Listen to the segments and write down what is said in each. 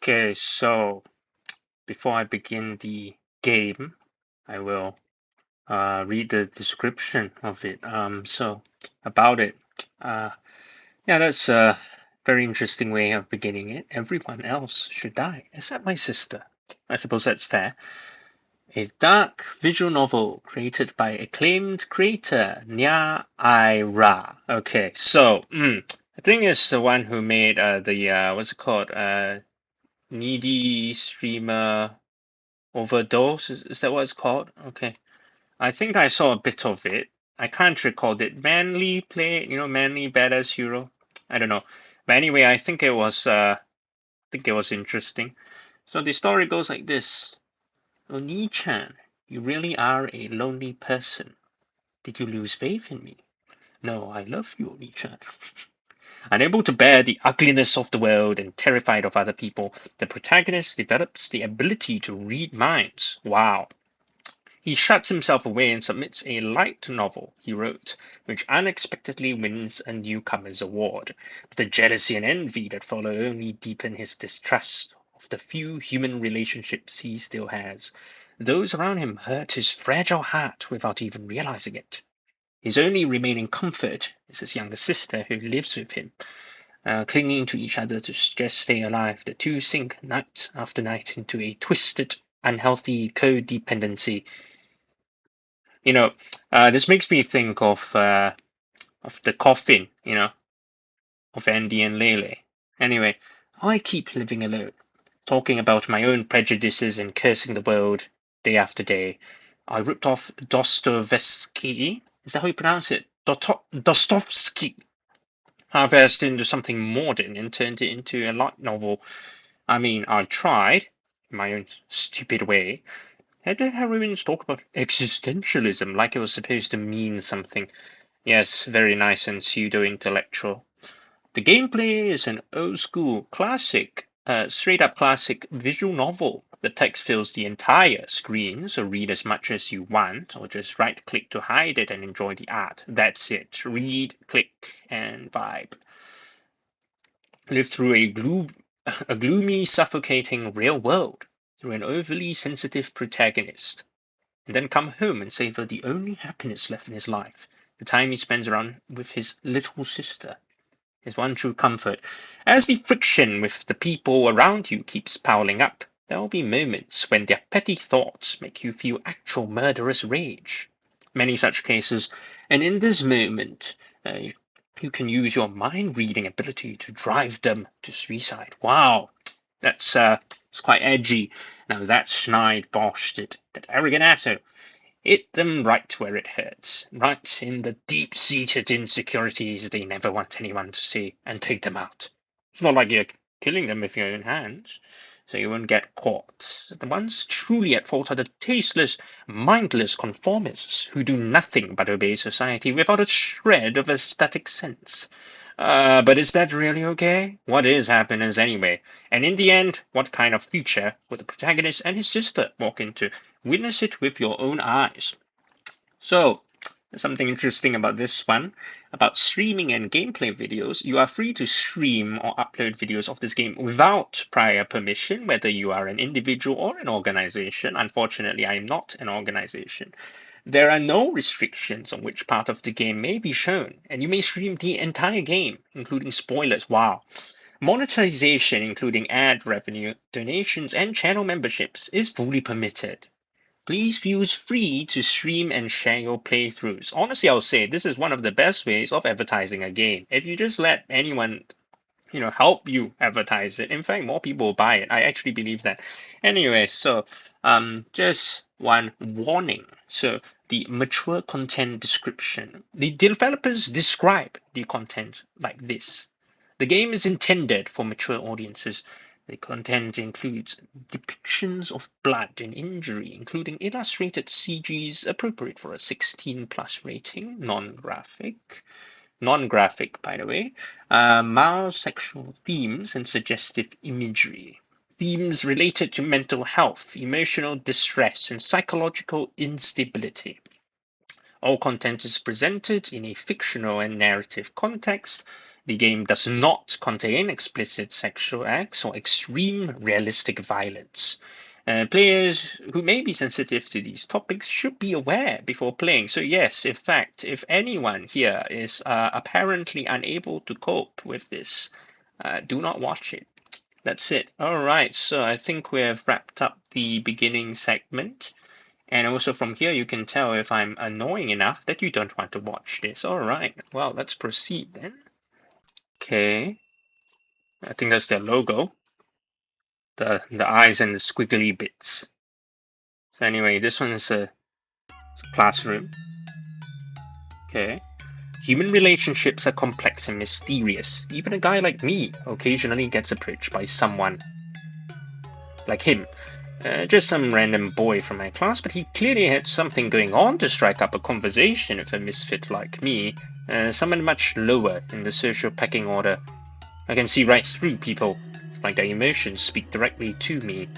Okay, so before I begin the game, I will read the description of it. So about it, uh, yeah, that's a very interesting way of beginning it. Everyone else should die except my sister. I suppose that's fair. A dark visual novel created by acclaimed creator Nya Aira. Okay, so I think it's the one who made the what's it called? Needy streamer Overdose, is that what it's called? Okay. I think I saw a bit of it. I can't recall. Did Manly play, Manly Badass Hero? I don't know. But anyway, I think it was interesting. So the story goes like this. Oni-chan, you really are a lonely person. Did you lose faith in me? No, I love you, Oni-chan. Unable to bear the ugliness of the world and terrified of other people, the protagonist develops the ability to read minds. Wow. He shuts himself away and submits a light novel he wrote, which unexpectedly wins a newcomer's award. But the jealousy and envy that follow only deepen his distrust of the few human relationships he still has. Those around him hurt his fragile heart without even realizing it. His only remaining comfort is his younger sister who lives with him. Clinging to each other to just stay alive, the two sink night after night into a twisted, unhealthy codependency. You know, this makes me think of the coffin, of Andy and Lele. Anyway, I keep living alone, talking about my own prejudices and cursing the world day after day. I ripped off Dostoevsky. Is that how you pronounce it? Dostoevsky. Harvest into something modern and turned it into a light novel. I mean, I tried, in my own stupid way. Had the heroines talk about existentialism like it was supposed to mean something? Yes, very nice and pseudo-intellectual. The gameplay is an old-school classic, straight-up classic visual novel. The text fills the entire screen, so read as much as you want, or just right-click to hide it and enjoy the art. That's it. Read, click, and vibe. Live through a gloomy, suffocating real world through an overly sensitive protagonist, and then come home and savor the only happiness left in his life, the time he spends around with his little sister, his one true comfort. As the friction with the people around you keeps piling up, there will be moments when their petty thoughts make you feel actual murderous rage. Many such cases, and in this moment, you can use your mind reading ability to drive them to suicide. Wow, it's quite edgy. Now that snide bastard, that arrogant asshole, hit them right where it hurts, right in the deep-seated insecurities they never want anyone to see, and take them out. It's not like you're killing them with your own hands, so you won't get caught. The ones truly at fault are the tasteless, mindless conformists who do nothing but obey society without a shred of aesthetic sense. But is that really okay? What is happiness anyway? And in the end, what kind of future would the protagonist and his sister walk into? Witness it with your own eyes. So, there's something interesting about this one. About streaming and gameplay videos, you are free to stream or upload videos of this game without prior permission, whether you are an individual or an organization. Unfortunately, I am not an organization. There are no restrictions on which part of the game may be shown, and you may stream the entire game, including spoilers. Wow. Monetization, including ad revenue, donations, and channel memberships, is fully permitted. Please feel free to stream and share your playthroughs. Honestly, I'll say this is one of the best ways of advertising a game. If you just let anyone, help you advertise it, in fact, more people will buy it. I actually believe that. Anyway, so just one warning. So the mature content description. The developers describe the content like this. The game is intended for mature audiences. The content includes depictions of blood and injury, including illustrated CGs appropriate for a 16 plus rating, non-graphic, by the way, mild sexual themes and suggestive imagery. Themes related to mental health, emotional distress, and psychological instability. All content is presented in a fictional and narrative context The game does not contain explicit sexual acts or extreme realistic violence. Players who may be sensitive to these topics should be aware before playing. So, yes, in fact, if anyone here is apparently unable to cope with this, do not watch it. That's it. All right, so I think we have wrapped up the beginning segment. And also from here, you can tell if I'm annoying enough that you don't want to watch this. All right, well, let's proceed then. Okay, I think that's their logo. The eyes and the squiggly bits. So anyway, this one is a classroom. Okay. Human relationships are complex and mysterious. Even a guy like me occasionally gets approached by someone like him. Just some random boy from my class, but he clearly had something going on to strike up a conversation with a misfit like me, someone much lower in the social pecking order. I can see right through people. It's like their emotions speak directly to me.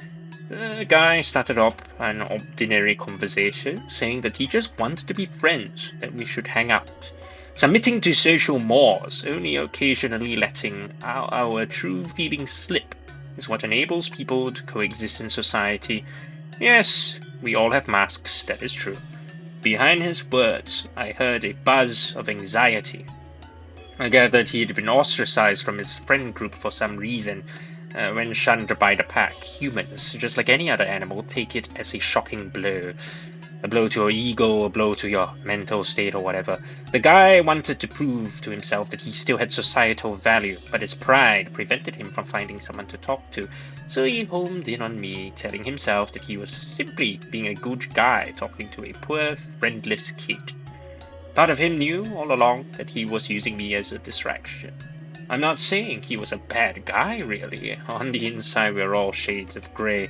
The guy started up an ordinary conversation, saying that he just wanted to be friends, that we should hang out. Submitting to social mores, only occasionally letting our true feelings slip, is what enables people to coexist in society. Yes, we all have masks, that is true. Behind his words, I heard a buzz of anxiety. I gathered he had been ostracized from his friend group for some reason. When shunned by the pack, humans, just like any other animal, take it as a shocking blow. A blow to your ego, a blow to your mental state, or whatever. The guy wanted to prove to himself that he still had societal value, but his pride prevented him from finding someone to talk to. So he homed in on me, telling himself that he was simply being a good guy talking to a poor, friendless kid. Part of him knew all along that he was using me as a distraction. I'm not saying he was a bad guy, really. On the inside, we're all shades of grey.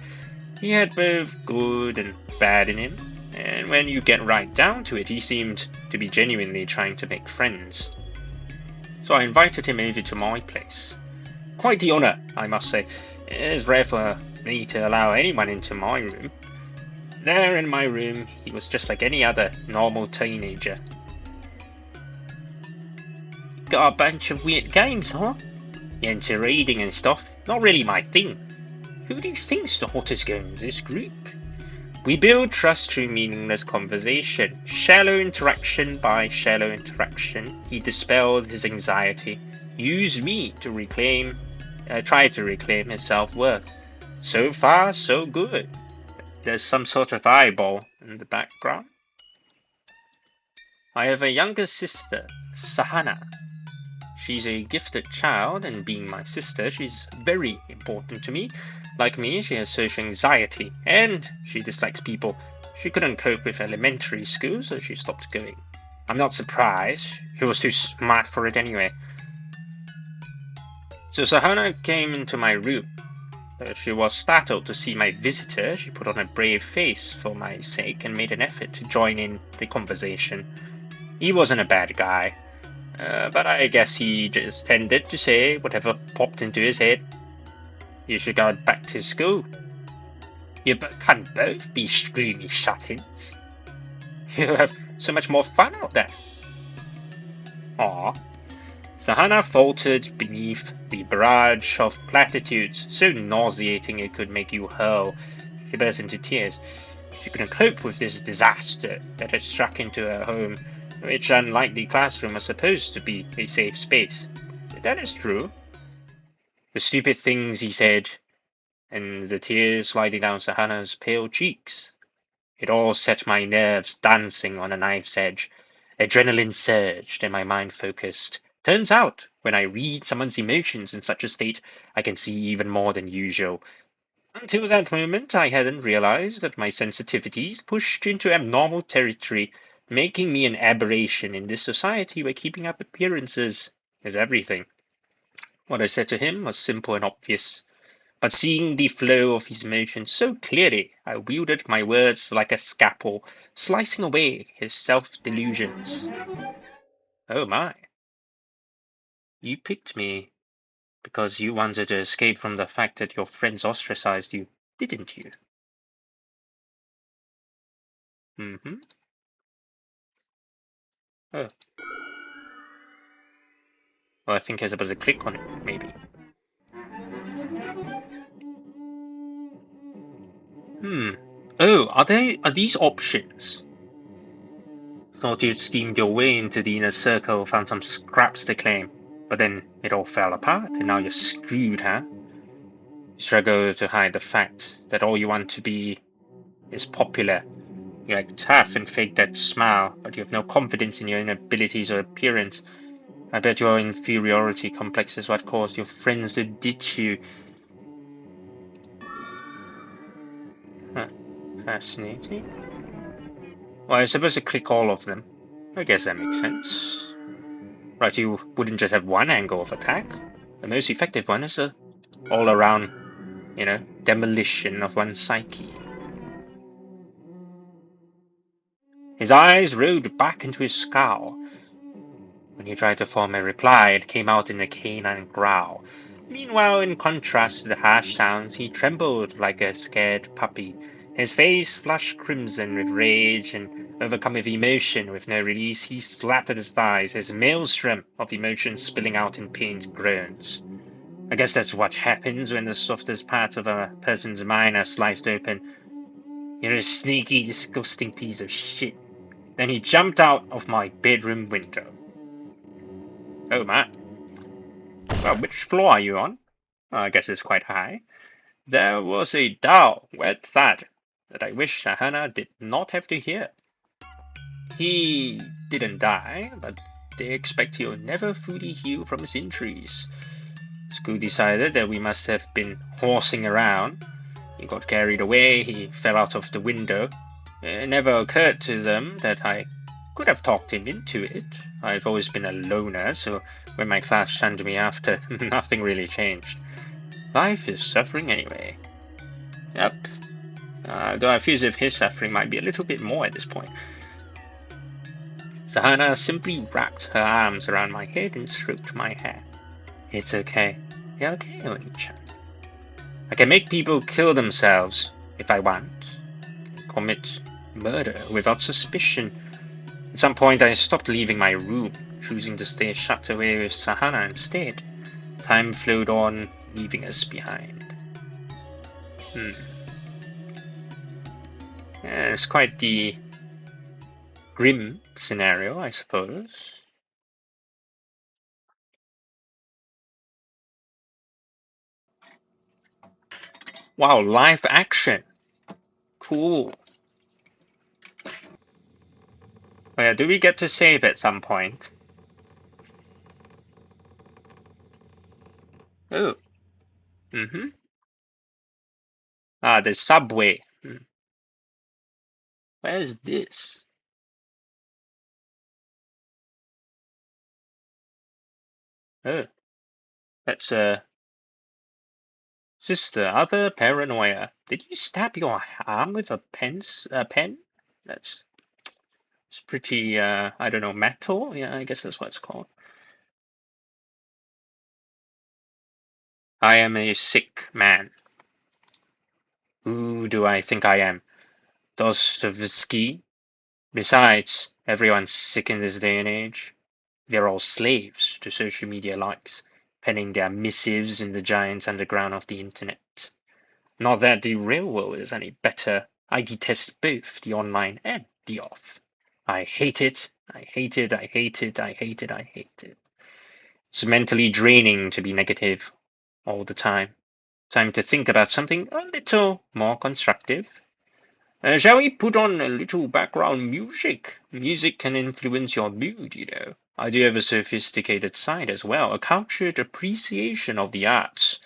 He had both good and bad in him, and when you get right down to it, he seemed to be genuinely trying to make friends. So I invited him over to my place. Quite the honour, I must say. It is rare for me to allow anyone into my room. There in my room, he was just like any other normal teenager. Got a bunch of weird games, huh? You're into reading and stuff. Not really my thing. Who do you think's the hottest girl in this group? We build trust through meaningless conversation. Shallow interaction by shallow interaction. He dispelled his anxiety. Used me to try to reclaim his self-worth. So far, so good. There's some sort of eyeball in the background. I have a younger sister, Sahana. She's a gifted child, and being my sister, she's very important to me. Like me, she has social anxiety, and she dislikes people. She couldn't cope with elementary school, so she stopped going. I'm not surprised. She was too smart for it anyway. So Sahana came into my room. She was startled to see my visitor. She put on a brave face for my sake and made an effort to join in the conversation. He wasn't a bad guy. But I guess he just tended to say whatever popped into his head. You should go back to school. You can't both be screamy shut-ins. You have so much more fun out there. Aw. Sahana faltered beneath the barrage of platitudes, so nauseating it could make you hurl. She burst into tears. She couldn't cope with this disaster that had struck into her home, which, unlike the classroom, was supposed to be a safe space. That is true. The stupid things he said, and the tears sliding down Sahana's pale cheeks. It all set my nerves dancing on a knife's edge. Adrenaline surged and my mind focused. Turns out, when I read someone's emotions in such a state, I can see even more than usual. Until that moment, I hadn't realized that my sensitivities pushed into abnormal territory, making me an aberration in this society where keeping up appearances is everything. What I said to him was simple and obvious. But seeing the flow of his emotions so clearly, I wielded my words like a scalpel, slicing away his self-delusions. Oh my, you picked me because you wanted to escape from the fact that your friends ostracized you, didn't you? Mm-hmm. Oh, Well, I think I'm supposed to click on it, maybe. Oh, are these options? Thought you'd schemed your way into the inner circle, found some scraps to claim. But then it all fell apart, and now you're screwed, huh? You struggle to hide the fact that all you want to be is popular. You act tough and fake that smile, but you have no confidence in your own abilities or appearance. I bet your inferiority complex is what caused your friends to ditch you. Huh. Fascinating. Well, I'm supposed to click all of them. I guess that makes sense. Right, you wouldn't just have one angle of attack. The most effective one is a all-around, demolition of one's psyche. His eyes rolled back into his scowl. When he tried to form a reply, it came out in a canine growl. Meanwhile, in contrast to the harsh sounds, he trembled like a scared puppy. His face flushed crimson with rage, and overcome with emotion with no release, he slapped at his thighs, his maelstrom of emotion spilling out in pained groans. I guess that's what happens when the softest parts of a person's mind are sliced open. You're a sneaky, disgusting piece of shit. Then he jumped out of my bedroom window. Oh my. Well, which floor are you on? I guess it's quite high. There was a dull, wet thud that I wish Sahana did not have to hear. He didn't die, but they expect he'll never fully heal from his injuries. School decided that we must have been horsing around. He got carried away, he fell out of the window. It never occurred to them that I could have talked him into it. I've always been a loner, so when my class shunned me after, nothing really changed. Life is suffering anyway. Yep. Though I feel as if his suffering might be a little bit more at this point. Sahana simply wrapped her arms around my head and stroked my hair. It's okay. You're okay, Oni-chan. I can make people kill themselves if I want. I can commit murder without suspicion. At some point I stopped leaving my room, choosing to stay shut away with Sahana instead. Time flowed on, leaving us behind. Yeah, it's quite the grim scenario, I suppose. Wow, live action. Cool. Oh yeah, do we get to save at some point? Oh. Mm-hmm. Ah, the subway. Where is this? Oh, that's sister, other paranoia. Did you stab your arm with a pen? That's it's pretty I don't know, metal? Yeah, I guess that's what it's called. I am a sick man. Who do I think I am? Dostoevsky? Besides, everyone's sick in this day and age. They're all slaves to social media likes, penning their missives in the giant underground of the internet. Not that the real world is any better. I detest both the online and the off. I hate it. I hate it. I hate it. I hate it. I hate it. It's mentally draining to be negative all the time. Time to think about something a little more constructive. Shall we put on a little background music? Music can influence your mood, you know. I do have a sophisticated side as well, a cultured appreciation of the arts.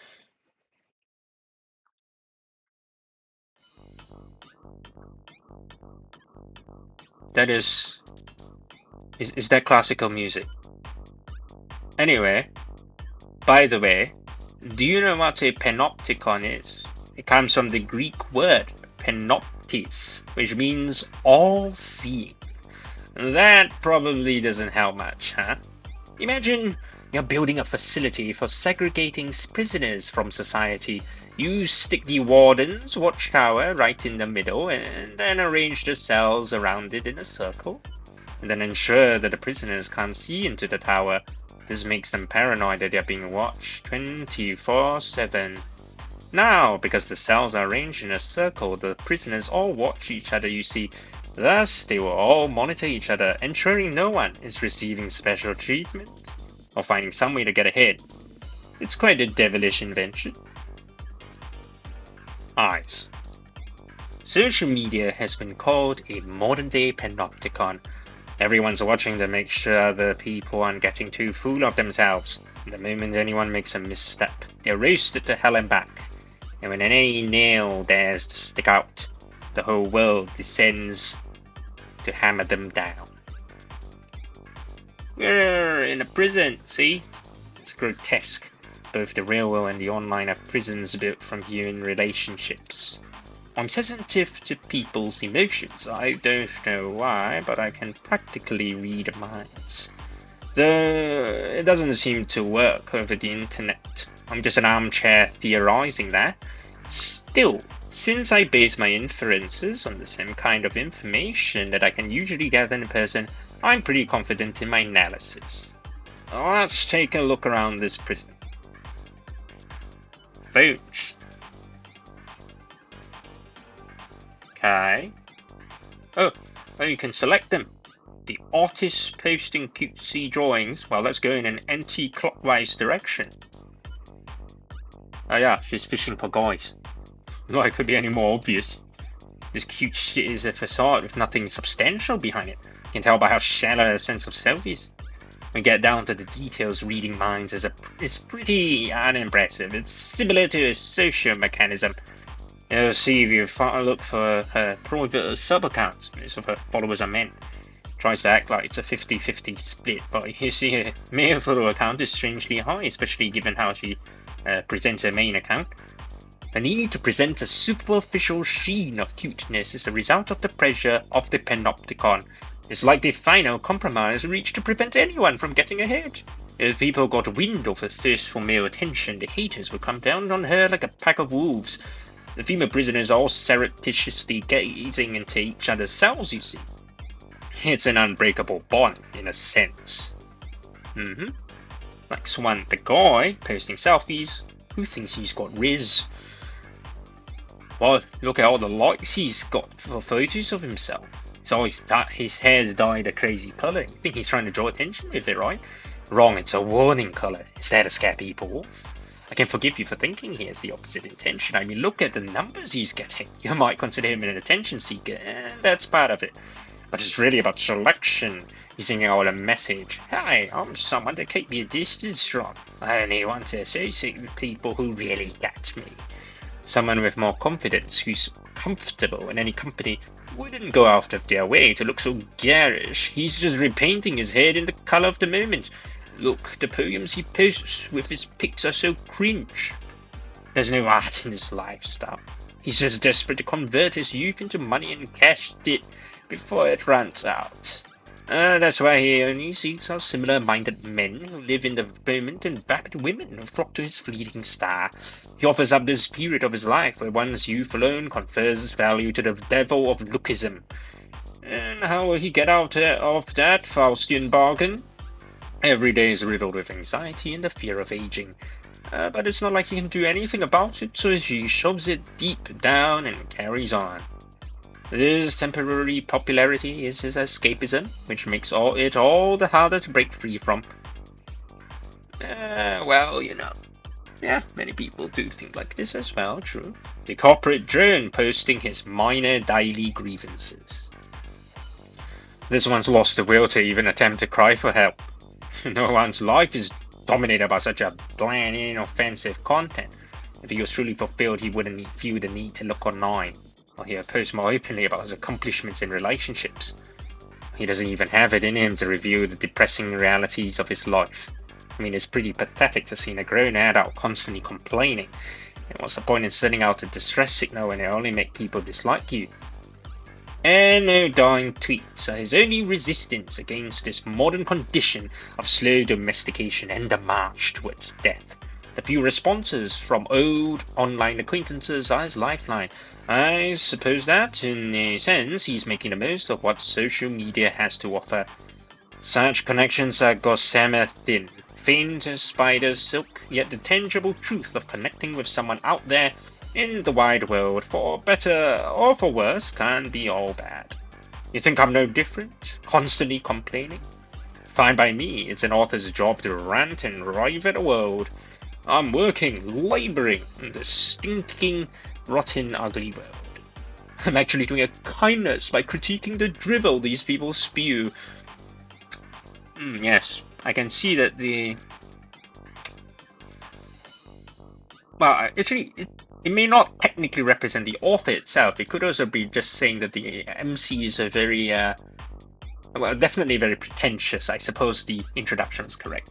That is that classical music? Anyway, by the way, do you know what a panopticon is? It comes from the Greek word panoptis, which means all-seeing. That probably doesn't help much, huh? Imagine you're building a facility for segregating prisoners from society. You stick the warden's watchtower right in the middle and then arrange the cells around it in a circle. And then ensure that the prisoners can't see into the tower. This makes them paranoid that they're being watched 24/7. Now, because the cells are arranged in a circle, the prisoners all watch each other, you see. Thus, they will all monitor each other, ensuring no one is receiving special treatment or finding some way to get ahead. It's quite a devilish invention. Eyes. Social media has been called a modern-day panopticon. Everyone's watching to make sure the people aren't getting too full of themselves. The moment anyone makes a misstep, they're roasted to hell and back. And when any nail dares to stick out, the whole world descends to hammer them down. We're in a prison, see? It's grotesque. Both the real world and the online are prisons built from human relationships. I'm sensitive to people's emotions. I don't know why, but I can practically read minds. Though it doesn't seem to work over the internet. I'm just an armchair theorizing there. Still, since I base my inferences on the same kind of information that I can usually gather in person, I'm pretty confident in my analysis. Let's take a look around this prison. Phones. Okay. Oh, you can select them. The artist posting cutesy drawings. Well, let's go in an anti-clockwise direction. Oh yeah, she's fishing for guys. Well, it could be any more obvious. This cute shit is a facade with nothing substantial behind it. You can tell by how shallow her sense of self is. We get down to the details, reading minds is pretty unimpressive. It's similar to a social mechanism. You'll see if you look for her private sub-accounts. Most of her followers are men. Tries to act like it's a 50-50 split, but you see her male follower account is strangely high, especially given how she presents her main account. The need to present a superficial sheen of cuteness is a result of the pressure of the panopticon. It's like the final compromise reached to prevent anyone from getting ahead. If people got wind of her thirst for male attention, the haters would come down on her like a pack of wolves. The female prisoners are all surreptitiously gazing into each other's cells, you see. It's an unbreakable bond, in a sense. Next one, the guy posting selfies. Who thinks he's got riz? Well, look at all the likes he's got for photos of himself. His hair's dyed a crazy colour. You think he's trying to draw attention with it, right? Wrong, it's a warning colour. It's there to scare people off. I can forgive you for thinking he has the opposite intention. I mean, look at the numbers he's getting. You might consider him an attention seeker, and that's part of it. But it's really about selection. He's sending out a message. Hi, I'm someone to keep your distance from. I only want to associate with people who really get me. Someone with more confidence, who's comfortable in any company, wouldn't go out of their way to look so garish. He's just repainting his head in the colour of the moment. Look, the poems he posts with his pics are so cringe. There's no art in his lifestyle. He's just desperate to convert his youth into money and cash it before it runs out. That's why he only seeks out similar-minded men who live in the moment and vapid women who flock to his fleeting star. He offers up this period of his life where one's youth alone confers value to the devil of lookism. And how will he get out of that Faustian bargain? Every day is riddled with anxiety and the fear of aging. But it's not like he can do anything about it, so he shoves it deep down and carries on. This temporary popularity is his escapism, which makes it all the harder to break free from. Well, you know. Yeah, many people do think like this as well, true. The corporate drone posting his minor daily grievances. This one's lost the will to even attempt to cry for help. No one's life is dominated by such a bland, inoffensive content. If he was truly fulfilled, he wouldn't feel the need to look online. Or he'll post more openly about his accomplishments in relationships. He doesn't even have it in him to reveal the depressing realities of his life. I mean, it's pretty pathetic to see a grown adult constantly complaining. And what's the point in sending out a distress signal when it only makes people dislike you? And no dying tweets are his only resistance against this modern condition of slow domestication and the march towards death. The few responses from old online acquaintances are his lifeline. I suppose that, in a sense, he's making the most of what social media has to offer. Such connections are gossamer thin. Faint as spider silk, yet the tangible truth of connecting with someone out there in the wide world, for better or for worse, can be all bad. You think I'm no different? Constantly complaining? Fine by me, it's an author's job to rant and rave at the world. I'm working, laboring in this stinking, rotten, ugly world. I'm actually doing a kindness by critiquing the drivel these people spew. Yes, I can see that the... Well, actually, it may not technically represent the author itself. It could also be just saying that the MCs are very, well, definitely very pretentious. I suppose the introduction is correct.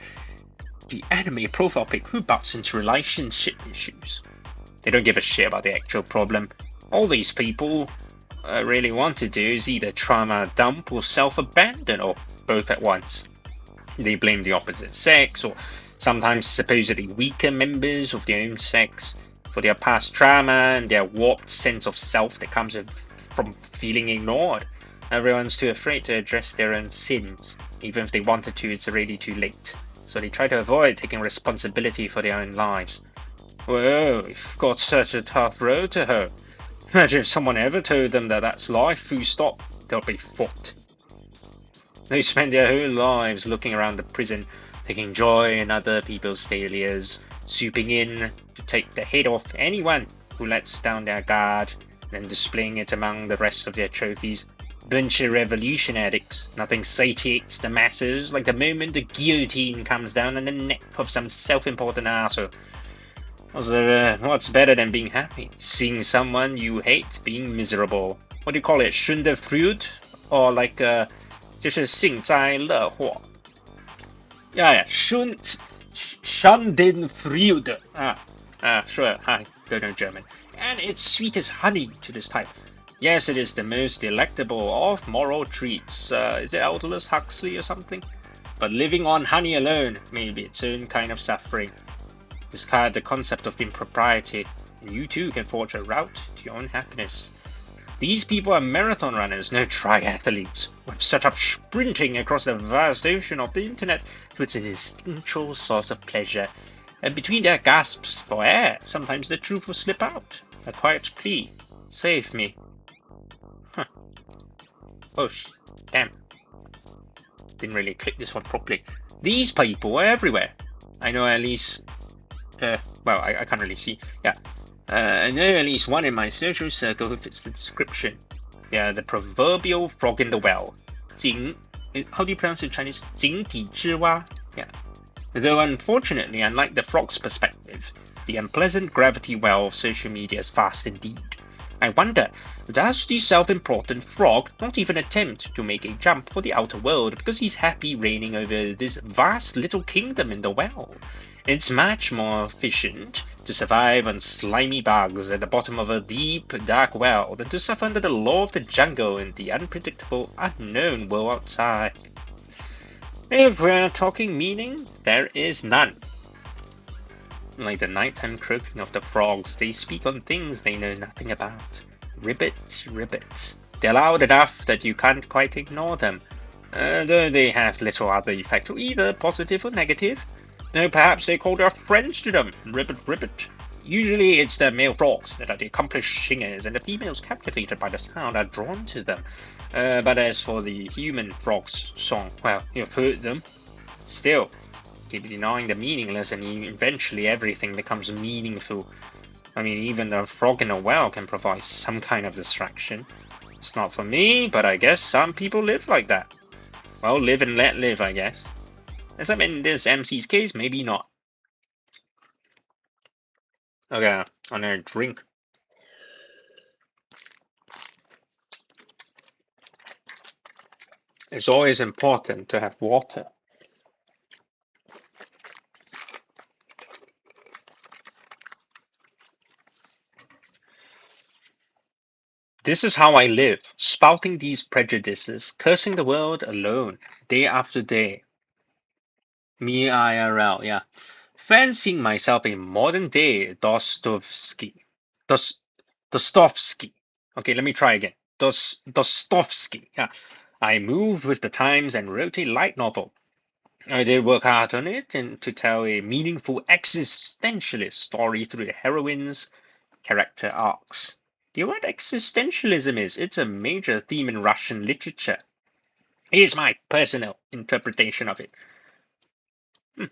The anime profile pic who butts into relationship issues. They don't give a shit about the actual problem. All these people really want to do is either trauma dump or self-abandon, or both at once. They blame the opposite sex, or sometimes supposedly weaker members of their own sex, for their past trauma and their warped sense of self that comes from feeling ignored. Everyone's too afraid to address their own sins. Even if they wanted to, it's already too late. So they try to avoid taking responsibility for their own lives. Whoa, we've got such a tough road to hoe. Imagine if someone ever told them that that's life, full stop, they'll be fucked. They spend their whole lives looking around the prison, taking joy in other people's failures, swooping in to take the head off anyone who lets down their guard, then displaying it among the rest of their trophies. Bunch of revolution addicts. Nothing satiates the masses like the moment the guillotine comes down on the neck of some self-important asshole. What's better than being happy? Seeing someone you hate being miserable. What do you call it? Schadenfreude? Or like, 就是幸灾乐祸. Yeah, Schadenfreude. Sure, I don't know German. And it's sweet as honey to this type. Yes, it is the most delectable of moral treats. Is it Aldous Huxley or something? But living on honey alone may be its own kind of suffering. Discard the concept of impropriety, and you too can forge a route to your own happiness. These people are marathon runners, no triathletes, who have set up sprinting across the vast ocean of the internet to its instinctual source of pleasure. And between their gasps for air, sometimes the truth will slip out. A quiet plea. Save me. Huh. Oh, damn. Didn't really click this one properly. These people are everywhere. I know at least... well, I can't really see. Yeah. I know at least one in my social circle who fits the description. They are the proverbial frog in the well. 井, how do you pronounce it in Chinese? 井底之蛙? Yeah. Though unfortunately, unlike the frog's perspective, the unpleasant gravity well of social media is vast indeed. I wonder, does the self-important frog not even attempt to make a jump for the outer world because he's happy reigning over this vast little kingdom in the well? It's much more efficient to survive on slimy bugs at the bottom of a deep, dark well than to suffer under the law of the jungle in the unpredictable, unknown world outside. If we're talking meaning, there is none. Like the nighttime croaking of the frogs, they speak on things they know nothing about. Ribbit, ribbit. They're loud enough that you can't quite ignore them, though they have little other effect, either positive or negative. Though perhaps they call their friends to them, ribbit, ribbit. Usually it's the male frogs that are the accomplished singers, and the females captivated by the sound are drawn to them. But as for the human frog's song, well, you've heard them. Still, keep denying the meaningless, and eventually everything becomes meaningful. I mean, even a frog in a well can provide some kind of distraction. It's not for me, but I guess some people live like that. Well, live and let live, I guess. Except in this MC's case, maybe not. Okay, on a drink. It's always important to have water. This is how I live, spouting these prejudices, cursing the world alone, day after day. Me IRL, yeah. Fancying myself a modern-day Dostoevsky. Dostoevsky. Okay, let me try again. Dostoevsky. Yeah. I moved with the times and wrote a light novel. I did work hard on it and to tell a meaningful existentialist story through the heroine's character arcs. Do you know what existentialism is? It's a major theme in Russian literature. Here's my personal interpretation of it. Hmm.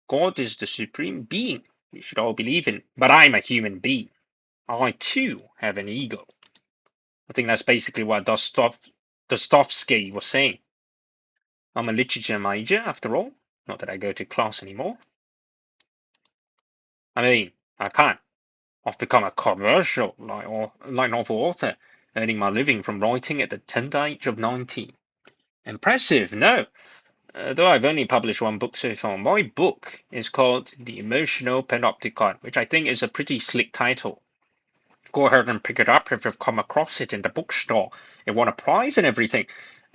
God is the supreme being we should all believe in, but I'm a human being. I too have an ego. I think that's basically what Dostoevsky was saying. I'm a literature major, after all. Not that I go to class anymore. I mean, I can't. I've become a commercial light novel author, earning my living from writing at the tender age of 19. Impressive, no. Though I've only published one book so far. My book is called The Emotional Panopticon, which I think is a pretty slick title. Go ahead and pick it up if you've come across it in the bookstore. It won a prize and everything.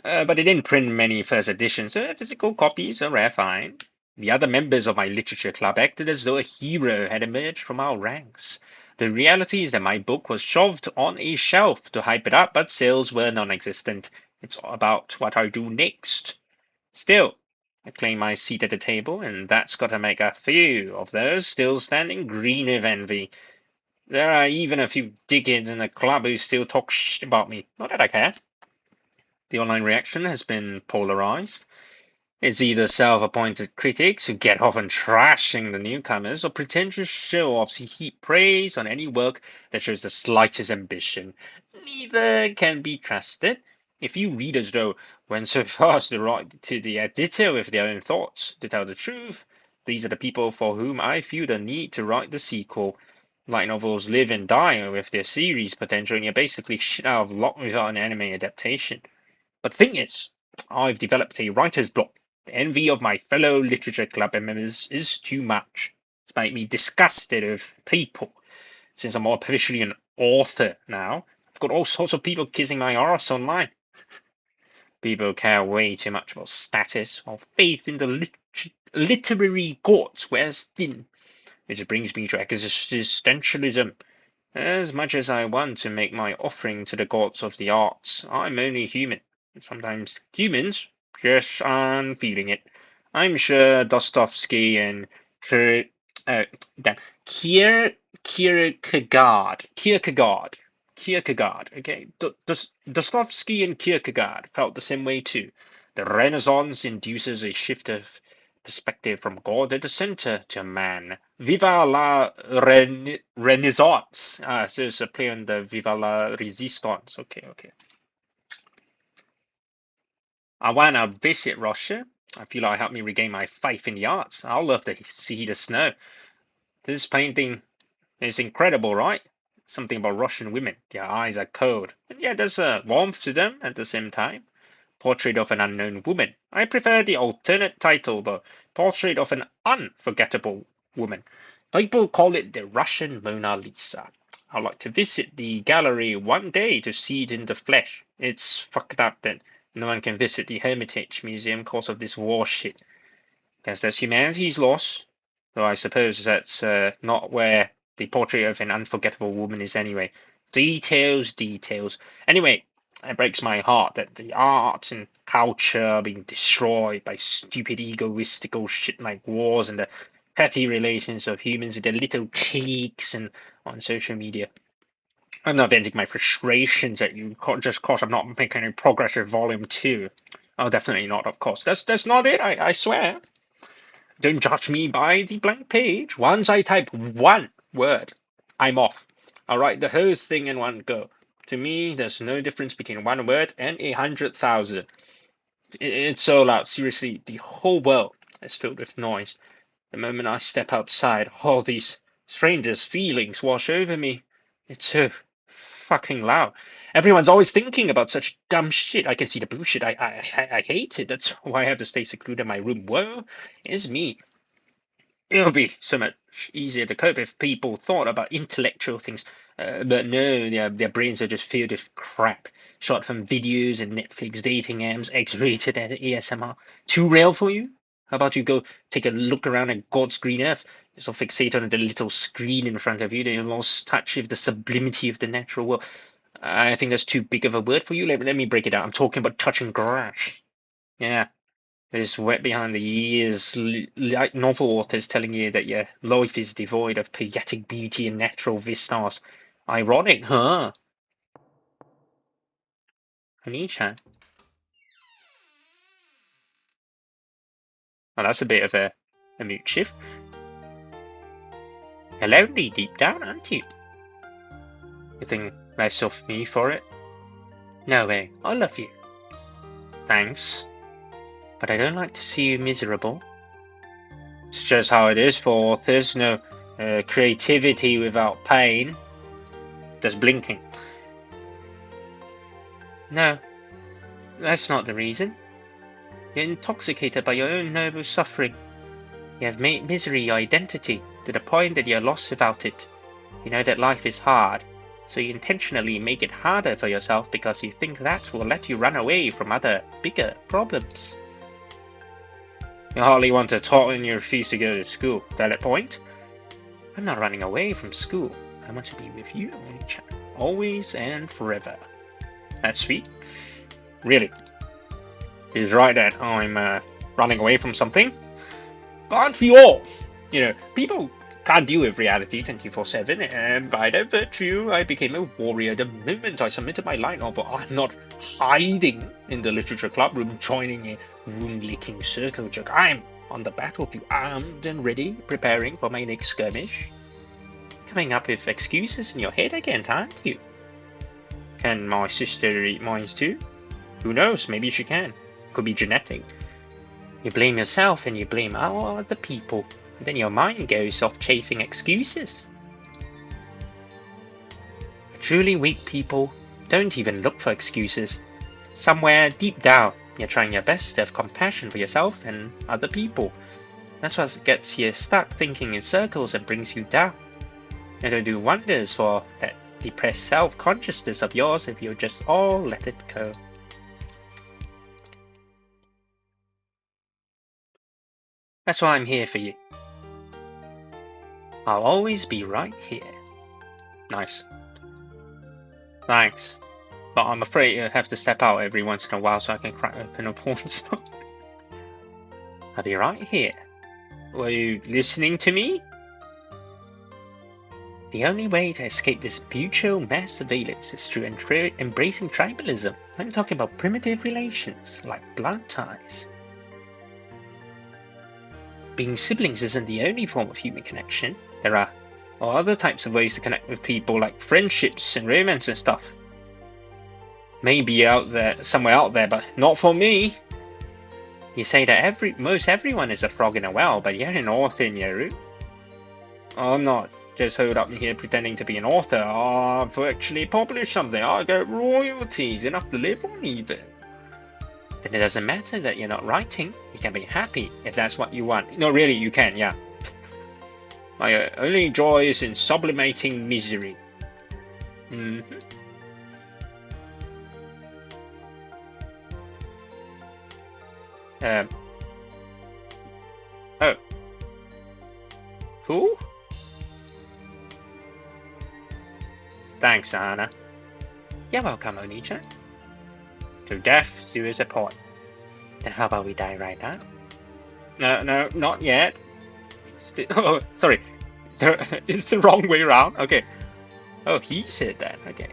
But it didn't print many first editions, so physical copies are rare find. The other members of my literature club acted as though a hero had emerged from our ranks. The reality is that my book was shoved on a shelf to hype it up, but sales were non-existent. It's about what I do next. Still, I claim my seat at the table, and that's got to make a few of those still standing green with envy. There are even a few dickheads in the club who still talk shit about me. Not that I care. The online reaction has been polarized. It's either self-appointed critics who get off on trashing the newcomers, or pretentious show-offs who heap praise on any work that shows the slightest ambition. Neither can be trusted. If you readers, though, went so far as to write to the editor with their own thoughts, to tell the truth, these are the people for whom I feel the need to write the sequel. Light novels live and die with their series potential, and you're basically shit out of luck without an anime adaptation. But the thing is, I've developed a writer's block. The envy of my fellow literature club members is too much. It's made me disgusted with people. Since I'm officially an author now, I've got all sorts of people kissing my arse online. People care way too much about status, while faith in the literary gods wears thin. Which brings me to existentialism. As much as I want to make my offering to the gods of the arts, I'm only human. And sometimes humans just aren't feeling it. I'm sure Dostoevsky and Kir, uh, damn, Kier, Kierkegaard, okay? Dostoevsky and Kierkegaard felt the same way too. The Renaissance induces a shift of perspective from God at the center to man. Viva la Renaissance! Ah, so it's a play on the Viva la Resistance. Okay, okay. I want to visit Russia. I feel like it helped me regain my faith in the arts. I'll love to see the snow. This painting is incredible, right? Something about Russian women. Their eyes are cold. And yet there's a warmth to them at the same time. Portrait of an Unknown Woman. I prefer the alternate title, though. Portrait of an Unforgettable Woman. People call it the Russian Mona Lisa. I'd like to visit the gallery one day to see it in the flesh. It's fucked up that no one can visit the Hermitage Museum because of this war shit. Guess that's humanity's loss. Though I suppose that's not where the portrait of an unforgettable woman is anyway. Details, details. Anyway, it breaks my heart that the art and culture are being destroyed by stupid egoistical shit like wars and the petty relations of humans with their little cliques and on social media. I'm not venting my frustrations at you just cause I'm not making any progress with Volume 2. Oh, definitely not, of course. That's not it, I swear. Don't judge me by the blank page. Once I type one word, I'm off. I'll write the whole thing in one go. To me, there's no difference between one word and 100,000. It's so loud. Seriously, the whole world is filled with noise. The moment I step outside, all these strangers' feelings wash over me. It's so fucking loud. Everyone's always thinking about such dumb shit. I can see the bullshit. I hate it. That's why I have to stay secluded in my room. Woe is me. It would be so much easier to cope if people thought about intellectual things. But no, their brains are just filled with crap. Shot from videos and Netflix dating apps, X-rated ASMR. Too real for you? How about you go take a look around at God's green earth? You're so fixated on the little screen in front of you that you lost touch with the sublimity of the natural world. I think that's too big of a word for you. Let me break it down. I'm talking about touching grass. Yeah, This wet behind the ears, like novel authors telling you that your life is devoid of poetic beauty and natural vistas. Ironic, huh? Anisha. Well, that's a bit of a mood shift. You're lonely deep down, aren't you? You think less of me for it? No way, I love you. Thanks. But I don't like to see you miserable. It's just how it is for authors. No creativity without pain. There's blinking. No, that's not the reason. You're intoxicated by your own noble suffering. You have made misery your identity to the point that you're lost without it. You know that life is hard, so you intentionally make it harder for yourself because you think that will let you run away from other, bigger problems. You hardly want to talk and you refuse to go to school. Valid point? I'm not running away from school. I want to be with you, Oni-chan. Always and forever. That's sweet. Really. He's right that I'm running away from something. But aren't we all? You know, people can't deal with reality 24/7, and by that virtue, I became a warrior the moment I submitted my line novel. I'm not hiding in the literature club room joining a wound-licking circle jerk. I'm on the battlefield, armed and ready, preparing for my next skirmish. Coming up with excuses in your head again, aren't you? Can my sister read minds too? Who knows, maybe she can. Could be genetic. You blame yourself and you blame other people, and then your mind goes off chasing excuses. Truly weak people don't even look for excuses. Somewhere deep down, you're trying your best to have compassion for yourself and other people. That's what gets you stuck thinking in circles and brings you down. It'll do wonders for that depressed self-consciousness of yours if you just all let it go. That's why I'm here for you. I'll always be right here. Nice. Thanks. But I'm afraid you'll have to step out every once in a while so I can crack open a porn star. I'll be right here. Were you listening to me? The only way to escape this mutual mass surveillance is through embracing tribalism. I'm talking about primitive relations, like blood ties. Being siblings isn't the only form of human connection. There are other types of ways to connect with people, like friendships and romance and stuff. Maybe out there, somewhere out there, but not for me. You say that most everyone is a frog in a well, but you're an author in your room. I'm not just holed up in here pretending to be an author. I've actually published something. I get royalties, enough to live on even. Then it doesn't matter that you're not writing. You can be happy if that's what you want. No, really, you can, yeah. My only joy is in sublimating misery. Oh. Cool? Thanks, Anna. You're welcome, Oni-chan. To death do us apart. Then how about we die right now? No, not yet. Oh, sorry. It's the wrong way around. Okay. Oh, he said that. Okay.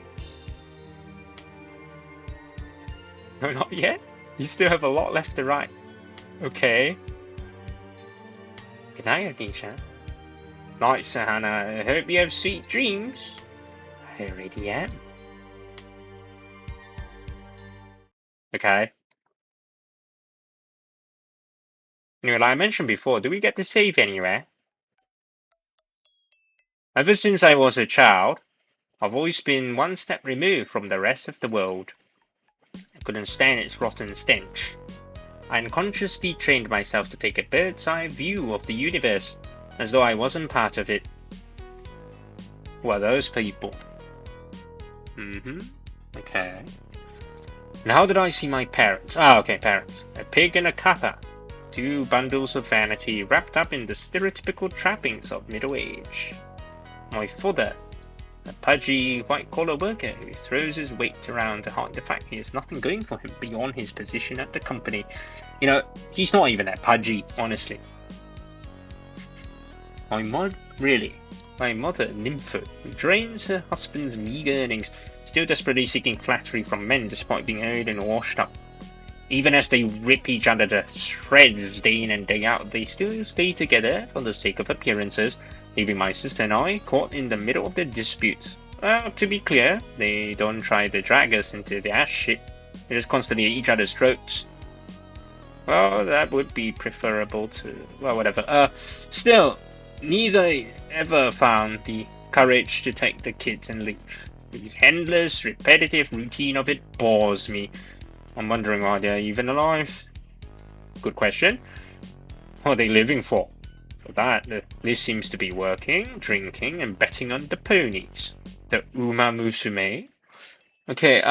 No, not yet. You still have a lot left to write. Okay. Good night, Oni-chan. Night, Sahana. I hope you have sweet dreams. I already am. Okay. Anyway, like I mentioned before, do we get to save anywhere? Ever since I was a child, I've always been one step removed from the rest of the world. I couldn't stand its rotten stench. I unconsciously trained myself to take a bird's eye view of the universe, as though I wasn't part of it. Who are those people? Okay. And how did I see my parents? Okay, parents. A pig and a kappa. 2 bundles of vanity wrapped up in the stereotypical trappings of middle age. My father, a pudgy, white-collar worker who throws his weight around to hide the fact he has nothing going for him beyond his position at the company. You know, he's not even that pudgy, honestly. My mother, Nympho, who drains her husband's meager earnings, still desperately seeking flattery from men despite being old and washed up. Even as they rip each other to shreds day in and day out, they still stay together for the sake of appearances, leaving my sister and I caught in the middle of the dispute. Well, to be clear, they don't try to drag us into their shit. They're just constantly at each other's throats. Well, that would be preferable to... well, whatever. Still, neither ever found the courage to take the kids and leave. The endless, repetitive routine of it bores me. I'm wondering why they're even alive. Good question. What are they living for? For that, the list seems to be working, drinking, and betting on the ponies. The Uma Musume. Okay,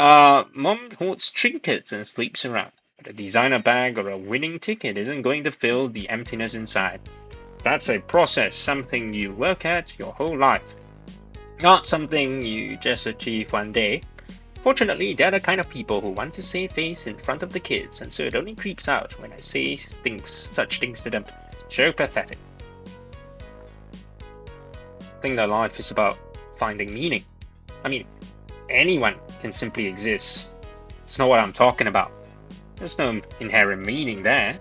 Mom hoards trinkets and sleeps around. But a designer bag or a winning ticket isn't going to fill the emptiness inside. That's a process, something you work at your whole life. Not something you just achieve one day. Fortunately, they're the kind of people who want to save face in front of the kids, and so it only creeps out when I say such things to them. So pathetic. I think their life is about finding meaning. I mean, anyone can simply exist. It's not what I'm talking about. There's no inherent meaning there.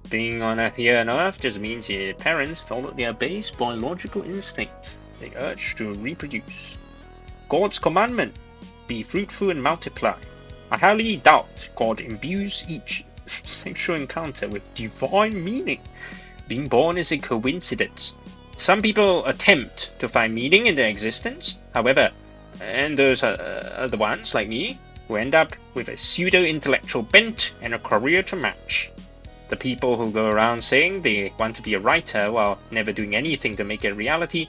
Being on Earth here on Earth just means your parents followed their base biological instinct, the urge to reproduce. God's commandment: be fruitful and multiply. I highly doubt God imbues each sexual encounter with divine meaning. Being born is a coincidence. Some people attempt to find meaning in their existence, however, and those are the ones, like me, who end up with a pseudo-intellectual bent and a career to match. The people who go around saying they want to be a writer while never doing anything to make it a reality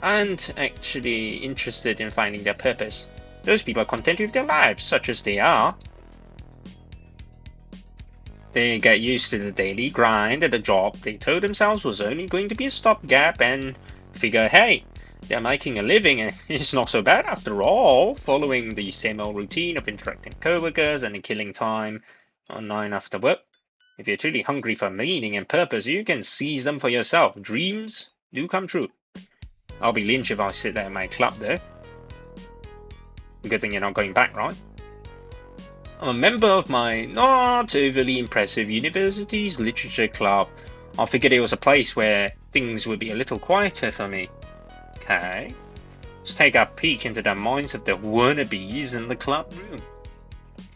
aren't actually interested in finding their purpose. Those people are content with their lives, such as they are. They get used to the daily grind at a job they told themselves was only going to be a stopgap and figure, hey, they're making a living and it's not so bad after all, following the same old routine of interacting co-workers and killing time online after work. If you're truly hungry for meaning and purpose, you can seize them for yourself. Dreams do come true. I'll be lynched if I sit there in my club though. Good thing you're not going back, right? I'm a member of my not overly impressive university's literature club. I figured it was a place where things would be a little quieter for me. Okay. Let's take a peek into the minds of the wannabes in the club room.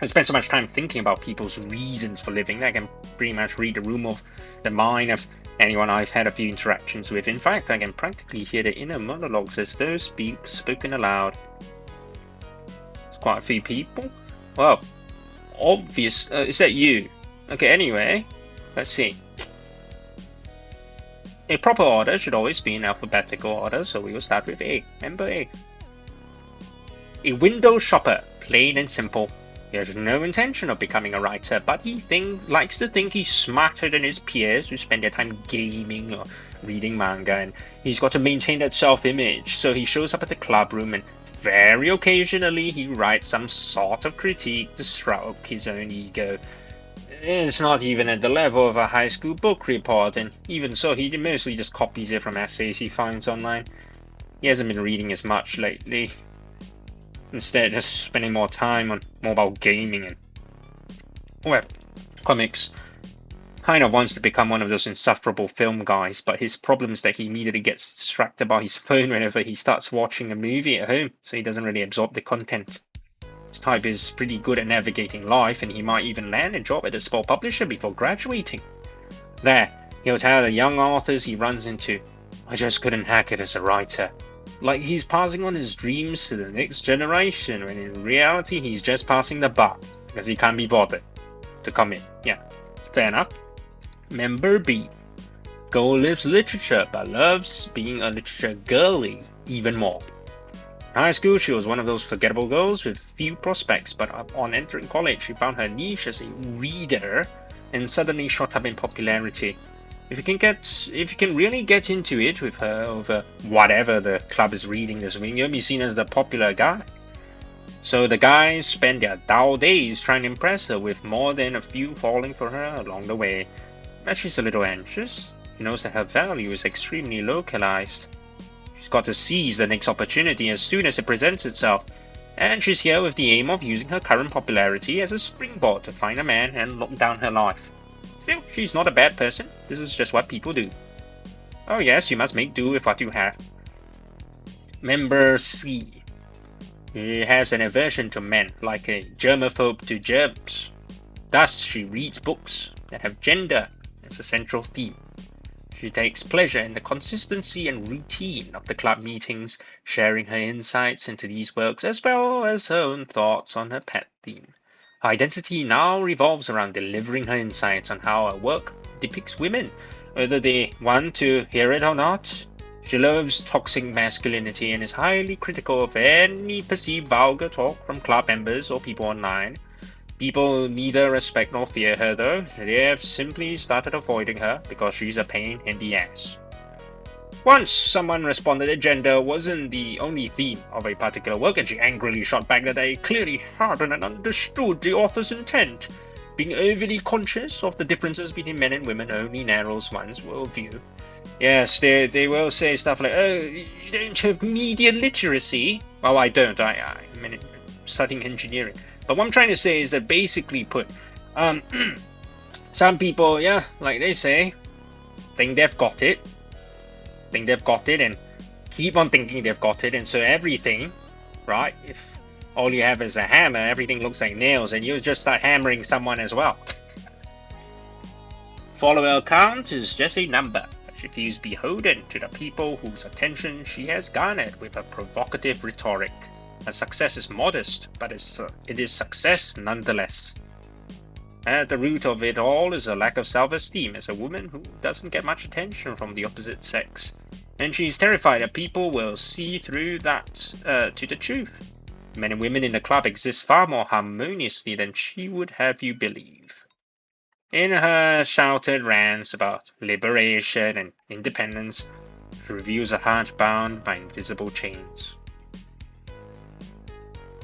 I spent so much time thinking about people's reasons for living that I can pretty much read the mind of anyone I've had a few interactions with. In fact, I can practically hear the inner monologues as though spoken aloud. There's quite a few people. Well, obvious. Is that you? Okay, anyway, let's see. A proper order should always be in alphabetical order, so we will start with A. Member A. A window shopper, plain and simple. He has no intention of becoming a writer, but he likes to think he's smarter than his peers who spend their time gaming or reading manga, and he's got to maintain that self-image, so he shows up at the club room and very occasionally he writes some sort of critique to stroke his own ego. It's not even at the level of a high school book report, and even so he mostly just copies it from essays he finds online. He hasn't been reading as much lately. Instead, just spending more time on mobile gaming and comics. Kind of wants to become one of those insufferable film guys, but his problem is that he immediately gets distracted by his phone whenever he starts watching a movie at home, so he doesn't really absorb the content. His type is pretty good at navigating life, and he might even land a job at a small publisher before graduating. There, he'll tell the young authors he runs into, I just couldn't hack it as a writer. Like he's passing on his dreams to the next generation, when in reality he's just passing the buck, because he can't be bothered to commit. Yeah, fair enough. Member B. Girl lives literature, but loves being a literature girly even more. In high school, she was one of those forgettable girls with few prospects, but upon entering college, she found her niche as a reader and suddenly shot up in popularity. If you can really get into it with her over whatever the club is reading this week, you'll be seen as the popular guy. So the guys spend their dull days trying to impress her, with more than a few falling for her along the way. But she's a little anxious. She knows that her value is extremely localized. She's got to seize the next opportunity as soon as it presents itself, and she's here with the aim of using her current popularity as a springboard to find a man and lock down her life. Still, she's not a bad person. This is just what people do. Oh yes, you must make do with what you have. Member C. He has an aversion to men, like a germaphobe to germs. Thus, she reads books that have gender as a central theme. She takes pleasure in the consistency and routine of the club meetings, sharing her insights into these works as well as her own thoughts on her pet theme. Her identity now revolves around delivering her insights on how her work depicts women, whether they want to hear it or not. She loves toxic masculinity and is highly critical of any perceived vulgar talk from club members or people online. People neither respect nor fear her though. They have simply started avoiding her because she's a pain in the ass. Once someone responded that gender wasn't the only theme of a particular work, and she angrily shot back that they clearly hadn't understood the author's intent. Being overly conscious of the differences between men and women only narrows one's worldview. Yes, they will say stuff like, oh, you don't have media literacy. Well, I don't. I'm studying engineering. But what I'm trying to say is that basically put, some people, yeah, like they say, think they've got it, and keep on thinking they've got it, and so everything, right, if all you have is a hammer, everything looks like nails, and you just start hammering someone as well. Follower count is just a number. She feels beholden to the people whose attention she has garnered with her provocative rhetoric. Her success is modest, but it is success nonetheless. At the root of it all is a lack of self-esteem as a woman who doesn't get much attention from the opposite sex. And she's terrified that people will see through that to the truth. Men and women in the club exist far more harmoniously than she would have you believe. In her shouted rants about liberation and independence, she reveals a heart bound by invisible chains.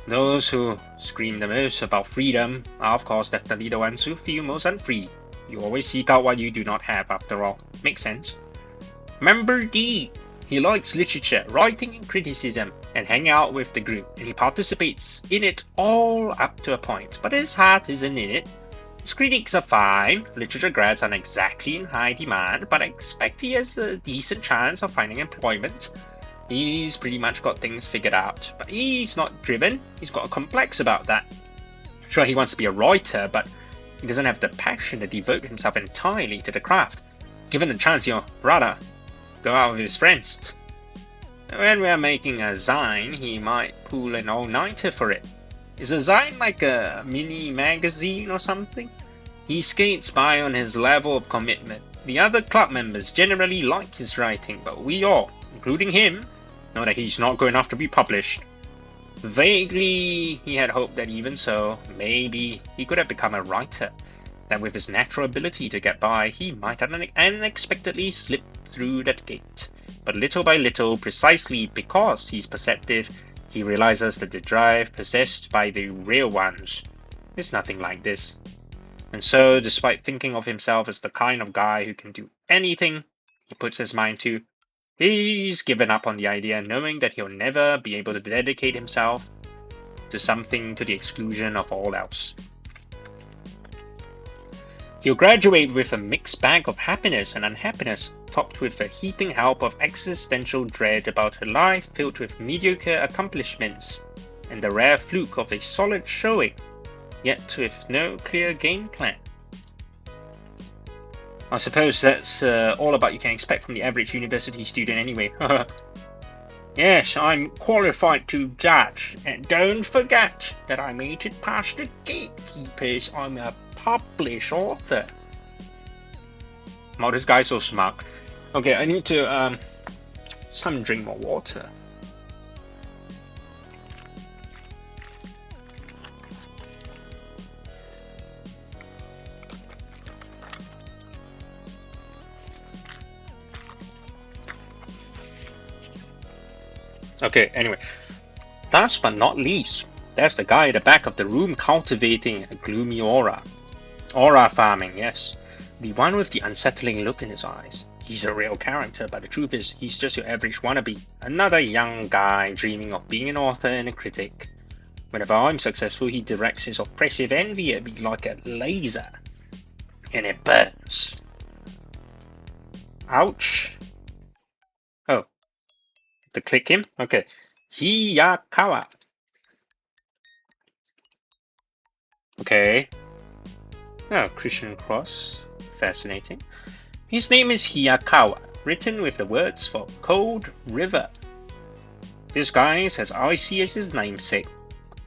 Those who scream the most about freedom are of course definitely the ones who feel most unfree. You always seek out what you do not have, after all. Makes sense. Member D. He likes literature, writing and criticism, and hanging out with the group, and he participates in it all up to a point, but his heart isn't in it. His critiques are fine. Literature grads aren't exactly in high demand, but I expect he has a decent chance of finding employment. He's pretty much got things figured out, but he's not driven. He's got a complex about that. Sure, he wants to be a writer, but he doesn't have the passion to devote himself entirely to the craft. Given the chance, he'll rather go out with his friends. When we're making a zine, he might pull an all-nighter for it. Is a zine like a mini magazine or something? He skates by on his level of commitment. The other club members generally like his writing, but we all, including him, know that he's not good enough to be published. Vaguely, he had hoped that even so, maybe he could have become a writer. That with his natural ability to get by, he might unexpectedly slip through that gate. But little by little, precisely because he's perceptive, he realizes that the drive possessed by the real ones is nothing like this. And so, despite thinking of himself as the kind of guy who can do anything he puts his mind to, he's given up on the idea, knowing that he'll never be able to dedicate himself to something to the exclusion of all else. He'll graduate with a mixed bag of happiness and unhappiness, topped with a heaping help of existential dread about a life filled with mediocre accomplishments, and the rare fluke of a solid showing, yet with no clear game plan. I suppose that's all about you can expect from the average university student anyway. Yes, I'm qualified to judge, and don't forget that I made it past the gatekeepers. I'm a published author. Wow, this guy's so smart. Okay, I need to drink more water. Okay, anyway. Last but not least, there's the guy at the back of the room cultivating a gloomy aura. Aura farming, yes. The one with the unsettling look in his eyes. He's a real character, but the truth is, he's just your average wannabe. Another young guy dreaming of being an author and a critic. Whenever I'm successful, he directs his oppressive envy at me like a laser. And it burns. Ouch. Oh, to click him? Okay. Hiyakawa. Okay. Oh, Christian cross. Fascinating. His name is Hiyakawa, written with the words for Cold River. This guy is as icy as his namesake.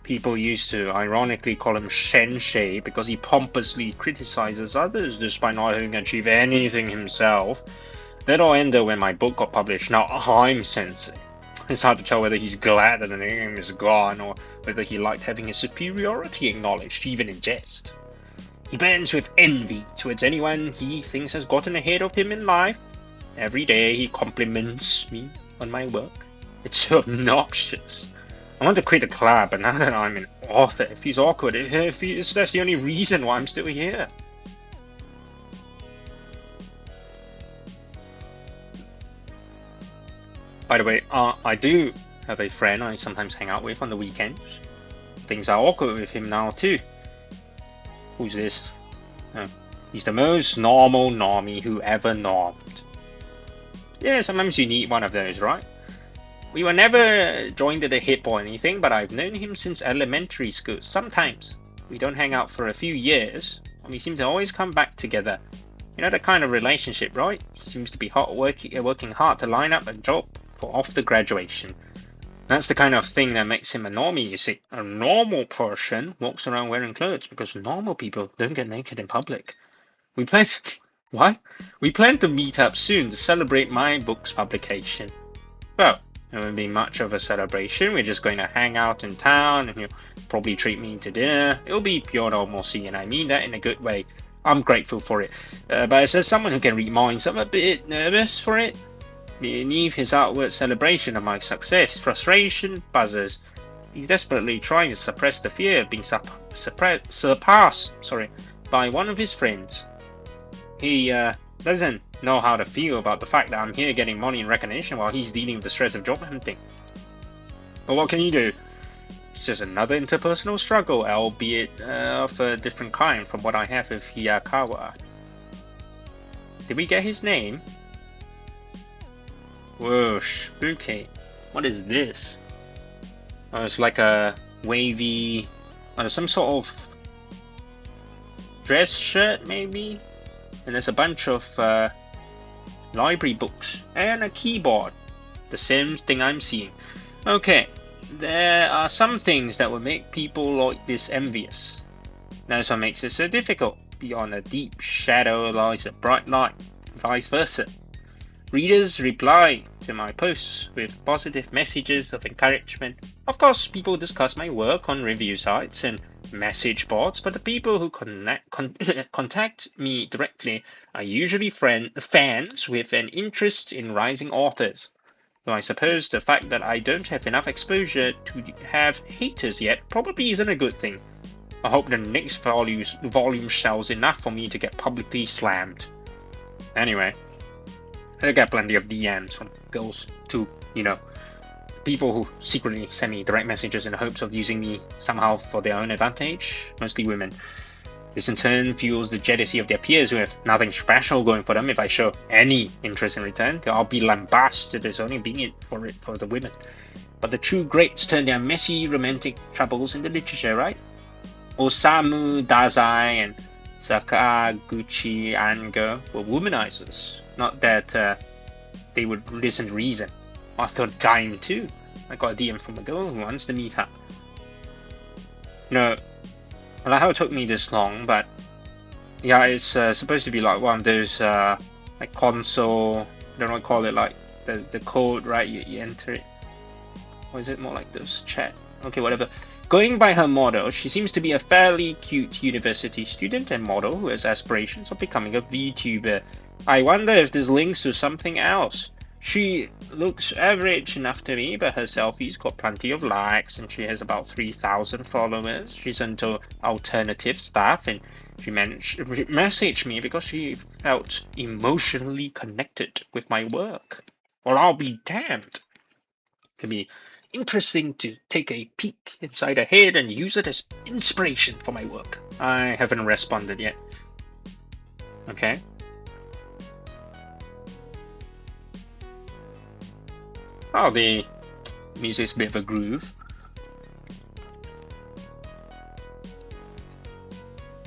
People used to ironically call him Sensei because he pompously criticizes others despite not having achieved anything himself. That all ended when my book got published. Now I'm Sensei. It's hard to tell whether he's glad that the name is gone or whether he liked having his superiority acknowledged, even in jest. He burns with envy towards anyone he thinks has gotten ahead of him in life. Every day he compliments me on my work. It's so obnoxious. I want to quit the club, but now that I'm an author, it feels awkward. That's the only reason why I'm still here. By the way, I do have a friend I sometimes hang out with on the weekends. Things are awkward with him now too. Who's this? Oh, he's the most normal normie who ever normed. Yeah, sometimes you need one of those, right? We were never joined at the hip or anything, but I've known him since elementary school. Sometimes we don't hang out for a few years, and we seem to always come back together. You know that kind of relationship, right? He seems to be working hard to line up a job for after graduation. That's the kind of thing that makes him a normie, you see. A normal person walks around wearing clothes because normal people don't get naked in public. We plan what? We plan to meet up soon to celebrate my book's publication. Well, it won't be much of a celebration. We're just going to hang out in town and he'll probably treat me to dinner. It'll be pure normalcy, and I mean that in a good way. I'm grateful for it. But as someone who can read minds, I'm a bit nervous for it. Beneath his outward celebration of my success, frustration buzzes. He's desperately trying to suppress the fear of being surpassed by one of his friends. He doesn't know how to feel about the fact that I'm here getting money and recognition while he's dealing with the stress of job hunting. But what can you do? It's just another interpersonal struggle, albeit of a different kind from what I have with Hiyakawa. Did we get his name? Whoa, spooky. What is this? Oh, it's like a wavy... some sort of dress shirt, maybe? And there's a bunch of library books and a keyboard. The same thing I'm seeing. Okay, there are some things that will make people like this envious. That's what makes it so difficult. Beyond a deep shadow lies a bright light, vice versa. Readers reply to my posts with positive messages of encouragement. Of course, people discuss my work on review sites and message boards, but the people who contact me directly are usually fans with an interest in rising authors. Though I suppose the fact that I don't have enough exposure to have haters yet probably isn't a good thing. I hope the next volume sells enough for me to get publicly slammed. Anyway, I get plenty of DMs from girls too, people who secretly send me direct messages in the hopes of using me somehow for their own advantage, mostly women. This in turn fuels the jealousy of their peers who have nothing special going for them. If I show any interest in return, I'll be lambasted as only being it for the women. But the true greats turn their messy romantic troubles into literature, right? Osamu Dazai and Sakaguchi Ango were womanizers. Not that they would listen to reason. I thought dying too. I got a DM from a girl who wants to meet up. I like how it took me this long, but yeah, it's supposed to be like one of those like console, I don't know what to call it, like the code, right? You enter it. Or is it more like those chat? Okay, whatever. Going by her model, she seems to be a fairly cute university student and model who has aspirations of becoming a VTuber. I wonder if this links to something else. She looks average enough to me, but her selfies got plenty of likes, and she has about 3,000 followers. She's into alternative stuff, and she messaged me because she felt emotionally connected with my work. Well, I'll be damned. Could be interesting to take a peek inside her head and use it as inspiration for my work. I haven't responded yet. Okay. Oh, the music's a bit of a groove.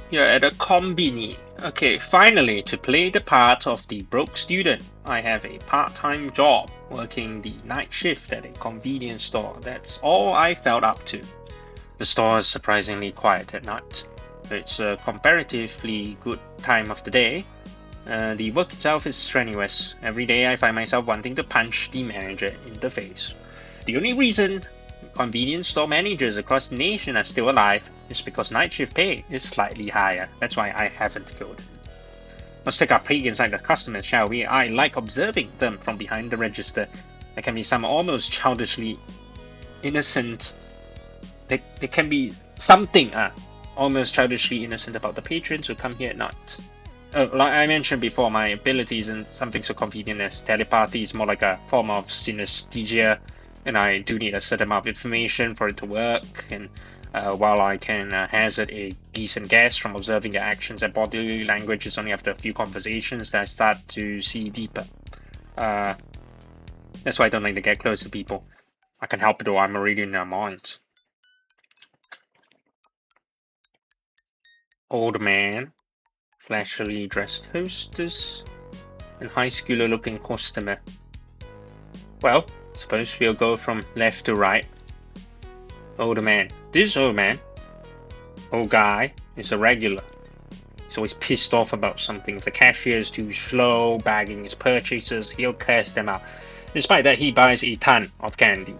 You're at a combini. Okay, finally, to play the part of the broke student, I have a part-time job working the night shift at a convenience store. That's all I felt up to. The store is surprisingly quiet at night. It's a comparatively good time of the day. The work itself is strenuous. Every day I find myself wanting to punch the manager in the face. The only reason convenience store managers across the nation are still alive is because night shift pay is slightly higher. That's why I haven't killed. Let's take our peek inside the customers, shall we? I like observing them from behind the register. There can be some almost childishly innocent. There can be something almost childishly innocent about the patrons who come here at night. Like I mentioned before, my ability isn't something so convenient as telepathy. It's more like a form of synesthesia, and I do need a certain amount of information for it to work. And while I can hazard a decent guess from observing their actions and body language, it's only after a few conversations that I start to see deeper. That's why I don't like to get close to people. I can help it though, I'm already in their minds. Old man, flashily dressed hostess, and high schooler looking customer. Well, suppose we'll go from left to right. Old man. This old man, old guy, is a regular. He's always pissed off about something. If the cashier is too slow bagging his purchases, he'll curse them out. Despite that, he buys a ton of candy.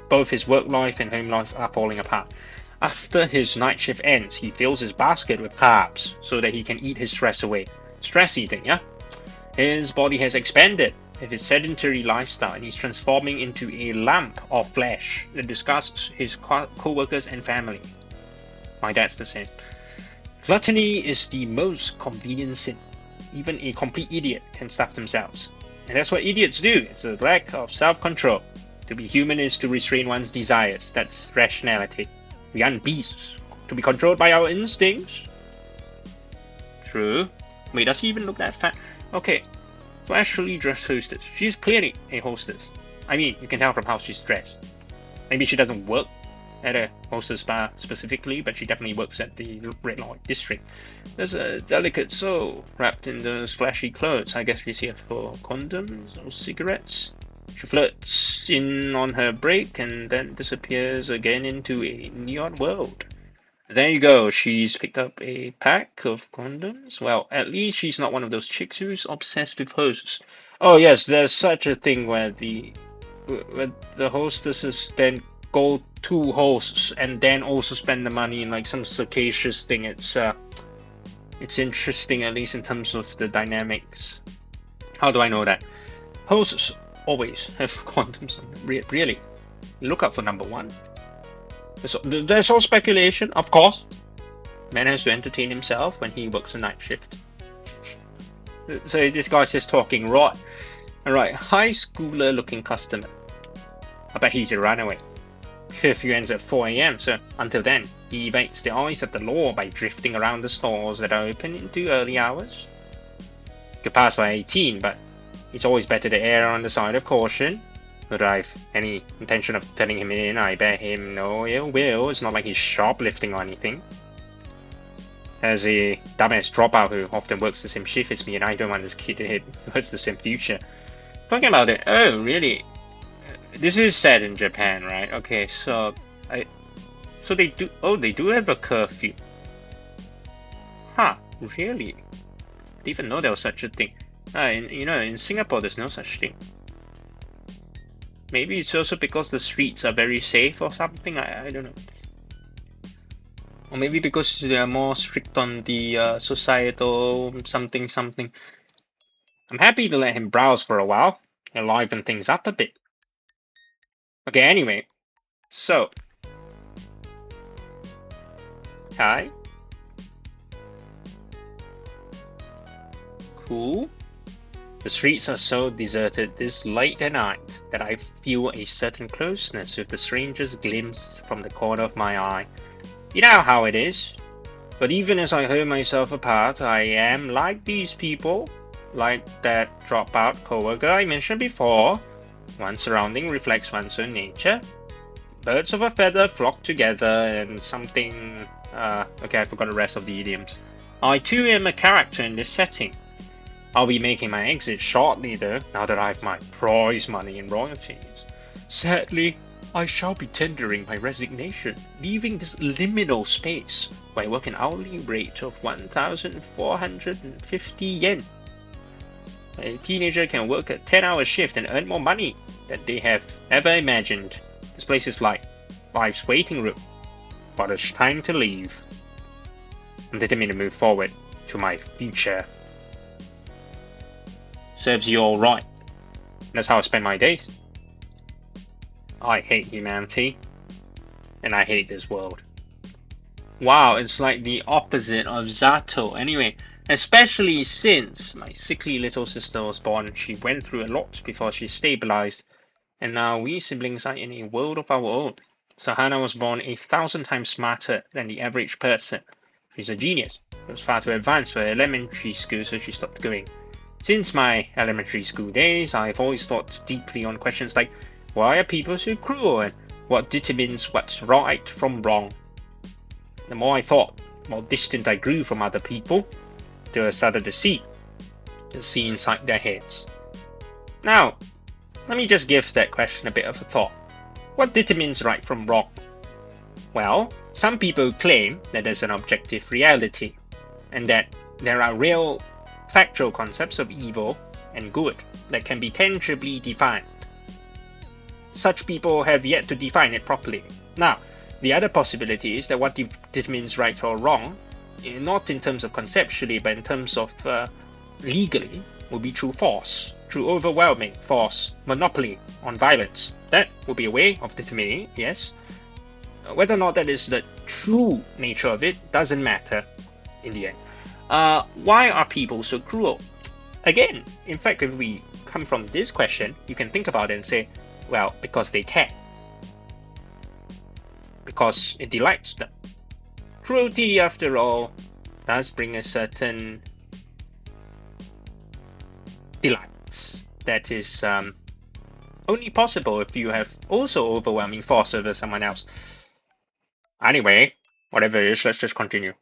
Both his work life and home life are falling apart. After his night shift ends, he fills his basket with carbs so that he can eat his stress away. Stress eating, yeah? His body has expanded with his sedentary lifestyle, and he's transforming into a lump of flesh that disgusts his co-workers and family. My dad's the same. Gluttony is the most convenient sin. Even a complete idiot can stuff themselves. And that's what idiots do. It's a lack of self-control. To be human is to restrain one's desires. That's rationality. We aren't beasts. To be controlled by our instincts. True. Wait, does he even look that fat? Okay. Flashily dressed hostess. She's clearly a hostess. I mean, you can tell from how she's dressed. Maybe she doesn't work at a hostess bar specifically, but she definitely works at the red light district. There's a delicate soul wrapped in those flashy clothes. I guess she's here for condoms or cigarettes. She flirts in on her break and then disappears again into a neon world. There you go, she's picked up a pack of condoms. Well, at least she's not one of those chicks who's obsessed with hosts. Oh yes, there's such a thing where the hostesses then go to hosts and then also spend the money in like some circassious thing. It's interesting, at least in terms of the dynamics. How do I know that? Hosts always have condoms on them. Really. Look out for number one. There's all speculation, of course. Man has to entertain himself when he works a night shift. So this guy's just talking right. Alright, high schooler looking customer. I bet he's a runaway. Curfew ends at 4 AM, so until then, he evades the eyes of the law by drifting around the stores that are open into early hours. Could pass for 18, but it's always better to err on the side of caution. Not that I've any intention of turning him in. I bear him no ill will. It's not like he's shoplifting or anything. As a dumbass dropout who often works the same shift as me, and I don't want this kid to hit towards the same future. Talking about it, oh really? This is set in Japan, right? Okay, so they do have a curfew. Huh? Really? Didn't even know there was such a thing. In Singapore, there's no such thing. Maybe it's also because the streets are very safe or something. I don't know. Or maybe because they are more strict on the societal something. I'm happy to let him browse for a while. Liven things up a bit. Okay, anyway, so hi. Cool. The streets are so deserted this late at night that I feel a certain closeness with the strangers glimpsed from the corner of my eye. You know how it is. But even as I hold myself apart, I am like these people, like that dropout coworker I mentioned before. One's surrounding reflects one's own nature. Birds of a feather flock together and something... okay, I forgot the rest of the idioms. I too am a character in this setting. I'll be making my exit shortly though, now that I have my prize money in royalties. Sadly, I shall be tendering my resignation, leaving this liminal space where I work an hourly rate of 1,450 yen. A teenager can work a 10-hour shift and earn more money than they have ever imagined. This place is like life's waiting room, but it's time to leave. I'm determined to move forward to my future. Serves you all right. That's how I spend my days. I hate humanity, and I hate this world. Wow, it's like the opposite of Zato. Anyway, especially since my sickly little sister was born, she went through a lot before she stabilized, and now we siblings are in a world of our own. Sahana was born 1,000 times smarter than the average person. She's a genius. She was far too advanced for elementary school, so she stopped going. Since my elementary school days, I've always thought deeply on questions like, why are people so cruel, and what determines what's right from wrong? The more I thought, the more distant I grew from other people, till I started to see inside their heads. Now, let me just give that question a bit of a thought. What determines right from wrong? Well, some people claim that there's an objective reality, and that there are real factual concepts of evil and good that can be tangibly defined. Such people have yet to define it properly. Now, the other possibility is that what determines right or wrong, not in terms of conceptually, but in terms of legally, will be through force, through overwhelming force, monopoly on violence. That will be a way of determining, yes. Whether or not that is the true nature of it doesn't matter in the end. Why are people so cruel? Again, in fact, if we come from this question, you can think about it and say, well, because they can. Because it delights them. Cruelty, after all, does bring a certain delight that is only possible if you have also overwhelming force over someone else. Anyway, whatever it is, let's just continue.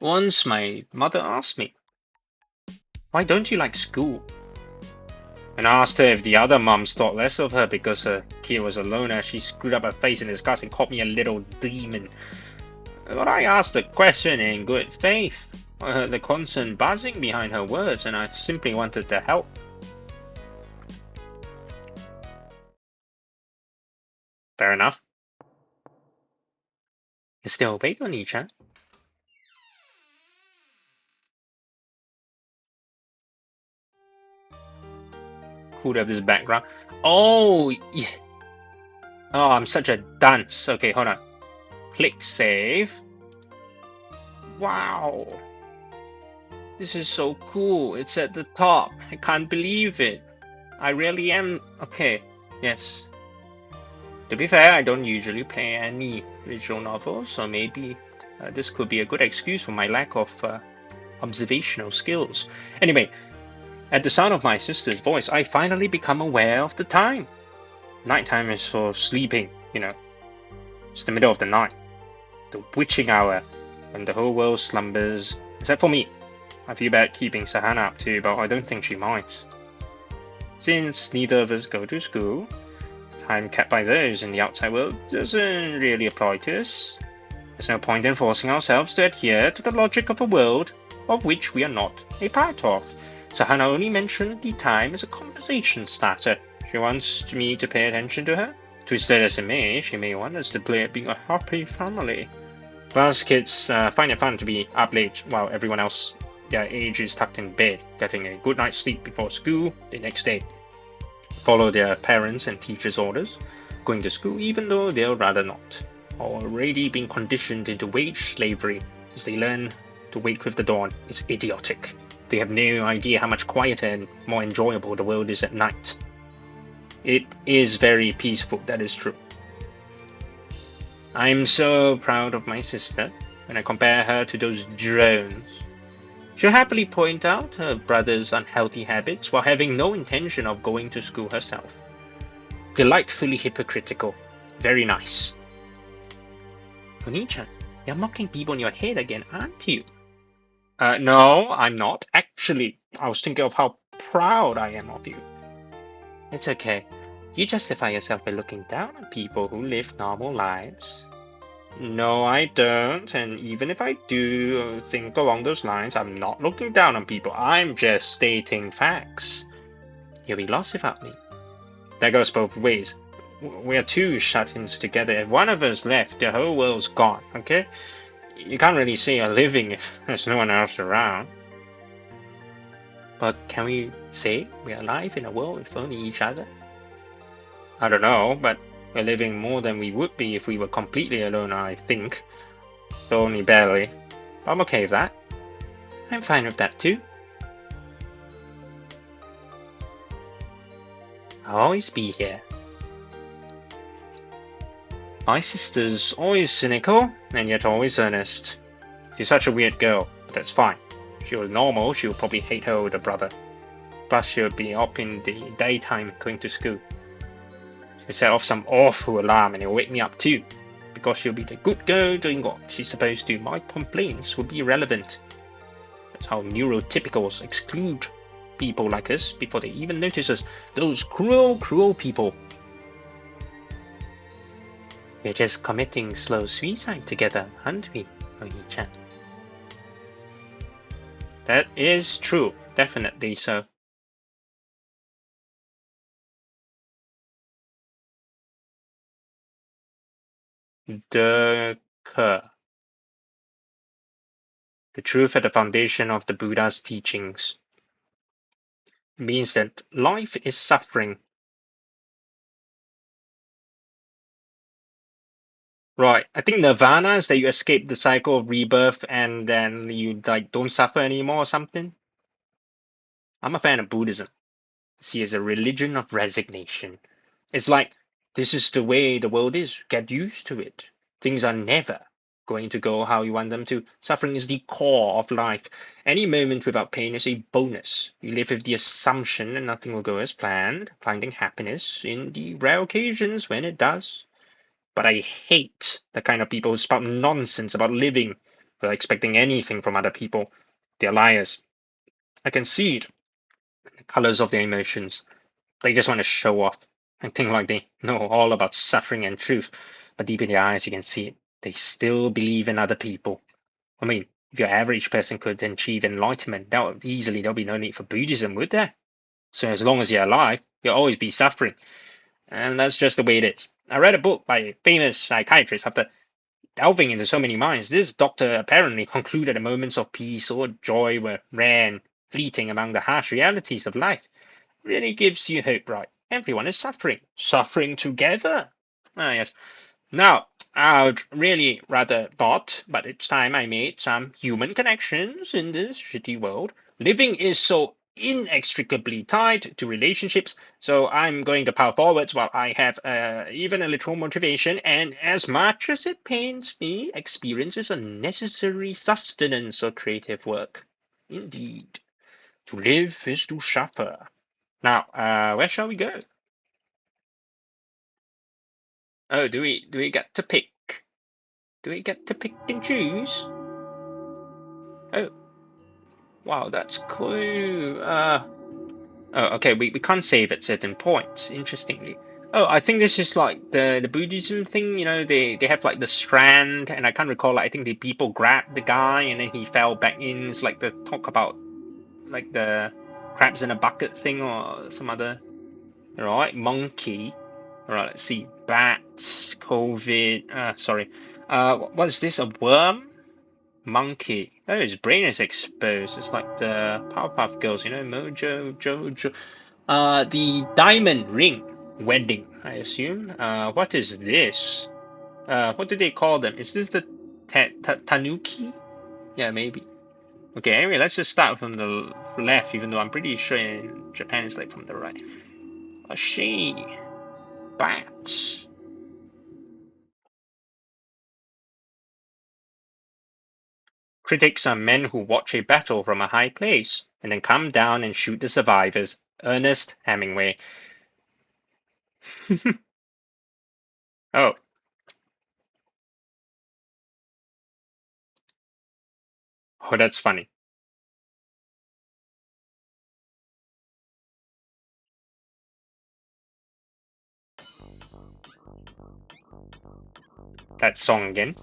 Once my mother asked me, why don't you like school? And I asked her if the other mums thought less of her because her kid was a loner. She screwed up her face in disgust and called me a little demon. But I asked the question in good faith. I heard the concern buzzing behind her words, and I simply wanted to help. Fair enough. You're still awake, Oni-chan? Cool to have this background. Oh, yeah. Oh, I'm such a dunce. Okay, hold on. Click save. Wow. This is so cool. It's at the top. I can't believe it. I really am. Okay, yes. To be fair, I don't usually play any visual novels, so maybe this could be a good excuse for my lack of observational skills. Anyway, at the sound of my sister's voice, I finally become aware of the time. Nighttime is for sleeping, you know. It's the middle of the night. The witching hour, when the whole world slumbers, except for me. I feel bad keeping Sahana up too, but I don't think she minds. Since neither of us go to school, time kept by those in the outside world doesn't really apply to us. There's no point in forcing ourselves to adhere to the logic of a world of which we are not a part of. Sahana only mentioned the time as a conversation starter. She wants me to pay attention to her. Twisted as it may, she may want us to play at being a happy family. Plus, kids find it fun to be up late while everyone else their age is tucked in bed, getting a good night's sleep before school the next day, follow their parents' and teachers' orders, going to school even though they'll rather not, already being conditioned into wage slavery as they learn to wake with the dawn. It's idiotic. They have no idea how much quieter and more enjoyable the world is at night. It is very peaceful, that is true. I'm so proud of my sister when I compare her to those drones. She'll happily point out her brother's unhealthy habits while having no intention of going to school herself. Delightfully hypocritical. Very nice. Oni-chan, you're mocking people in your head again, aren't you? No, I'm not. Actually, I was thinking of how proud I am of you. It's okay. You justify yourself by looking down on people who live normal lives. No, I don't. And even if I do think along those lines, I'm not looking down on people. I'm just stating facts. You'll be lost without me. That goes both ways. We're two shut-ins together. If one of us left, the whole world's gone, okay? You can't really say you're living if there's no one else around. But can we say we're alive in a world with only each other? I don't know, but we're living more than we would be if we were completely alone, I think. Though only barely. I'm okay with that. I'm fine with that too. I'll always be here. My sister's always cynical, and yet always earnest. She's such a weird girl, but that's fine. If she was normal, she would probably hate her older brother. Plus, she would be up in the daytime going to school. She'll set off some awful alarm and it'll wake me up too. Because she'll be the good girl doing what she's supposed to. My complaints will be irrelevant. That's how neurotypicals exclude people like us before they even notice us. Those cruel, cruel people. We're just committing slow suicide together, aren't we, Oni-chan? That is true, definitely so. The truth at the foundation of the Buddha's teachings means that life is suffering. Right. I think nirvana is that you escape the cycle of rebirth and then you like don't suffer anymore or something. I'm a fan of Buddhism. See, as a religion of resignation. It's like this is the way the world is. Get used to it. Things are never going to go how you want them to. Suffering is the core of life. Any moment without pain is a bonus. You live with the assumption that nothing will go as planned, finding happiness in the rare occasions when it does. But I hate the kind of people who spout nonsense about living without expecting anything from other people. They're liars. I can see it in the colors of their emotions. They just want to show off and think like they know all about suffering and truth. But deep in their eyes, you can see it. They still believe in other people. I mean, if your average person could achieve enlightenment, there'll be no need for Buddhism, would there? So as long as you're alive, you'll always be suffering. And that's just the way it is. I read a book by a famous psychiatrist after delving into so many minds. This doctor apparently concluded that moments of peace or joy were rare and fleeting among the harsh realities of life. Really gives you hope, right? Everyone is suffering. Suffering together. Ah, yes. Now, I'd really rather not, but it's time I made some human connections in this shitty world. Living is so inextricably tied to relationships, so I'm going to power forwards while I have even a little motivation, and as much as it pains me, experience is a necessary sustenance for creative work. Indeed. To live is to suffer. Now, where shall we go? Oh, do we get to pick? Do we get to pick and choose? Oh, wow, that's cool. Oh, okay, we can't save at certain points, interestingly. Oh, I think this is like the Buddhism thing, they have like the strand, and I can't recall, I think the people grabbed the guy and then he fell back in. It's like the talk about like the crabs in a bucket thing or some other. Right, monkey. All right, let's see. Bats, COVID. Sorry. What is this? A worm? Monkey. Oh, his brain is exposed. It's like the Powerpuff Girls, you know, Mojo, Jojo. The diamond ring wedding, I assume. What is this? What do they call them? Is this the tanuki? Yeah, maybe. Okay, anyway, let's just start from the left, even though I'm pretty sure in Japan it's like from the right. A she. Bats. Critics are men who watch a battle from a high place and then come down and shoot the survivors. Ernest Hemingway. Oh, oh, that's funny. That song again.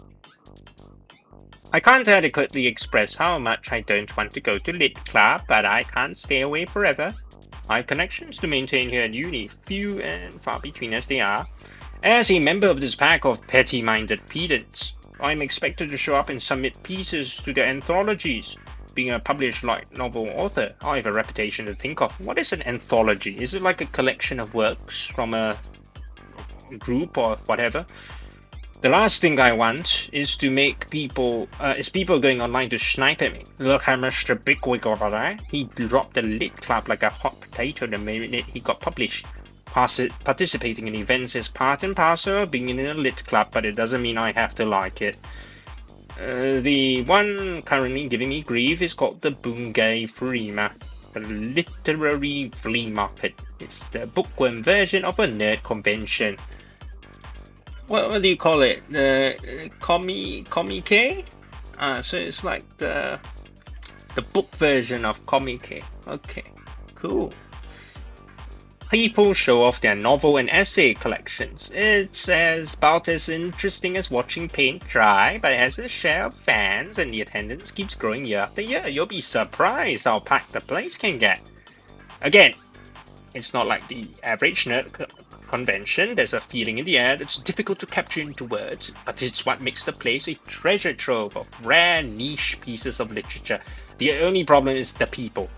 I can't adequately express how much I don't want to go to Lit Club, but I can't stay away forever. I have connections to maintain here at uni, few and far between as they are. As a member of this pack of petty-minded pedants, I'm expected to show up and submit pieces to their anthologies. Being a published light novel author, I have a reputation to think of. What is an anthology? Is it like a collection of works from a group or whatever? The last thing I want is to make people, people going online to snipe at me. Look at Mr. Bigwig over there. He dropped the Lit Club like a hot potato the minute he got published. Participating in events is part and parcel of being in a Lit Club, but it doesn't mean I have to like it. The one currently giving me grief is called the Bungay Freema, the literary flea market. It's the bookworm version of a nerd convention. What do you call it? The comique? So it's like the book version of comique. Okay, cool. People show off their novel and essay collections. It's about as interesting as watching paint dry, but it has a share of fans and the attendance keeps growing year after year. You'll be surprised how packed the place can get. Again, it's not like the average nerd convention. There's a feeling in the air that's difficult to capture into words, but it's what makes the place a treasure trove of rare niche pieces of literature. The only problem is the people.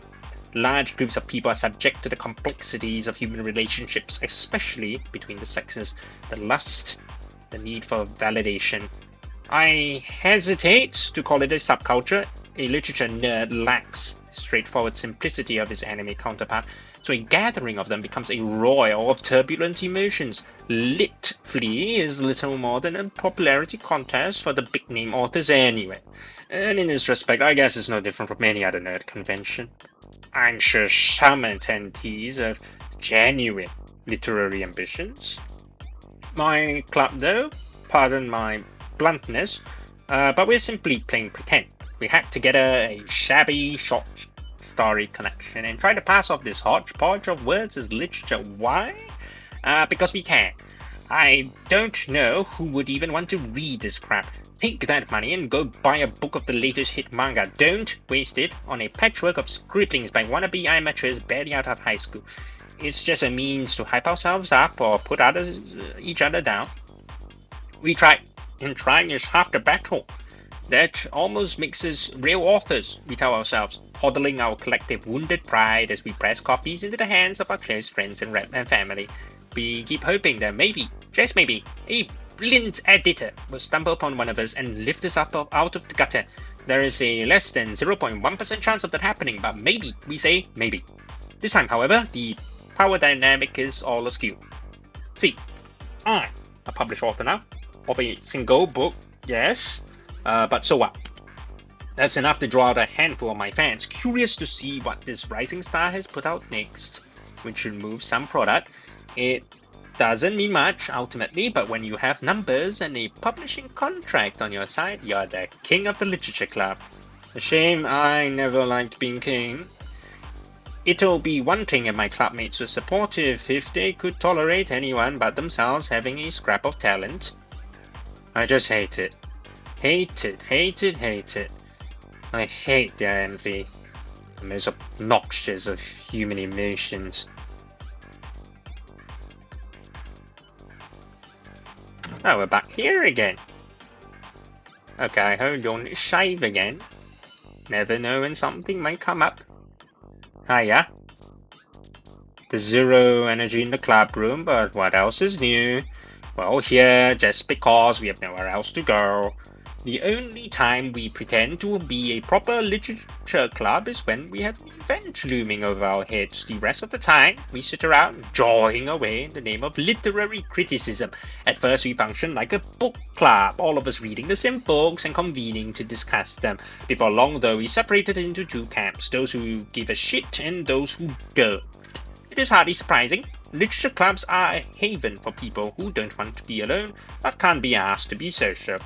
Large groups of people are subject to the complexities of human relationships, especially between the sexes, the lust, the need for validation. I hesitate to call it a subculture. A literature nerd lacks the straightforward simplicity of his anime counterpart, so a gathering of them becomes a roil of turbulent emotions. Lit Flea is little more than a popularity contest for the big-name authors anyway. And in this respect, I guess it's no different from any other nerd convention. I'm sure some attendees have genuine literary ambitions. My club, though, pardon my bluntness, but we're simply playing pretend. We hacked together a shabby short story collection and try to pass off this hodgepodge of words as literature. Why? Because we can. I don't know who would even want to read this crap. Take that money and go buy a book of the latest hit manga. Don't waste it on a patchwork of scribblings by wannabe amateurs barely out of high school. It's just a means to hype ourselves up or put each other down. We try, and trying is half the battle. That almost makes us real authors, we tell ourselves, coddling our collective wounded pride as we press copies into the hands of our close friends and family. We keep hoping that maybe, just maybe, a brilliant editor will stumble upon one of us and lift us up out of the gutter. There is a less than 0.1% chance of that happening, but maybe, we say maybe. This time, however, the power dynamic is all askew. See, I'm a published author now, of a single book, yes, but so what? That's enough to draw out a handful of my fans, curious to see what this rising star has put out next, which should move some product. It doesn't mean much, ultimately, but when you have numbers and a publishing contract on your side, you're the king of the literature club. A shame I never liked being king. It'll be one thing if my clubmates were supportive, if they could tolerate anyone but themselves having a scrap of talent. I just hate it. Hate it, hate it, hate it. I hate their envy. The most obnoxious of human emotions. Oh, we're back here again. Okay, hold on, save again. Never know when something might come up. Hiya. There's zero energy in the club room, but what else is new? Well, here, just because we have nowhere else to go. The only time we pretend to be a proper literature club is when we have an event looming over our heads. The rest of the time, we sit around drawing away in the name of literary criticism. At first, we function like a book club, all of us reading the same books and convening to discuss them. Before long, though, we separated into two camps, those who give a shit and those who don't. It is hardly surprising. Literature clubs are a haven for people who don't want to be alone, but can't be asked to be social.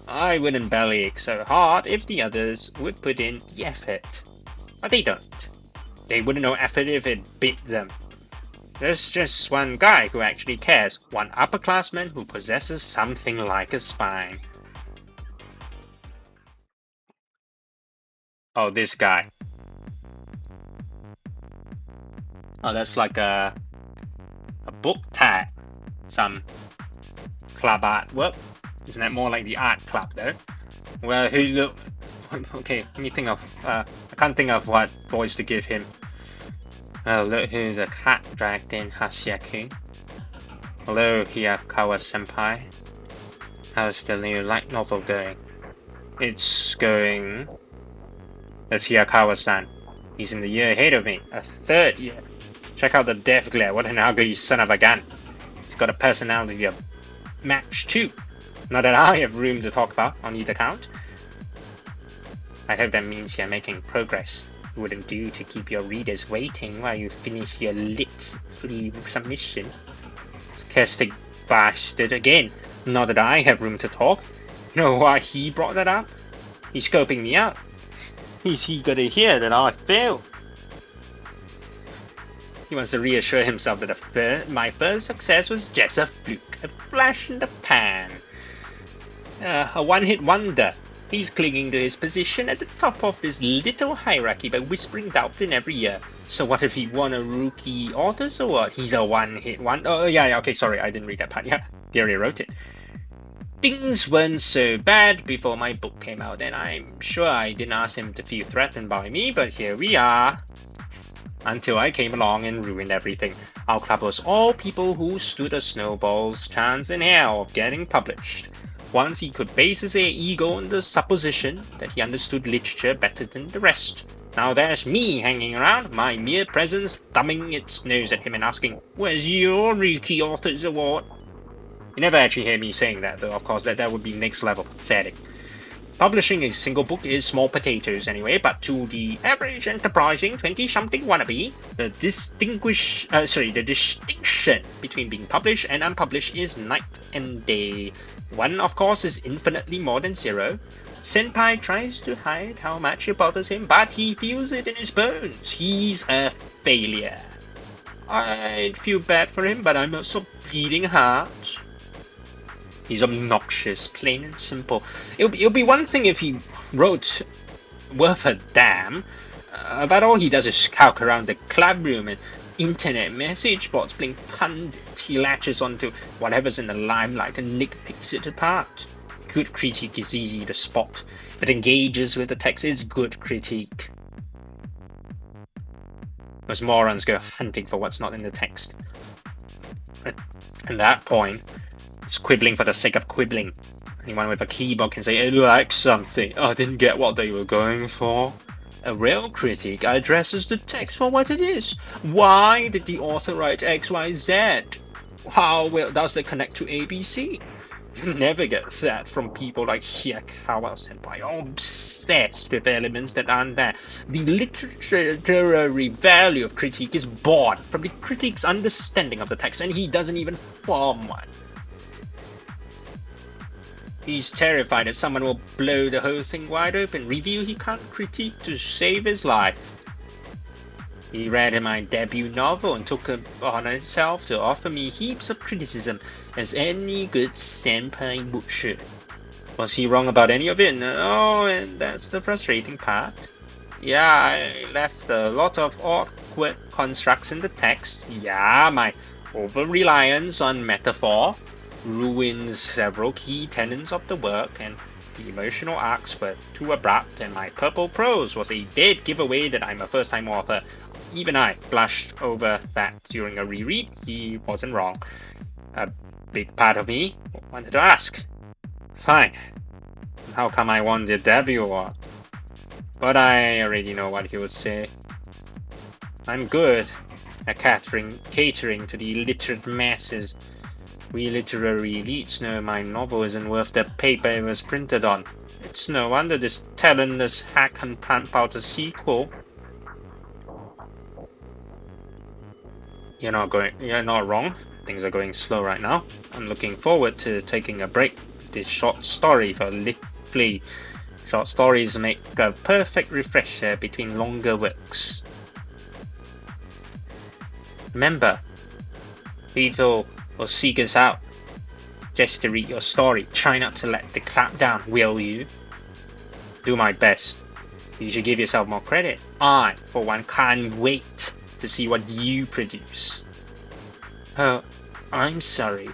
I wouldn't bellyache so hard if the others would put in the effort. But they don't. They wouldn't know effort if it bit them. There's just one guy who actually cares, one upperclassman who possesses something like a spine. Oh, this guy. Oh, that's like a book tag. Some club artwork. Isn't that more like the art club though? Well, who look? Okay, let me think of. I can't think of what voice to give him. Well, look who the cat dragged in, Hasyaku. Hello, Hiyakawa-senpai. How's the new light novel going? It's going. That's Hiyakawa-san. He's in the year ahead of me, a third year. Check out the death glare. What an ugly son of a gun. He's got a personality of match too. Not that I have room to talk about on either count. I hope that means you're making progress. It wouldn't do to keep your readers waiting while you finish your lit-free submission. Sarcastic bastard again. Not that I have room to talk. You know why he brought that up? He's scoping me out. He's eager to hear that I failed. He wants to reassure himself that my first success was just a fluke, a flash in the pan. A one-hit wonder. He's clinging to his position at the top of this little hierarchy by whispering doubt in every ear. So what if he won a rookie author's award? He's a one-hit wonder. Oh yeah, okay, sorry, I didn't read that part. Yeah, he already wrote it. Things weren't so bad before my book came out, and I'm sure I didn't ask him to feel threatened by me, but here we are. Until I came along and ruined everything. Our club was all people who stood a snowball's chance in hell of getting published. Once he could base his ego on the supposition that he understood literature better than the rest. Now there's me hanging around, my mere presence thumbing its nose at him and asking, "Where's your rookie author's award?" You never actually hear me saying that, though of course that would be next level pathetic. Publishing a single book is small potatoes anyway, but to the average enterprising 20-something wannabe, the distinction between being published and unpublished is night and day. One, of course, is infinitely more than zero. Senpai tries to hide how much it bothers him, but he feels it in his bones. He's a failure. I'd feel bad for him, but I'm not so bleeding heart. He's obnoxious, plain and simple. It'll be one thing if he wrote worth a damn, but all he does is skulk around the club room and internet message boards playing pundit. He latches onto whatever's in the limelight and nitpicks it apart. Good critique is easy to spot. If it engages with the text, it's good critique. Most morons go hunting for what's not in the text. At that point, it's quibbling for the sake of quibbling. Anyone with a keyboard can say, "I like something. I didn't get what they were going for." A real critique addresses the text for what it is. Why did the author write X, Y, Z? How well does that connect to ABC? You never get that from people like Hiyakawa-senpai, obsessed with elements that aren't there. The literary value of critique is born from the critique's understanding of the text, and he doesn't even form one. He's terrified that someone will blow the whole thing wide open, reveal he can't critique to save his life. He read my debut novel and took it on himself to offer me heaps of criticism, as any good senpai would should. Was he wrong about any of it? No, and that's the frustrating part. Yeah, I left a lot of awkward constructs in the text. Yeah, my over-reliance on metaphor ruins several key tenets of the work, and the emotional arcs were too abrupt, and my purple prose was a dead giveaway that I'm a first-time author. Even I blushed over that during a reread. He wasn't wrong. A big part of me wanted to ask, fine, how come I won the debut award? But I already know what he would say. I'm good at catering to the illiterate masses. We literary elites know my novel isn't worth the paper it was printed on. It's no wonder this talentless hack can pump out a sequel. You're not wrong. Things are going slow right now. I'm looking forward to taking a break with this short story for lit flea. Short stories make a perfect refresher between longer works. Remember, people will seek us out just to read your story. Try not to let the clap down, will you? Do my best. You should give yourself more credit. I, for one, can't wait to see what you produce. Oh, I'm sorry.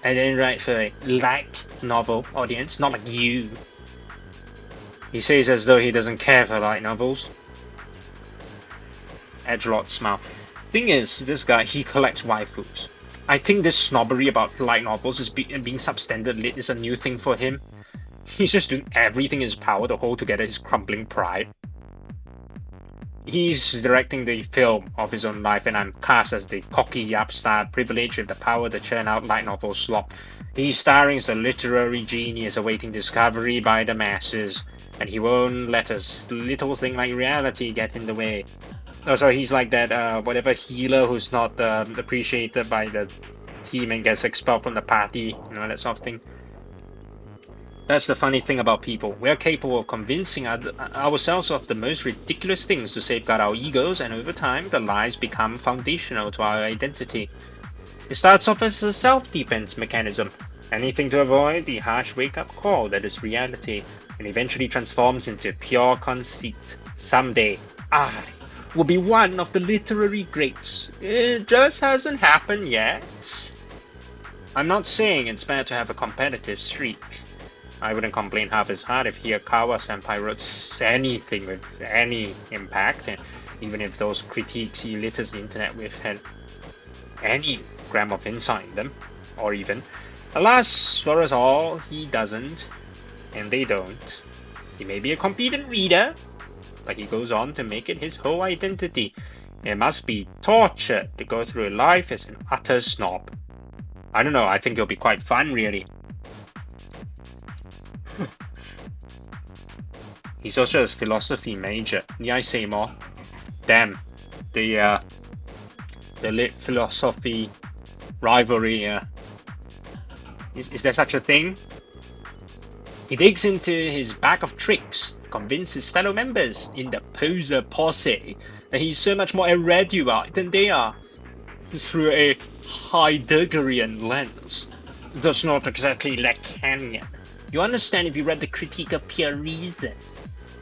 I didn't write for a light novel audience, not like you. He says as though he doesn't care for light novels. Edgelord smiled. Thing is, this guy, he collects waifus. I think this snobbery about light novels is being substandard lit is a new thing for him. He's just doing everything in his power to hold together his crumbling pride. He's directing the film of his own life, and I'm cast as the cocky upstart privileged with the power to churn out light novel slop. He's starring as a literary genius awaiting discovery by the masses, and he won't let a little thing like reality get in the way. Oh, so he's like that whatever healer who's not appreciated by the team and gets expelled from the party, that sort of thing. That's the funny thing about people. We're capable of convincing ourselves of the most ridiculous things to safeguard our egos, and over time, the lies become foundational to our identity. It starts off as a self-defense mechanism, anything to avoid the harsh wake-up call that is reality, and eventually transforms into pure conceit. Someday, I will be one of the literary greats. It just hasn't happened yet. I'm not saying it's bad to have a competitive streak. I wouldn't complain half as hard if Hiyakawa-senpai wrote anything with any impact, and even if those critiques he litters the internet with had any gram of insight in them, or even. Alas, for us all, he doesn't, and they don't. He may be a competent reader, but he goes on to make it his whole identity. It must be torture to go through life as an utter snob. I don't know, I think it'll be quite fun, really. He's also a philosophy major. Need I say more? Damn, the lit philosophy rivalry. Is there such a thing? He digs into his bag of tricks to convince his fellow members in the poser posse that he's so much more erudite than they are, through a Heideggerian lens. That's not exactly Lacanian. You understand if you read the Critique of Pure Reason.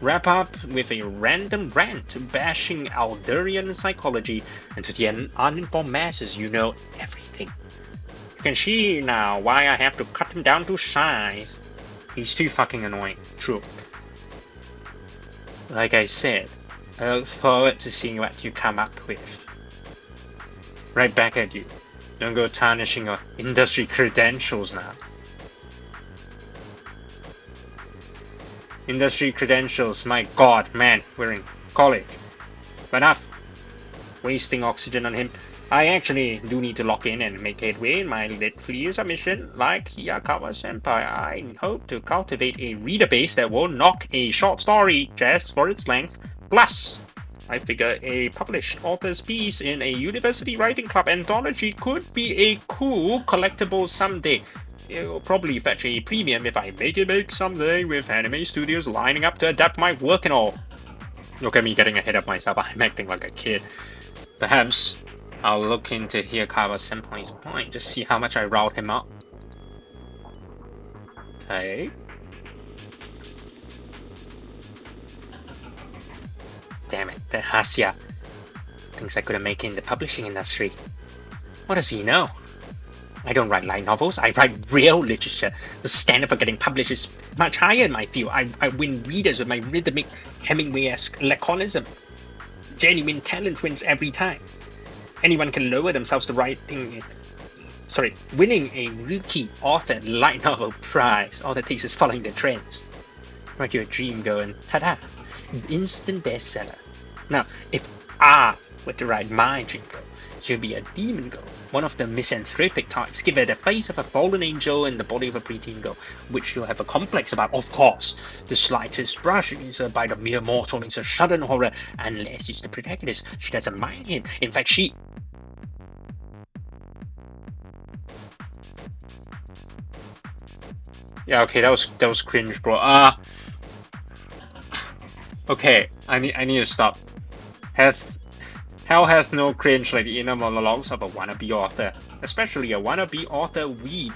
Wrap up with a random rant bashing Alderian psychology, and to the uninformed masses, you know everything. You can see now why I have to cut him down to size. He's too fucking annoying, true. Like I said, I look forward to seeing what you come up with. Right back at you. Don't go tarnishing your industry credentials now. Industry credentials, my god, man, we're in college. But enough wasting oxygen on him. I actually do need to lock in and make headway in my lit flea submission. Like Hiyakawa-senpai, I hope to cultivate a reader base that won't knock a short story just for its length. Plus, I figure a published author's piece in a university writing club anthology could be a cool collectible someday. It'll probably fetch a premium if I make it big someday, with anime studios lining up to adapt my work and all. Look at me getting ahead of myself, I'm acting like a kid. Perhaps I'll look into Hiyakawa-senpai's point, just see how much I riled him up. Okay. Damn it, that Hasya thinks I couldn't make it in the publishing industry. What does he know? I don't write light novels, I write real literature. The standard for getting published is much higher in my field. I win readers with my rhythmic Hemingway-esque laconism. Genuine talent wins every time. Anyone can lower themselves to winning a rookie author light novel prize. All it takes is following the trends. Write your dream go and ta-da, instant bestseller. Now, if I were to write my dream girl, she'll be a demon girl, one of the misanthropic types. Give her the face of a fallen angel and the body of a preteen girl, which she'll have a complex about, of course. The slightest brush against her by the mere mortal makes her shudder in horror, unless it's the protagonist. She doesn't mind him. In fact, she... Yeah, okay, that was cringe, bro. Okay, I need to stop. Hell hath no cringe like the inner monologues of a wannabe author, especially a wannabe author weeb.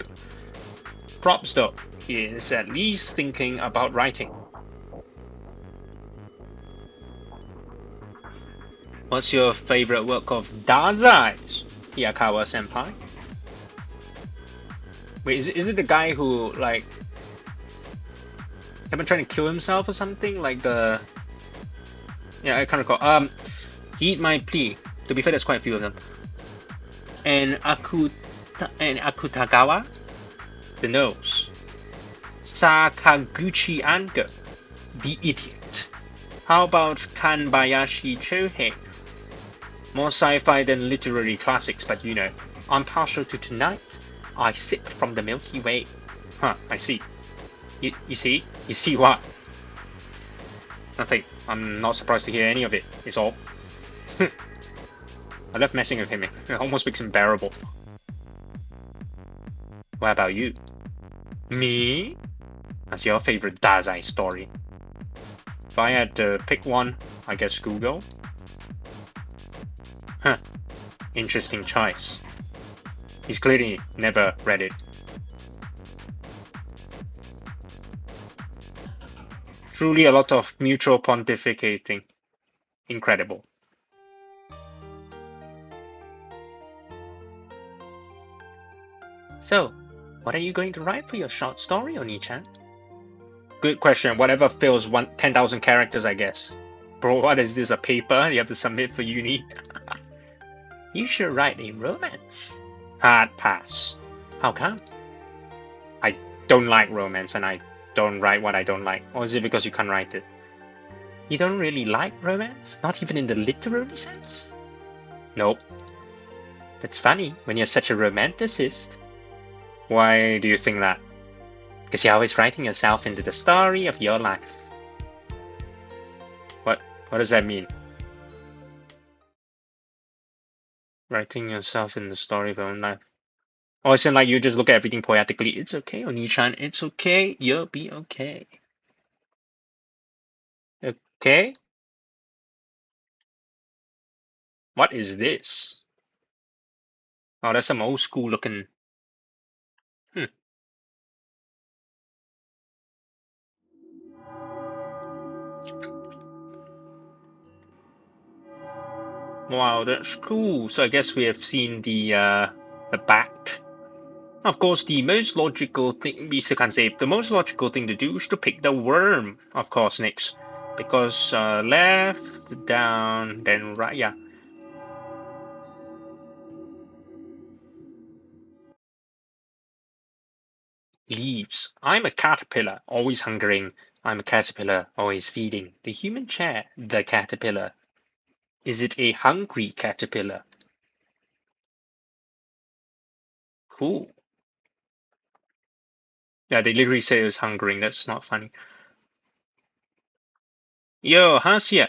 Props though, he is at least thinking about writing. What's your favorite work of Dazai's, Hiyakawa-senpai? Wait, is it the guy who, like, kept on trying to kill himself or something? Like the... Yeah, I can't recall. Heed my plea. To be fair, there's quite a few of them. And Akutagawa, the nose. Sakaguchi Ando, the idiot. How about Kanbayashi Chohei? More sci-fi than literary classics, but you know, I'm partial to Tonight. I sip from the Milky Way. Huh, I see. You see? You see what? Nothing. I'm not surprised to hear any of it, is all. I love messing with him. It almost makes him bearable. What about you? Me? That's your favorite Dazai story. If I had to pick one, I guess Google. Huh. Interesting choice. He's clearly never read it. Truly a lot of mutual pontificating. Incredible. So, what are you going to write for your short story, Oni-chan? Good question. Whatever fills 10,000 characters, I guess. Bro, what is this, a paper you have to submit for uni? You should write a romance. Hard pass. How come? I don't like romance and I don't write what I don't like. Or is it because you can't write it? You don't really like romance? Not even in the literary sense? Nope. That's funny when you're such a romanticist. Why do you think that? Because you're always writing yourself into the story of your life. What does that mean? Writing yourself in the story of your own life. Or is it like you just look at everything poetically? It's okay, Oni-chan, it's okay, you'll be okay. Okay? What is this? Oh, that's some old school looking... Wow, that's cool. So I guess we have seen the back. Of course, the most logical thing, we still can't say, the most logical thing to do is to pick the worm, of course, next. Because left, down, then right, yeah. Leaves. I'm a caterpillar, always hungering. I'm a caterpillar, always feeding. The human chair, the caterpillar. Is it a hungry caterpillar? Cool. Yeah, they literally say it was hungering. That's not funny. Yo, Hasia.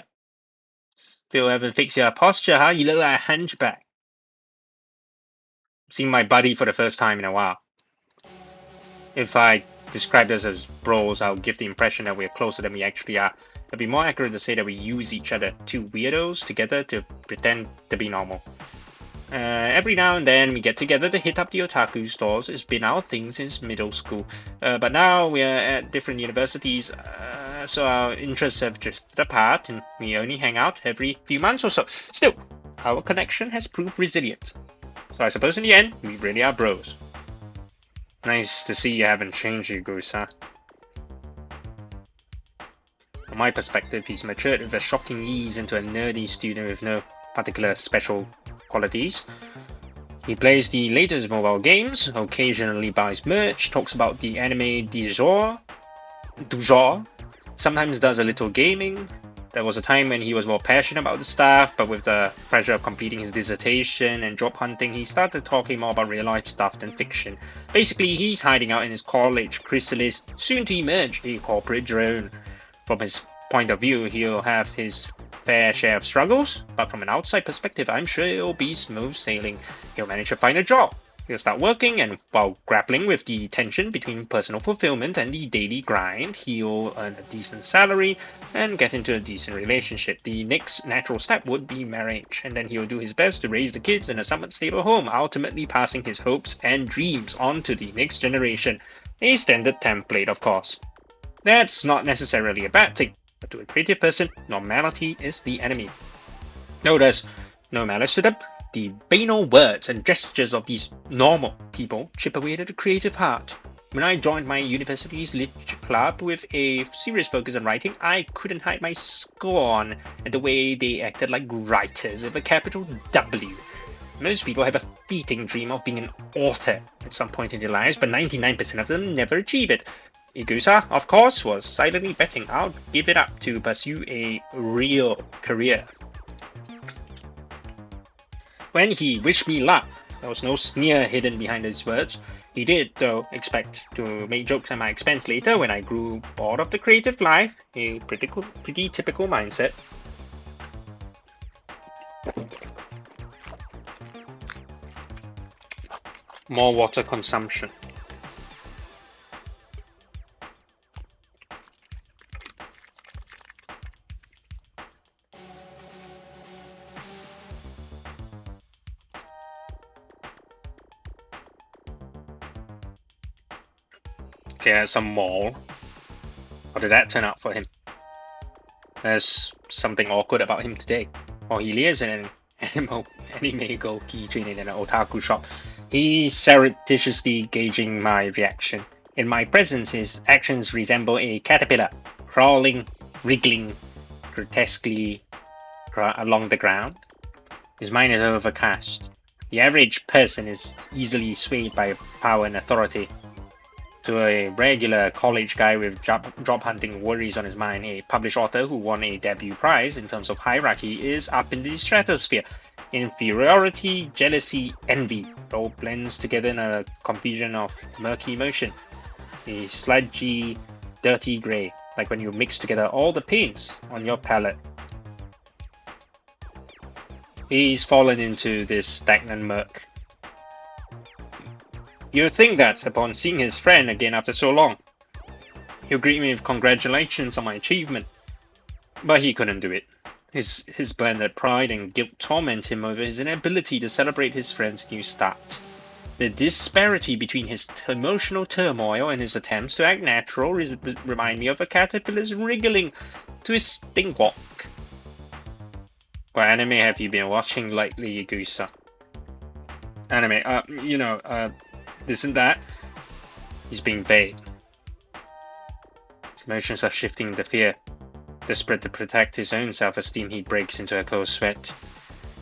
Still haven't fixed your posture, huh? You look like a hunchback. Seeing my buddy for the first time in a while. If I describe us as bros, I'll give the impression that we're closer than we actually are. It'd be more accurate to say that we use each other, two weirdos, together to pretend to be normal. Every now and then we get together to hit up the otaku stores. It's been our thing since middle school. But now we're at different universities, so our interests have drifted apart and we only hang out every few months or so. Still, our connection has proved resilient. So I suppose in the end, we really are bros. Nice to see you haven't changed, you goose, huh? From my perspective, he's matured with a shocking ease into a nerdy student with no particular special qualities. He plays the latest mobile games, occasionally buys merch, talks about the anime du jour, sometimes does a little gaming. There was a time when he was more passionate about the stuff, but with the pressure of completing his dissertation and job hunting, he started talking more about real-life stuff than fiction. Basically, he's hiding out in his college chrysalis, soon to emerge a corporate drone. From his point of view, he'll have his fair share of struggles, but from an outside perspective, I'm sure it'll be smooth sailing. He'll manage to find a job. He'll start working, and while grappling with the tension between personal fulfillment and the daily grind, he'll earn a decent salary and get into a decent relationship. The next natural step would be marriage, and then he'll do his best to raise the kids in a somewhat stable home, ultimately passing his hopes and dreams on to the next generation. A standard template, of course. That's not necessarily a bad thing, but to a creative person, normality is the enemy. No, there's no malice to them. The banal words and gestures of these normal people chip away at the creative heart. When I joined my university's literature club with a serious focus on writing, I couldn't hide my scorn at the way they acted like writers with a capital W. Most people have a fleeting dream of being an author at some point in their lives, but 99% of them never achieve it. Igusa, of course, was silently betting I'd give it up to pursue a real career. When he wished me luck, there was no sneer hidden behind his words. He did, though, expect to make jokes at my expense later when I grew bored of the creative life, a pretty typical mindset. More water consumption. Okay, that's a mall. How did that turn out for him? There's something awkward about him today. While he leers in an anime Go keychain in an otaku shop, he's surreptitiously gauging my reaction. In my presence, his actions resemble a caterpillar, crawling, wriggling grotesquely along the ground. His mind is overcast. The average person is easily swayed by power and authority. To a regular college guy with job hunting worries on his mind, a published author who won a debut prize in terms of hierarchy is up in the stratosphere. Inferiority, jealousy, envy all blends together in a confusion of murky emotion. A sludgy, dirty grey, like when you mix together all the paints on your palette. He's fallen into this stagnant murk. You'd think that, upon seeing his friend again after so long, he'll greet me with congratulations on my achievement. But he couldn't do it. His blended pride and guilt torment him over his inability to celebrate his friend's new start. The disparity between his emotional turmoil and his attempts to act natural remind me of a caterpillar's wriggling to his stink walk. What anime have you been watching lately, Igusa? Anime, this and that. He's being vague. His emotions are shifting into fear. Desperate to protect his own self-esteem, he breaks into a cold sweat.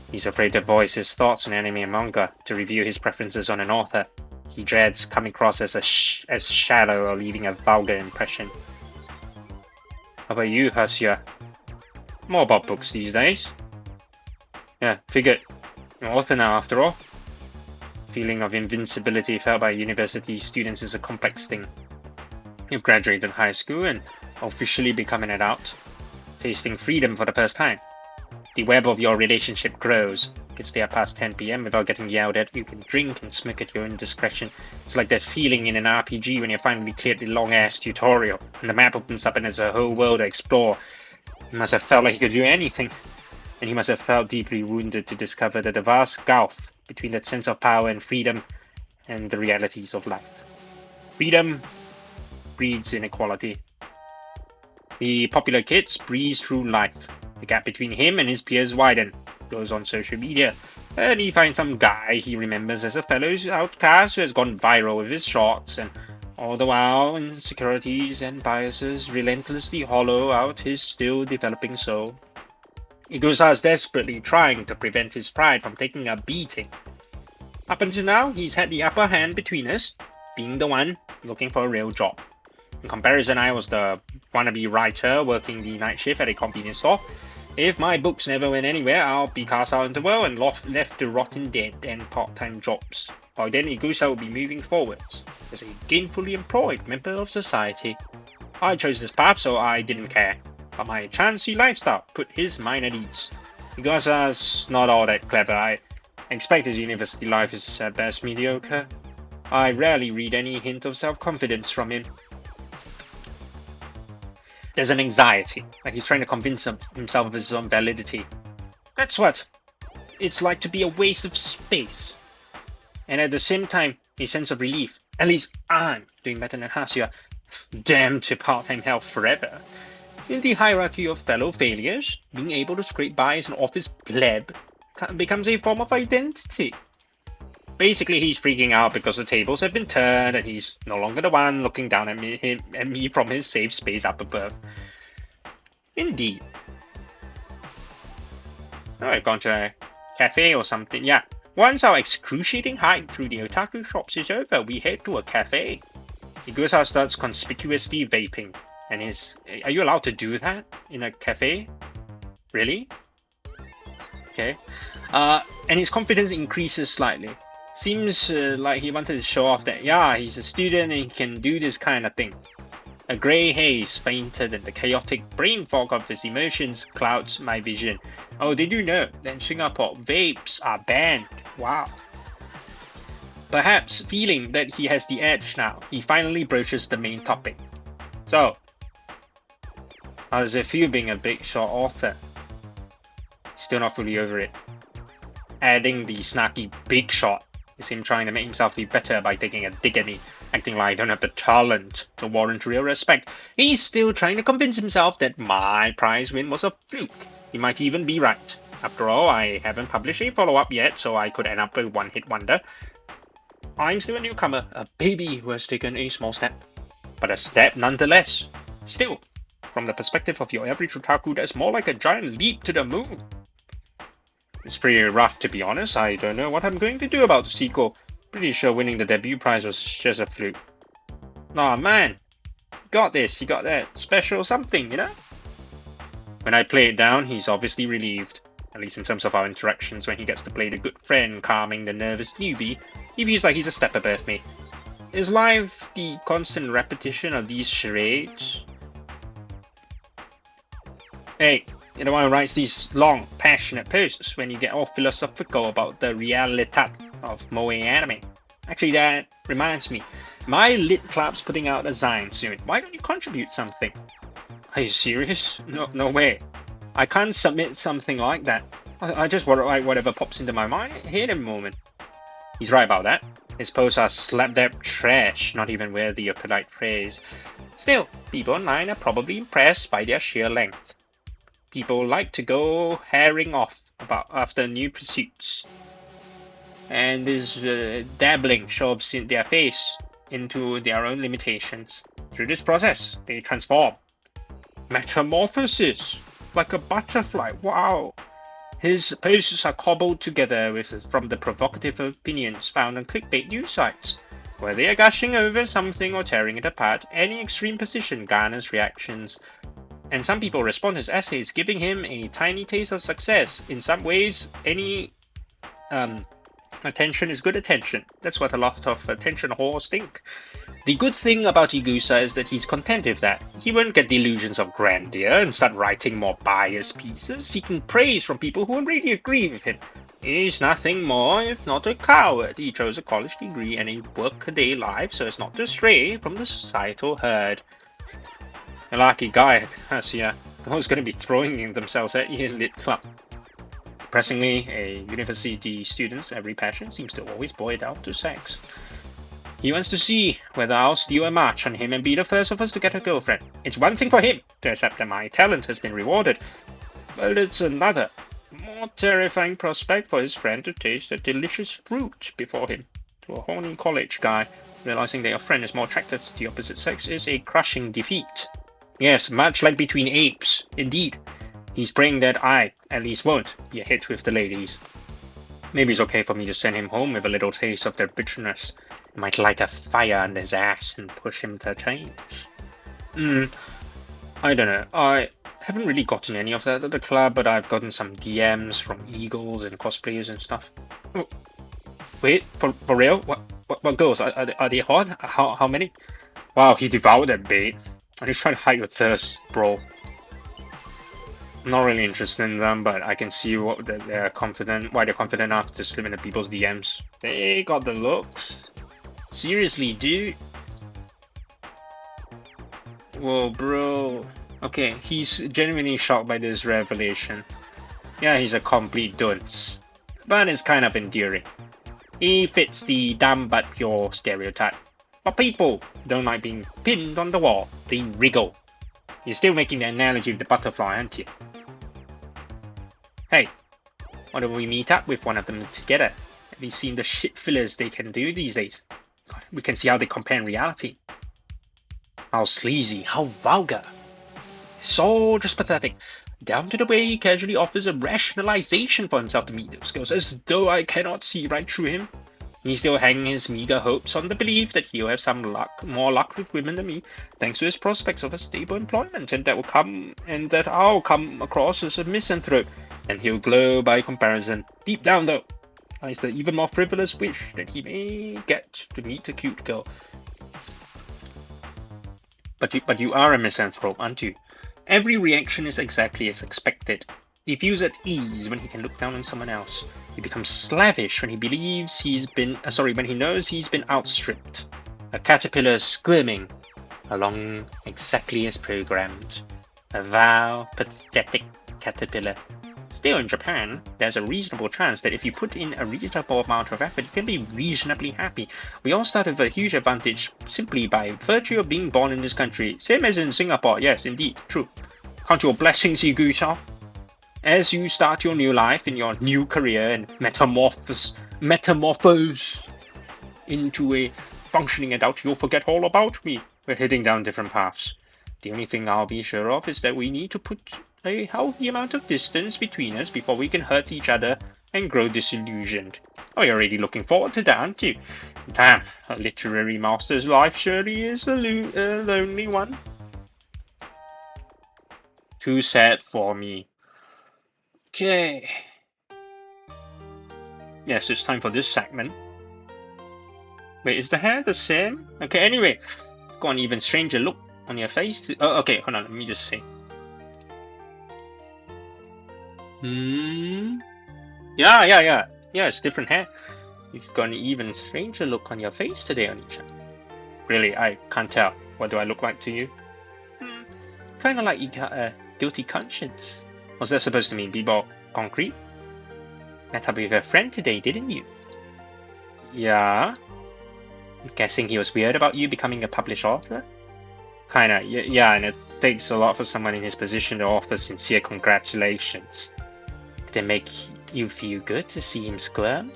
He's afraid to voice his thoughts on anime and manga, to review his preferences on an author. He dreads coming across as shallow or leaving a vulgar impression. How about you, Hasya? More about books these days. Yeah, figured. You're an author now, after all. Feeling of invincibility felt by university students is a complex thing. You've graduated high school and officially become an adult, tasting freedom for the first time. The web of your relationship grows. You can stay up past 10 PM without getting yelled at. You can drink and smoke at your own discretion. It's like that feeling in an RPG when you finally cleared the long-ass tutorial, and the map opens up and there's a whole world to explore. He must have felt like he could do anything. And he must have felt deeply wounded to discover that the vast gulf between that sense of power and freedom and the realities of life. Freedom breeds inequality. The popular kids breeze through life. The gap between him and his peers widen. Goes on social media. And he finds some guy he remembers as a fellow outcast who has gone viral with his shorts, and all the while insecurities and biases relentlessly hollow out his still developing soul. Igusa is desperately trying to prevent his pride from taking a beating. Up until now, he's had the upper hand between us, being the one looking for a real job. In comparison, I was the wannabe writer working the night shift at a convenience store. If my books never went anywhere, I'll be cast out into the world and left to rot in debt and part-time jobs. By then, Igusa will be moving forwards as a gainfully employed member of society. I chose this path, so I didn't care. But my chancy lifestyle put his mind at ease. Iguasa's not all that clever. I expect his university life is at best mediocre. I rarely read any hint of self-confidence from him. There's an anxiety, like he's trying to convince himself of his own validity. That's what it's like to be a waste of space. And at the same time, a sense of relief. At least I'm doing better than Hasia. Damn to part-time health forever. In the hierarchy of fellow failures, being able to scrape by as an office pleb becomes a form of identity. Basically, he's freaking out because the tables have been turned and he's no longer the one looking down at me from his safe space up above. Indeed. Oh, I've gone to a cafe or something. Yeah. Once our excruciating hike through the otaku shops is over, we head to a cafe. Igusa starts conspicuously vaping. And are you allowed to do that in a cafe? Really? Okay. And his confidence increases slightly. Seems like he wanted to show off that, yeah, he's a student and he can do this kind of thing. A grey haze, fainter than the chaotic brain fog of his emotions, clouds my vision. Oh, did you know that in Singapore, vapes are banned? Wow. Perhaps feeling that he has the edge now, he finally broaches the main topic. So, how does it feel being a big shot author? Still not fully over it. Adding the snarky big shot is him trying to make himself feel better by taking a dig at me, acting like I don't have the talent to warrant real respect. He's still trying to convince himself that my prize win was a fluke. He might even be right. After all, I haven't published a follow-up yet, so I could end up a one-hit wonder. I'm still a newcomer, a baby who has taken a small step. But a step nonetheless. Still, from the perspective of your average otaku, that's more like a giant leap to the moon. It's pretty rough, to be honest. I don't know what I'm going to do about the sequel. Pretty sure winning the debut prize was just a fluke. Aw, man. Got this, you got that. Special something, you know? When I play it down, he's obviously relieved. At least in terms of our interactions when he gets to play the good friend calming the nervous newbie. He feels like he's a step above me. Is life the constant repetition of these charades? Hey, you're the one who writes these long, passionate posts when you get all philosophical about the realitat of moe anime. Actually, that reminds me. My lit club's putting out a Zine soon. Why don't you contribute something? Are you serious? No way. I can't submit something like that. I just write whatever pops into my mind here at the moment. He's right about that. His posts are slap-dab trash, not even worthy of polite praise. Still, people online are probably impressed by their sheer length. People like to go herring off after new pursuits. And this dabbling shoves in their face into their own limitations. Through this process, they transform. Metamorphosis! Like a butterfly, wow! His posts are cobbled together from the provocative opinions found on clickbait news sites. Where they are gushing over something or tearing it apart, any extreme position garners reactions. And some people respond to his essays, giving him a tiny taste of success. In some ways, any attention is good attention. That's what a lot of attention whores think. The good thing about Igusa is that he's content with that. He won't get delusions of grandeur and start writing more biased pieces, seeking praise from people who already agree with him. He's nothing more if not a coward. He chose a college degree and a work-a-day life so as not to stray from the societal herd. A lucky guy, Hasia. Those going to be throwing themselves at you in Lit Club. Depressingly, a university student's every passion seems to always boil down to sex. He wants to see whether I'll steal a march on him and be the first of us to get a girlfriend. It's one thing for him to accept that my talent has been rewarded, but it's another, more What terrifying prospect for his friend to taste a delicious fruit before him. To a horny college guy, realizing that your friend is more attractive to the opposite sex is a crushing defeat. Yes, much like between apes, indeed. He's praying that I, at least, won't be a hit with the ladies. Maybe it's okay for me to send him home with a little taste of their bitterness. It might light a fire under his ass and push him to change. I don't know. I haven't really gotten any of that at the club, but I've gotten some DMs from Eagles and cosplayers and stuff. Oh, wait, for real? What girls? Are they hot? How many? Wow, he devoured that bait. I'm just trying to hide your thirst, bro. I'm not really interested in them, but I can see why they're confident enough to slip into people's DMs. They got the looks. Seriously, dude. Whoa, bro. Okay, he's genuinely shocked by this revelation. Yeah, he's a complete dunce. But it's kind of endearing. He fits the dumb but pure stereotype. But people don't like being pinned on the wall, being wriggle. You're still making the analogy of the butterfly, aren't you? Hey, why don't we meet up with one of them together? Have you seen the shit fillers they can do these days? God, we can see how they compare in reality. How sleazy, how vulgar. So just pathetic. Down to the way he casually offers a rationalization for himself to meet those girls, as though I cannot see right through him. He's still hanging his meager hopes on the belief that he'll have some more luck with women than me, thanks to his prospects of a stable employment, and that I'll come across as a misanthrope, and he'll glow by comparison. Deep down, though, lies the even more frivolous wish that he may get to meet a cute girl. But you are a misanthrope, aren't you? Every reaction is exactly as expected. He feels at ease when he can look down on someone else. He becomes slavish when he believes when he knows he's been outstripped. A caterpillar squirming along exactly as programmed. A vile, pathetic caterpillar. Still, in Japan, there's a reasonable chance that if you put in a reasonable amount of effort, you can be reasonably happy. We all start with a huge advantage simply by virtue of being born in this country. Same as in Singapore, yes, indeed, true. Count your blessings, Igusa. As you start your new life in your new career and metamorphose into a functioning adult, you'll forget all about me. We're heading down different paths. The only thing I'll be sure of is that we need to put a healthy amount of distance between us before we can hurt each other and grow disillusioned. Oh, you're already looking forward to that, aren't you? Damn, a literary master's life surely is a lonely one. Too sad for me. Okay. Yes, it's time for this segment. Wait, is the hair the same? Okay, anyway, got an even stranger look on your face. Oh, okay, hold on, let me just see. Yeah, it's different hair. You've got an even stranger look on your face today, Onichan. Really, I can't tell. What do I look like to you? Kinda like you got a guilty conscience. What's that supposed to mean, Bebop? Concrete? Met up with a friend today, didn't you? Yeah? I'm guessing he was weird about you becoming a published author? Kinda, yeah, and it takes a lot for someone in his position to offer sincere congratulations. Did it make you feel good to see him squirm?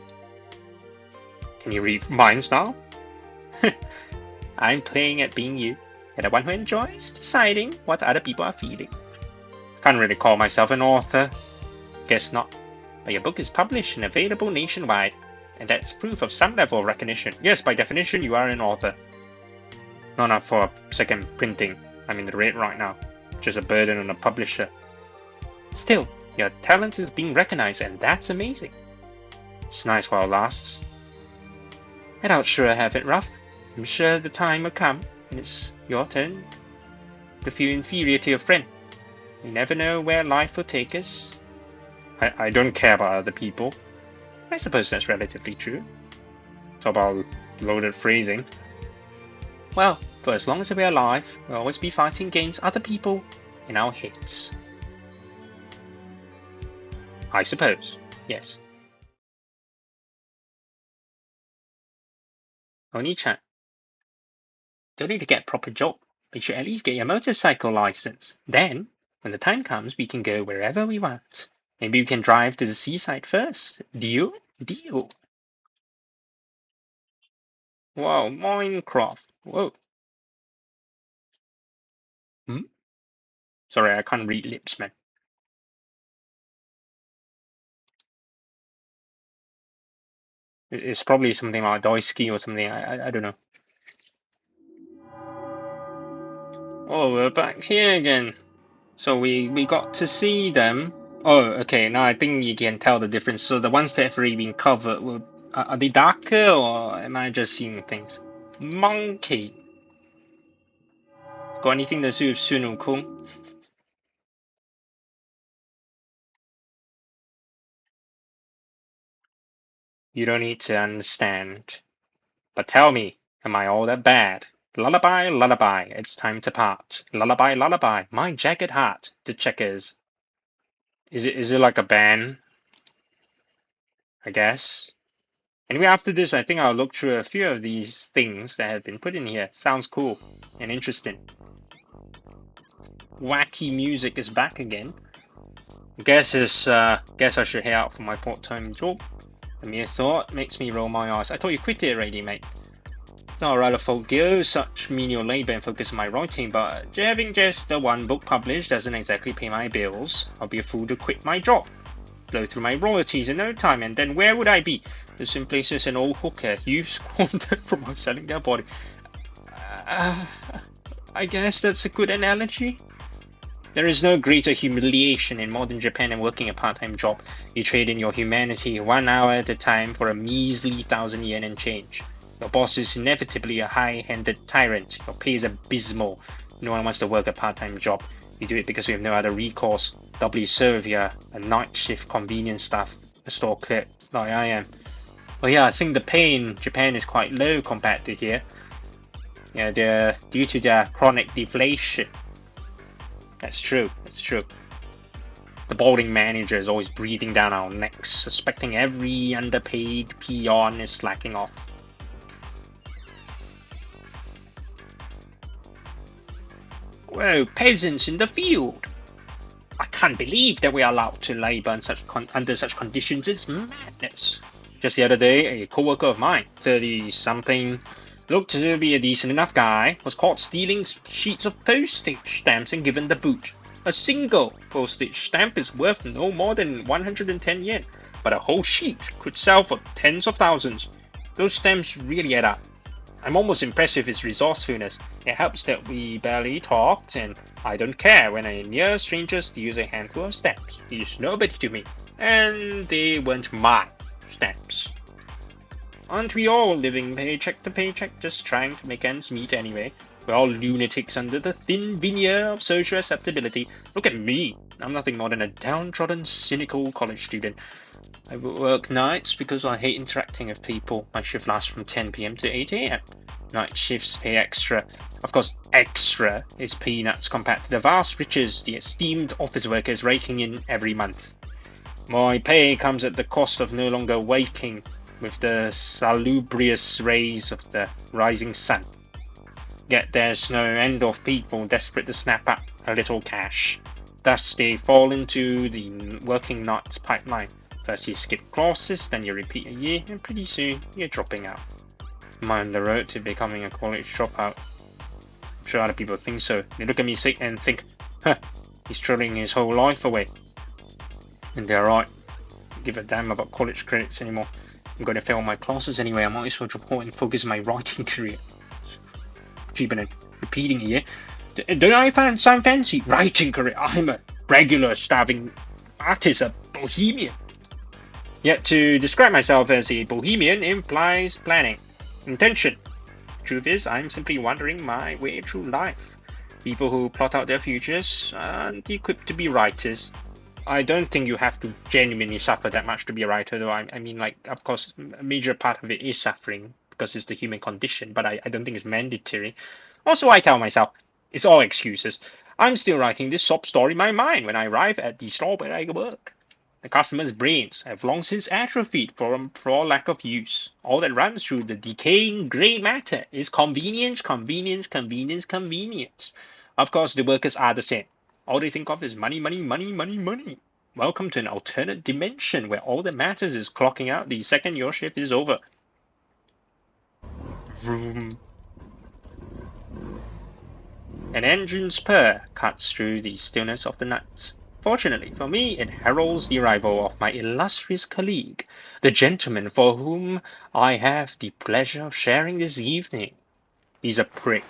Can you read minds now? I'm playing at being you, and the one who enjoys deciding what other people are feeling. Can't really call myself an author. Guess not. But your book is published and available nationwide, and that's proof of some level of recognition. Yes, by definition, you are an author. Not enough for a second printing. I'm in the red right now. Just a burden on a publisher. Still, your talent is being recognized, and that's amazing. It's nice while it lasts. And I'll sure have it rough. I'm sure the time will come when it's your turn to feel inferior to your friend. You never know where life will take us. I don't care about other people. I suppose that's relatively true. Talk about loaded phrasing. Well, for as long as we're alive, we'll always be fighting against other people in our heads. I suppose, yes. Oni-chan, don't need to get a proper job, but you should at least get your motorcycle license. Then, when the time comes, we can go wherever we want. Maybe we can drive to the seaside first. Deal? Deal. Wow, Minecraft. Whoa. Hmm? Sorry, I can't read lips, man. It's probably something like Doisky or something. I don't know. Oh, we're back here again. So we got to see them. Oh, okay. Now I think you can tell the difference. So the ones that have already been covered, are they darker or am I just seeing things? Monkey. Got anything to do with Sun Wukong? You don't need to understand. But tell me, am I all that bad? Lullaby, lullaby, it's time to part. Lullaby, lullaby, my jagged heart, the checkers. Is it like a band? I guess. Anyway, after this, I think I'll look through a few of these things that have been put in here. Sounds cool and interesting. Wacky music is back again. Guess I should head out for my part-time job. The mere thought makes me roll my eyes. I thought you quit it already, mate. I'd rather forgo such menial labor and focus on my writing, but having just the one book published doesn't exactly pay my bills. I'll be a fool to quit my job. Blow through my royalties in no time, and then where would I be? The same place as an old hooker you've squandered from selling their body. Uh, I guess that's a good analogy. There is no greater humiliation in modern Japan than working a part-time job. You trade in your humanity 1 hour at a time for a measly 1,000 yen and change. Your boss is inevitably a high-handed tyrant. Your pay is abysmal. No one wants to work a part-time job. You do it because we have no other recourse. Doubly so if you're a night shift convenience staff, a store clerk like I am. Well, yeah, I think the pay in Japan is quite low compared to here. Yeah, they're due to their chronic deflation. That's true. That's true. The balding manager is always breathing down our necks, suspecting every underpaid peon is slacking off. Whoa, peasants in the field! I can't believe that we are allowed to labor under such conditions. It's madness. Just the other day, a co-worker of mine, 30-something, looked to be a decent enough guy, was caught stealing sheets of postage stamps and given the boot. A single postage stamp is worth no more than 110 yen, but a whole sheet could sell for tens of thousands. Those stamps really add up. I'm almost impressed with his resourcefulness. It helps that we barely talked, and I don't care when a near stranger steals a handful of stamps. He's nobody to me, and they weren't my stamps. Aren't we all living paycheck to paycheck, just trying to make ends meet anyway? We're all lunatics under the thin veneer of social acceptability. Look at me. I'm nothing more than a downtrodden, cynical college student. I work nights because I hate interacting with people. My shift lasts from 10 p.m. to 8 a.m. Night shifts pay extra. Of course, extra is peanuts compared to the vast riches the esteemed office workers raking in every month. My pay comes at the cost of no longer waking with the salubrious rays of the rising sun. Yet there's no end of people desperate to snap up a little cash. Thus they fall into the working nights pipeline. First you skip classes, then you repeat a year, and pretty soon you're dropping out. Am I on the road to becoming a college dropout? I'm sure other people think so. They look at me and think, huh, he's throwing his whole life away. And they're right. I don't give a damn about college credits anymore. I'm going to fail my classes anyway. I might as well drop out and focus on my writing career. Cheaper than repeating a year. Don't I sound fancy? Writing career. I'm a regular starving artist, a bohemian. Yet to describe myself as a bohemian implies planning, intention. Truth is, I'm simply wandering my way through life. People who plot out their futures aren't equipped to be writers. I don't think you have to genuinely suffer that much to be a writer, though. I mean, like, of course, a major part of it is suffering because it's the human condition, but I don't think it's mandatory. Also, I tell myself, it's all excuses. I'm still writing this sob story in my mind when I arrive at the store where I work. The customer's brains have long since atrophied for lack of use. All that runs through the decaying grey matter is convenience, convenience, convenience, convenience. Of course, the workers are the same. All they think of is money, money, money, money, money. Welcome to an alternate dimension where all that matters is clocking out the second your shift is over. Vroom. An engine's purr cuts through the stillness of the night. Fortunately for me, it heralds the arrival of my illustrious colleague, the gentleman for whom I have the pleasure of sharing this evening. He's a prick.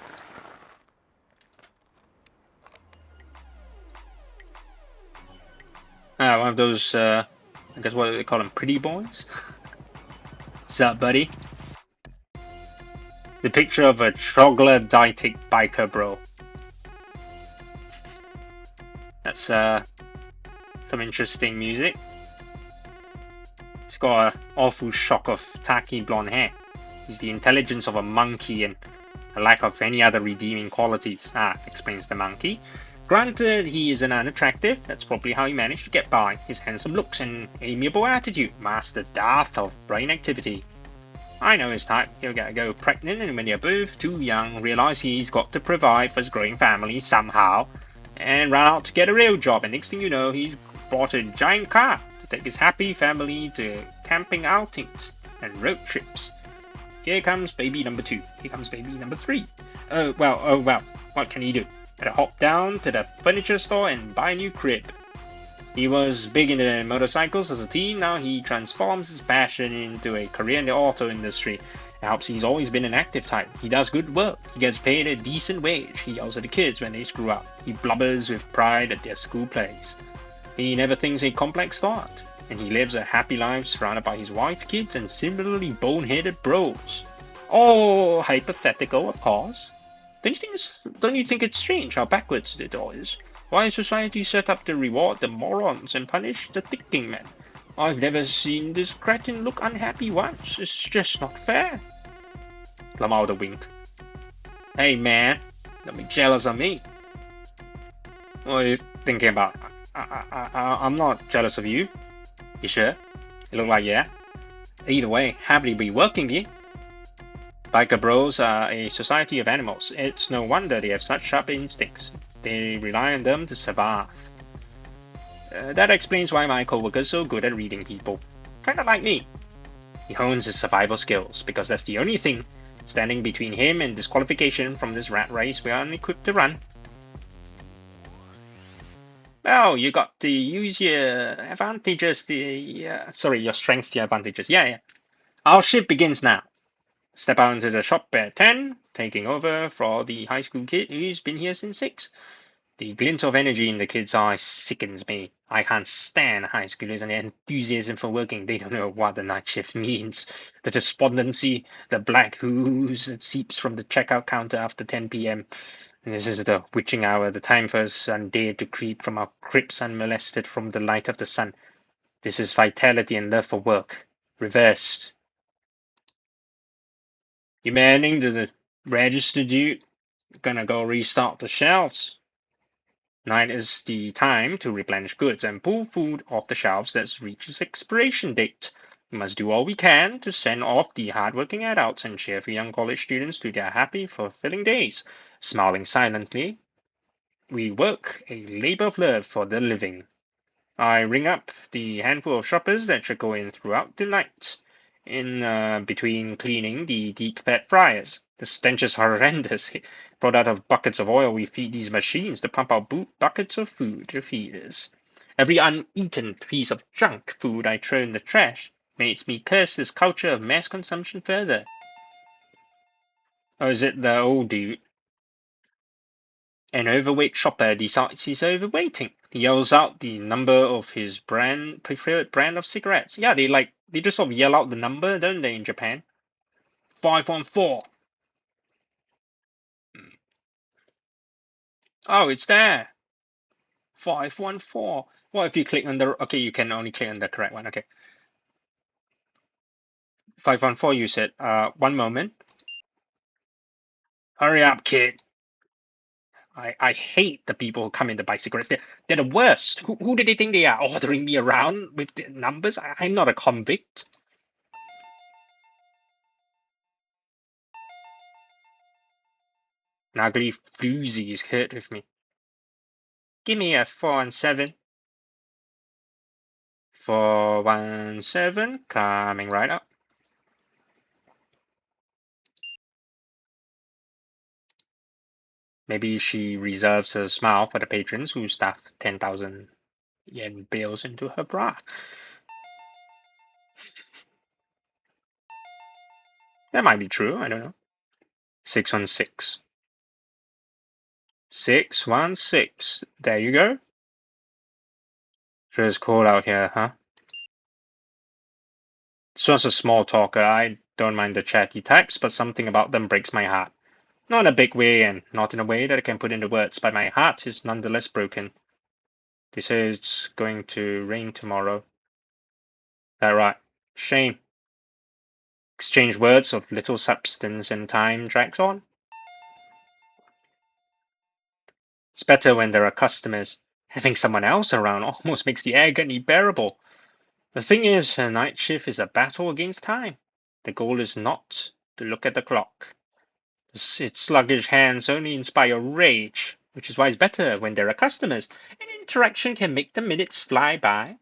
One of those, I guess what do they call them, pretty boys? Sup, buddy? The picture of a troglodytic biker bro. That's, some interesting music. He's got an awful shock of tacky blonde hair. He's the intelligence of a monkey and a lack of any other redeeming qualities. Explains the monkey. Granted, he isn't unattractive. That's probably how he managed to get by. His handsome looks and amiable attitude mask the dearth of brain activity. I know his type. He'll get a go pregnant, and when they're both too young, realize he's got to provide for his growing family somehow, and run out to get a real job. And next thing you know, he's bought a giant car to take his happy family to camping outings and road trips. Here comes baby number 2. Here comes baby number 3. Oh well. What can he do? Better hop down to the furniture store and buy a new crib. He was big into motorcycles as a teen. Now he transforms his passion into a career in the auto industry. It helps he's always been an active type. He does good work. He gets paid a decent wage. He yells at the kids when they screw up. He blubbers with pride at their school plays. He never thinks a complex thought. And he lives a happy life surrounded by his wife, kids, and similarly boneheaded bros. All hypothetical, of course. Don't you think it's strange how backwards it all is? Why is society set up to reward the morons and punish the thinking men? I've never seen this cretin look unhappy once. It's just not fair. Lamar the wink. Hey man, don't be jealous of me. What are you thinking about? I'm not jealous of you. You sure? You look like yeah. Either way, happily be working with you. Biker bros are a society of animals. It's no wonder they have such sharp instincts. They rely on them to survive. That explains why my coworker's so good at reading people. Kinda like me. He hones his survival skills, because that's the only thing standing between him and disqualification from this rat race we are unequipped to run. Well, you got to use your advantages, your strengths, the advantages. Yeah. Our shift begins now. Step out into the shop at 10, taking over for the high school kid who's been here since 6. The glint of energy in the kid's eyes sickens me. I can't stand high schoolers and their enthusiasm for working. They don't know what the night shift means. The despondency, the black ooze that seeps from the checkout counter after 10 p.m. And this is the witching hour, the time for us undared to creep from our cribs unmolested from the light of the sun. This is vitality and love for work, reversed. You manning the register, dude? Gonna go restock the shelves. Night is the time to replenish goods and pull food off the shelves that's reached its expiration date. We must do all we can to send off the hardworking adults and cheerful young college students to their happy, fulfilling days. Smiling silently, we work a labor of love for the living. I ring up the handful of shoppers that trickle in throughout the night. In between cleaning the deep fat fryers. The stench is horrendous. Brought out of buckets of oil, we feed these machines to pump out buckets of food to feeders. Every uneaten piece of junk food I throw in the trash makes me curse this culture of mass consumption further. Or is it the old dude? An overweight shopper decides he's overweighting. He yells out the number of his preferred brand of cigarettes. Yeah, they just sort of yell out the number, don't they, in Japan? 514. Oh, it's there. 514. What if you click on the okay, you can only click on the correct one. Okay. 514 you said. One moment. Hurry up, kid. I hate the people who come in to buy cigarettes. They're the worst. Who do they think they are? Ordering me around with the numbers? I'm not a convict. An ugly floozy is hurt with me. Give me a 4 and 7. 417, coming right up. Maybe she reserves her smile for the patrons who stuff 10,000 yen bills into her bra. That might be true, I don't know. 616. 616. There you go. Sure it's cold out here, huh? This one's a small talker. I don't mind the chatty types, but something about them breaks my heart. Not in a big way, and not in a way that I can put into words, but my heart is nonetheless broken. They say it's going to rain tomorrow. That right. Shame. Exchange words of little substance and time drags on. It's better when there are customers. Having someone else around almost makes the agony bearable. The thing is, a night shift is a battle against time. The goal is not to look at the clock. Its sluggish hands only inspire rage, which is why it's better when there are customers. An interaction can make the minutes fly by.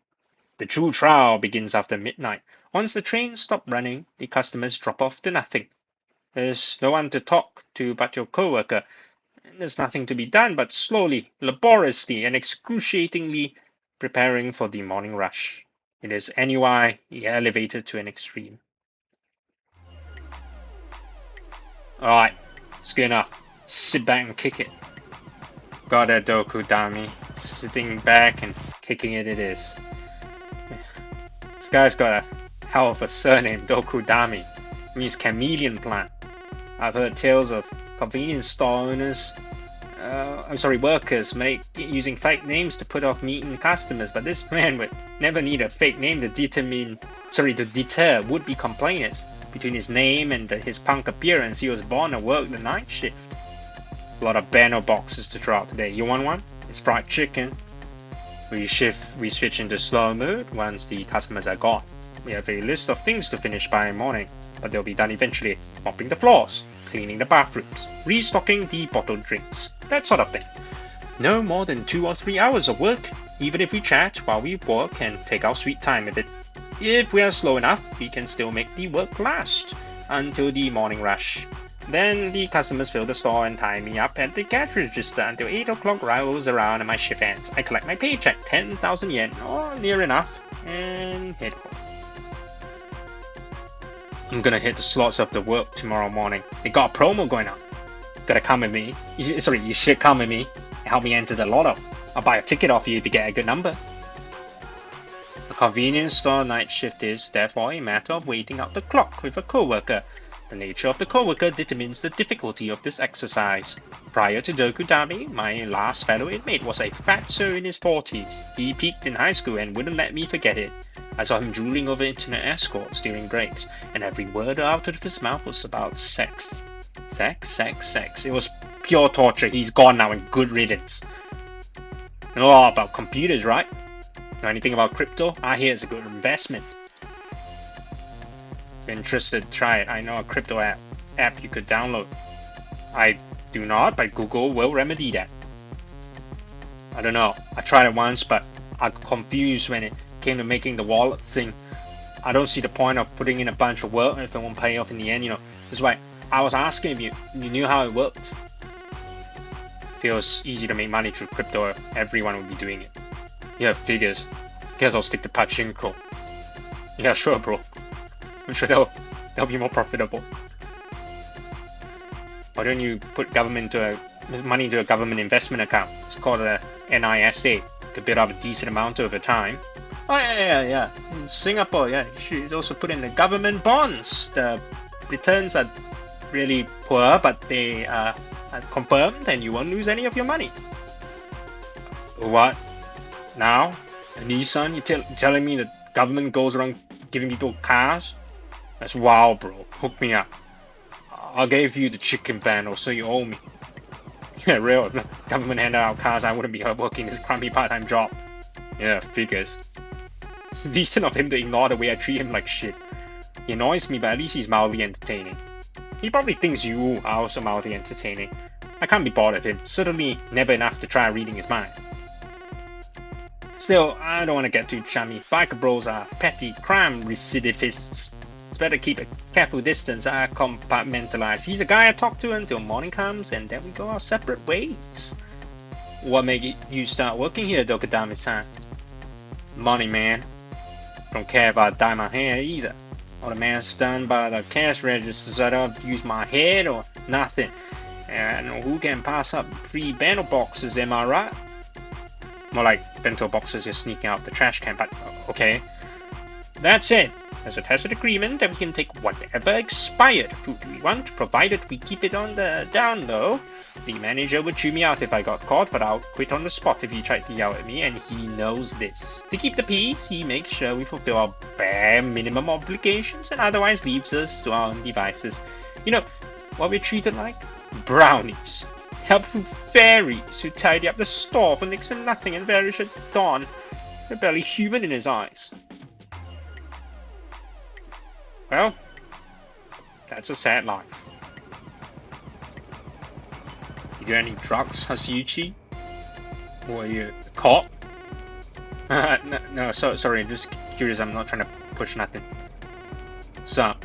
The true trial begins after midnight. Once the trains stop running, the customers drop off to nothing. There's no one to talk to but your coworker. And there's nothing to be done but slowly, laboriously, and excruciatingly preparing for the morning rush. It is NUI elevated to an extreme. Alright, it's good enough. Sit back and kick it. Got that Doku Dami. Sitting back and kicking it is. This guy's got a hell of a surname, Doku Dami. It means chameleon plant. I've heard tales of convenience store owners, workers using fake names to put off meeting customers, but this man would never need a fake name to deter would-be complainers. Between his name and his punk appearance, he was born to work the night shift. A lot of banner boxes to throw out today. You want one? It's fried chicken. We switch into slow mode once the customers are gone. We have a list of things to finish by morning, but they'll be done eventually. Mopping the floors, cleaning the bathrooms, restocking the bottled drinks, that sort of thing. No more than 2 or 3 hours of work, even if we chat while we work and take our sweet time with it. If we are slow enough, we can still make the work last until the morning rush. Then the customers fill the store and tie me up at the cash register until 8 o'clock rolls around and my shift ends. I collect my paycheck, 10,000 yen, or near enough, and head home. I'm gonna hit the slots after work tomorrow morning. They got a promo going on. Gotta come with me. You should come with me and help me enter the lotto. I'll buy a ticket off you if you get a good number. A convenience store night shift is, therefore, a matter of waiting out the clock with a coworker. The nature of the coworker determines the difficulty of this exercise. Prior to Dokudami, my last fellow inmate was a fatso in his 40s. He peaked in high school and wouldn't let me forget it. I saw him drooling over internet escorts during breaks, and every word out of his mouth was about sex. Sex. It was pure torture. He's gone now and good riddance. You know all about computers, right? Know anything about crypto? I hear it's a good investment. If you're interested, try it. I know a crypto app you could download. I do not, but Google will remedy that. I don't know. I tried it once, but I got confused when it came to making the wallet thing. I don't see the point of putting in a bunch of work if it won't pay off in the end, you know. That's why I was asking if you knew how it worked. Feels easy to make money through crypto. Everyone will be doing it. Yeah, figures. Guess I'll stick to pachinko. Yeah, sure, bro. I'm sure they'll be more profitable. Why don't you put money into a government investment account? It's called a NISA. Could build up a decent amount over time. Oh yeah. In Singapore, yeah, you should also put in the government bonds. The returns are really poor, but they are confirmed, and you won't lose any of your money. What? Now? A Nissan? You're telling me the government goes around giving people cars? That's wild, bro. Hook me up. I'll give you the chicken bundle, so you owe me. Yeah, real. If the government handed out cars, I wouldn't be working this crappy part-time job. Yeah, figures. It's decent of him to ignore the way I treat him like shit. He annoys me, but at least he's mildly entertaining. He probably thinks you are also mildly entertaining. I can't be bored of him. Certainly never enough to try reading his mind. Still, I don't want to get too chummy. Biker bros are petty crime recidivists. It's better keep a careful distance. I compartmentalize. He's a guy I talk to until morning comes, and then we go our separate ways. What made you start working here, Dokudami-san? Money, man. Don't care if I dye my hair either. All the man stunned by the cash register, so I don't have to use my head or nothing. And who can pass up free bento boxes, am I right? More like bento boxes just sneaking out the trash can, but okay. That's it. There's a tacit agreement that we can take whatever expired food we want, provided we keep it on the down low. The manager would chew me out if I got caught, but I'll quit on the spot if he tried to yell at me, and he knows this. To keep the peace, he makes sure we fulfill our bare minimum obligations and otherwise leaves us to our own devices. You know what we're treated like? Brownies. Helpful fairies who tidy up the store for next to nothing and vanish at dawn. We're barely human in his eyes. Well, that's a sad life. You do any drugs, Hasuyuchi? Or are you caught? no, sorry, I'm just curious, I'm not trying to push nothing. So,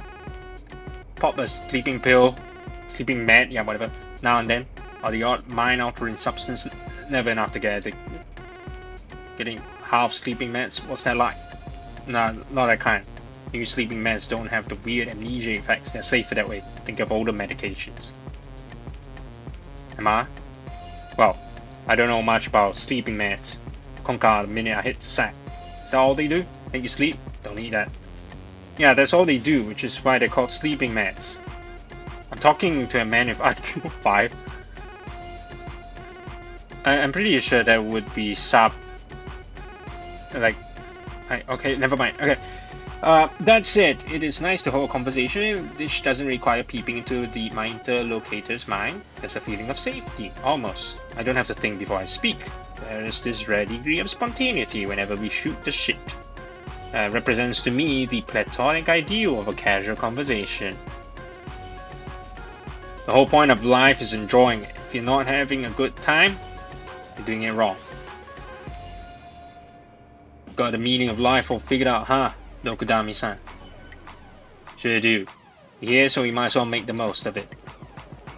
pop a sleeping pill, sleeping med, yeah, whatever, now and then. Or the odd mind-altering substance, never enough to get addicted. Getting half sleeping meds, what's that like? No, not that kind. New sleeping meds don't have the weird amnesia effects, they're safer that way. Think of older medications. Am I? Well, I don't know much about sleeping meds. Conquer the minute I hit the sack. Is that all they do? Make you sleep? Don't need that. Yeah, that's all they do, which is why they're called sleeping meds. I'm talking to a man with IQ 5. I'm pretty sure that would be okay, never mind. Okay. That's it. It is nice to hold a conversation which doesn't require peeping into my interlocutor's mind. There's a feeling of safety, almost. I don't have to think before I speak. There is this rare degree of spontaneity whenever we shoot the shit. Represents to me the platonic ideal of a casual conversation. The whole point of life is enjoying it. If you're not having a good time, you're doing it wrong. Got the meaning of life all figured out, huh? Dokudami-san. Sure do. You're here, so we might as well make the most of it.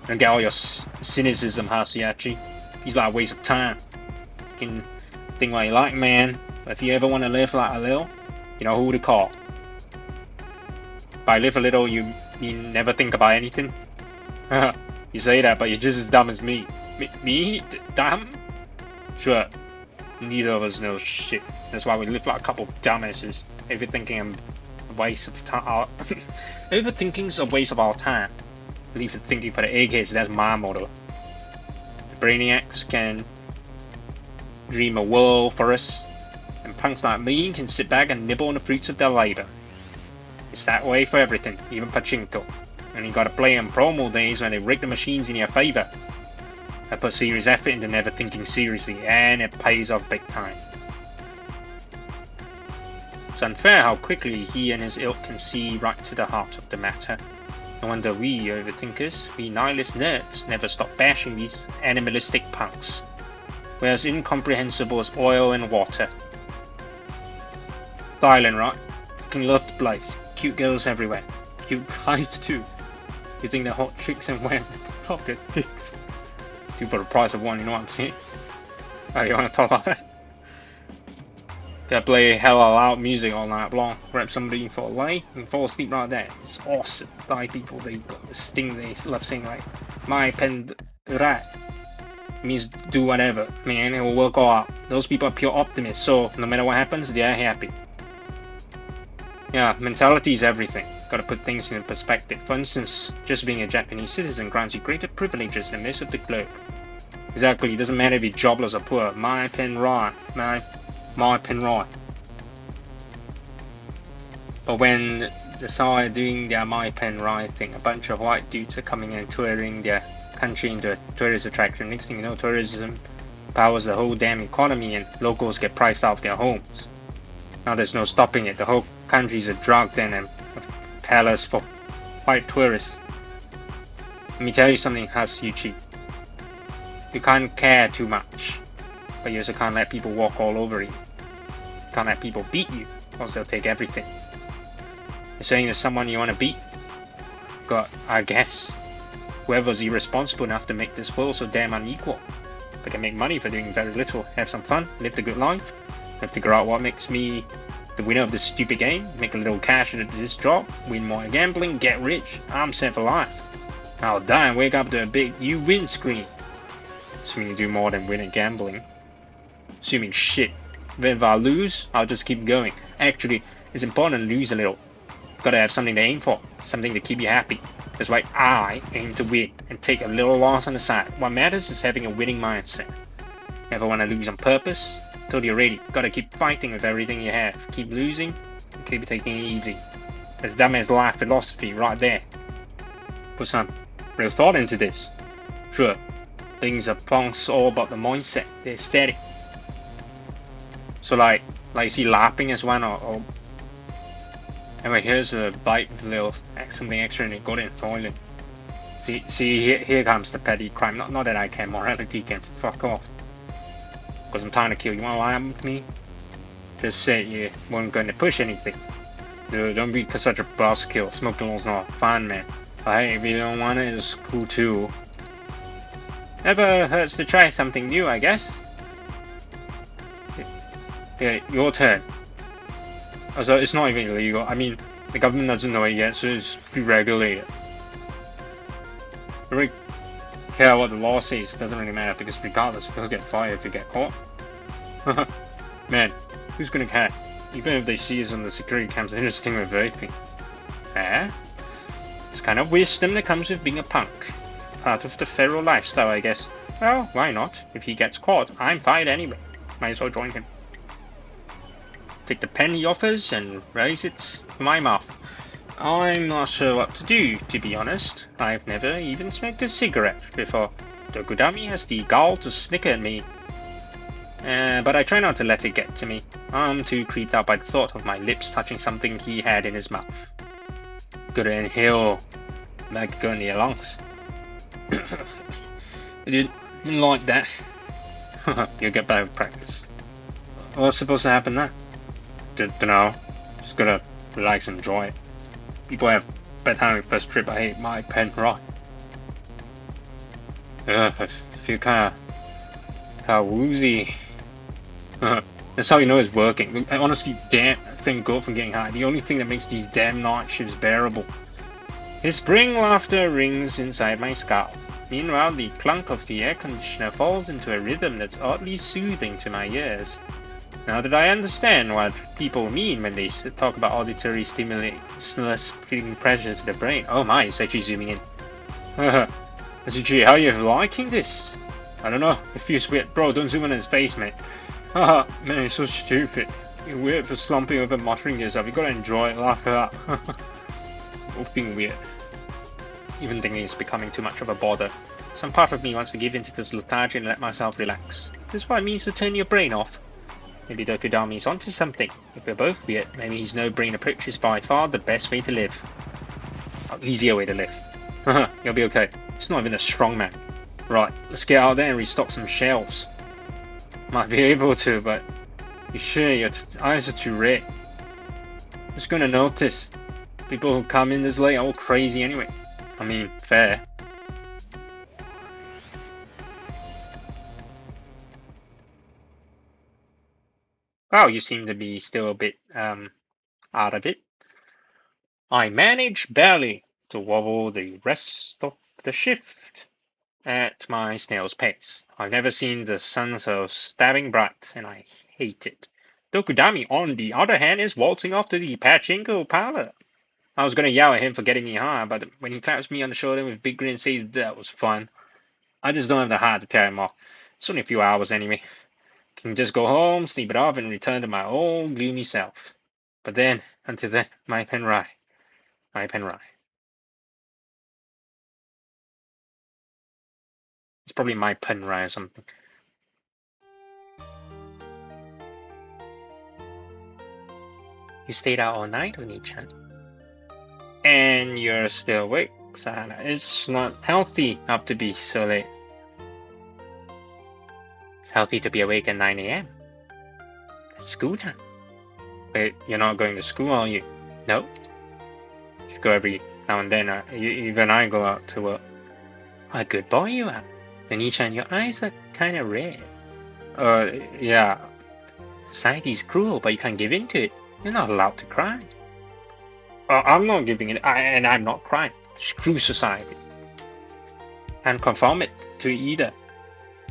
Don't get all your cynicism, Hasuyuchi. He's like a waste of time. You can think what you like, man. But if you ever want to live like a little, you know who to call. By live a little, you mean never think about anything? You say that, but you're just as dumb as me. Me? Dumb? Sure. Neither of us knows shit. That's why we live like a couple of dumbasses. Overthinking's a waste of time. Overthinking's a waste of our time. Leave the thinking for the eggheads, that's my motto. The brainiacs can dream a world for us, and punks like me can sit back and nibble on the fruits of their labor. It's that way for everything, even pachinko. And you gotta play on promo days when they rig the machines in your favor. I put serious effort into never thinking seriously, and it pays off big time. It's unfair how quickly he and his ilk can see right to the heart of the matter. No wonder we overthinkers, we nihilist nerds, never stop bashing these animalistic punks. We're as incomprehensible as oil and water. Thailand, right? Fucking love the place. Cute girls everywhere. Cute guys too. You think they're hot chicks and when off their dicks. Two for the price of one, you know what I'm saying? Oh, you wanna talk about that? Gotta play hella loud music all night long, grab somebody for a lay, and fall asleep like that. It's awesome. Thai people, they got this thing they love saying like, my pen rat. Means do whatever, man, it will work all out. Those people are pure optimists, so no matter what happens, they're happy. Yeah, mentality is everything. Gotta put things in perspective. For instance, just being a Japanese citizen grants you greater privileges than most of the globe. Exactly, it doesn't matter if you're jobless or poor. My pen right. My pen right. But when they started doing their my pen right thing, a bunch of white dudes are coming and touring their country into a tourist attraction. Next thing you know, tourism powers the whole damn economy and locals get priced out of their homes. Now there's no stopping it. The whole country's a drug den and a palace for white tourists. Let me tell you something, Hasuyuchi. You can't care too much, but you also can't let people walk all over you. can't let people beat you, or else they'll take everything. You're saying there's someone you want to beat? God, I guess. Whoever's irresponsible enough to make this world so damn unequal. They can make money for doing very little, have some fun, live the good life, have to figure out what makes me the winner of this stupid game, make a little cash at this job, win more at gambling, get rich, I'm set for life. I'll die and wake up to a big "you win" screen. Assuming you do more than win at gambling. Assuming shit. Then if I lose, I'll just keep going. Actually, it's important to lose a little. Gotta have something to aim for, something to keep you happy. That's why I aim to win and take a little loss on the side. What matters is having a winning mindset. Never want to lose on purpose. Told you already, gotta keep fighting with everything you have. Keep losing, and keep taking it easy. That's dumb as life philosophy right there. Put some real thought into this. Sure, things are punks all about the mindset, the aesthetic. So like you see laughing as one or anyway, here's a bite with a little something extra in it, got it in toilet. See here comes the petty crime. Not that I care, morality can fuck off. Because I'm trying to kill you. Wanna lie with me? Just said you weren't going to push anything. Dude, don't be such a buzzkill. Smoke along's not fun, man. But hey, if you don't want it, it's cool too. Never hurts to try something new, I guess. Yeah, your turn. So it's not even illegal. I mean, the government doesn't know it yet, so it's pre-regulated. I don't really care what the law says. It doesn't really matter because regardless, you'll get fired if you get caught. Man, who's gonna care? Even if they see us on the security cams, they just think we're vaping. Fair. It's kind of wisdom that comes with being a punk. Part of the feral lifestyle, I guess. Well, why not? If he gets caught, I'm fired anyway. Might as well join him. Take the pen he offers and raise it to my mouth. I'm not sure what to do, to be honest. I've never even smoked a cigarette before. Dokudami has the gall to snicker at me. But I try not to let it get to me. I'm too creeped out by the thought of my lips touching something he had in his mouth. Gotta inhale like go in your lungs. I didn't like that. You'll get better with practice. What's supposed to happen now? Dunno. Just gotta relax and enjoy it. People have bad time with first trip. I hate my pen right. I feel kinda woozy. That's how you know it's working. I honestly thank God for getting high. The only thing that makes these damn night shifts bearable. His spring laughter rings inside my skull. Meanwhile, the clunk of the air conditioner falls into a rhythm that's oddly soothing to my ears. Now that I understand what people mean when they talk about auditory stimulus putting pressure to the brain. Oh my, it's actually zooming in. SG, how are you liking this? I don't know, it feels weird. Bro, don't zoom on his face, man. Haha, man, it's so stupid. You're weird for slumping over muttering yourself. You gotta enjoy it, laugh it up. Both being weird. Even thinking it's becoming too much of a bother. Some part of me wants to give into this lethargy and let myself relax. Is this what it means to turn your brain off? Maybe Dokudami's onto something. If we're both weird, maybe his no-brain approach is by far the best way to live. Oh, easier way to live. Haha, you'll be okay. It's not even a strong man. Right, let's get out there and restock some shelves. Might be able to, but you sure your eyes are too red? Who's gonna notice? People who come in this late are all crazy anyway. I mean, fair. Well, you seem to be still a bit, out of it. I manage barely to wobble the rest of the shift at my snail's pace. I've never seen the sun so stabbing bright, and I hate it. Dokudami, on the other hand, is waltzing off to the pachinko parlor. I was gonna yell at him for getting me high, but when he claps me on the shoulder with a big grin and says that was fun, I just don't have the heart to tell him off. It's only a few hours anyway. Can just go home, sleep it off, and return to my old gloomy self. But then, until then, my penrai. My penrai. It's probably my penrai or something. You stayed out all night, Oni-chan. And you're still awake, Sahana. It's not healthy up to be so late. It's healthy to be awake at 9 a.m. It's school time. Wait, you're not going to school, are you? No. You go every now and then. Even I go out to work. A good boy you are. Onichan, your eyes are kind of red. Yeah. Society's cruel, but you can't give in to it. You're not allowed to cry. I'm not giving in, and I'm not crying. Screw society. Can't conform it to either.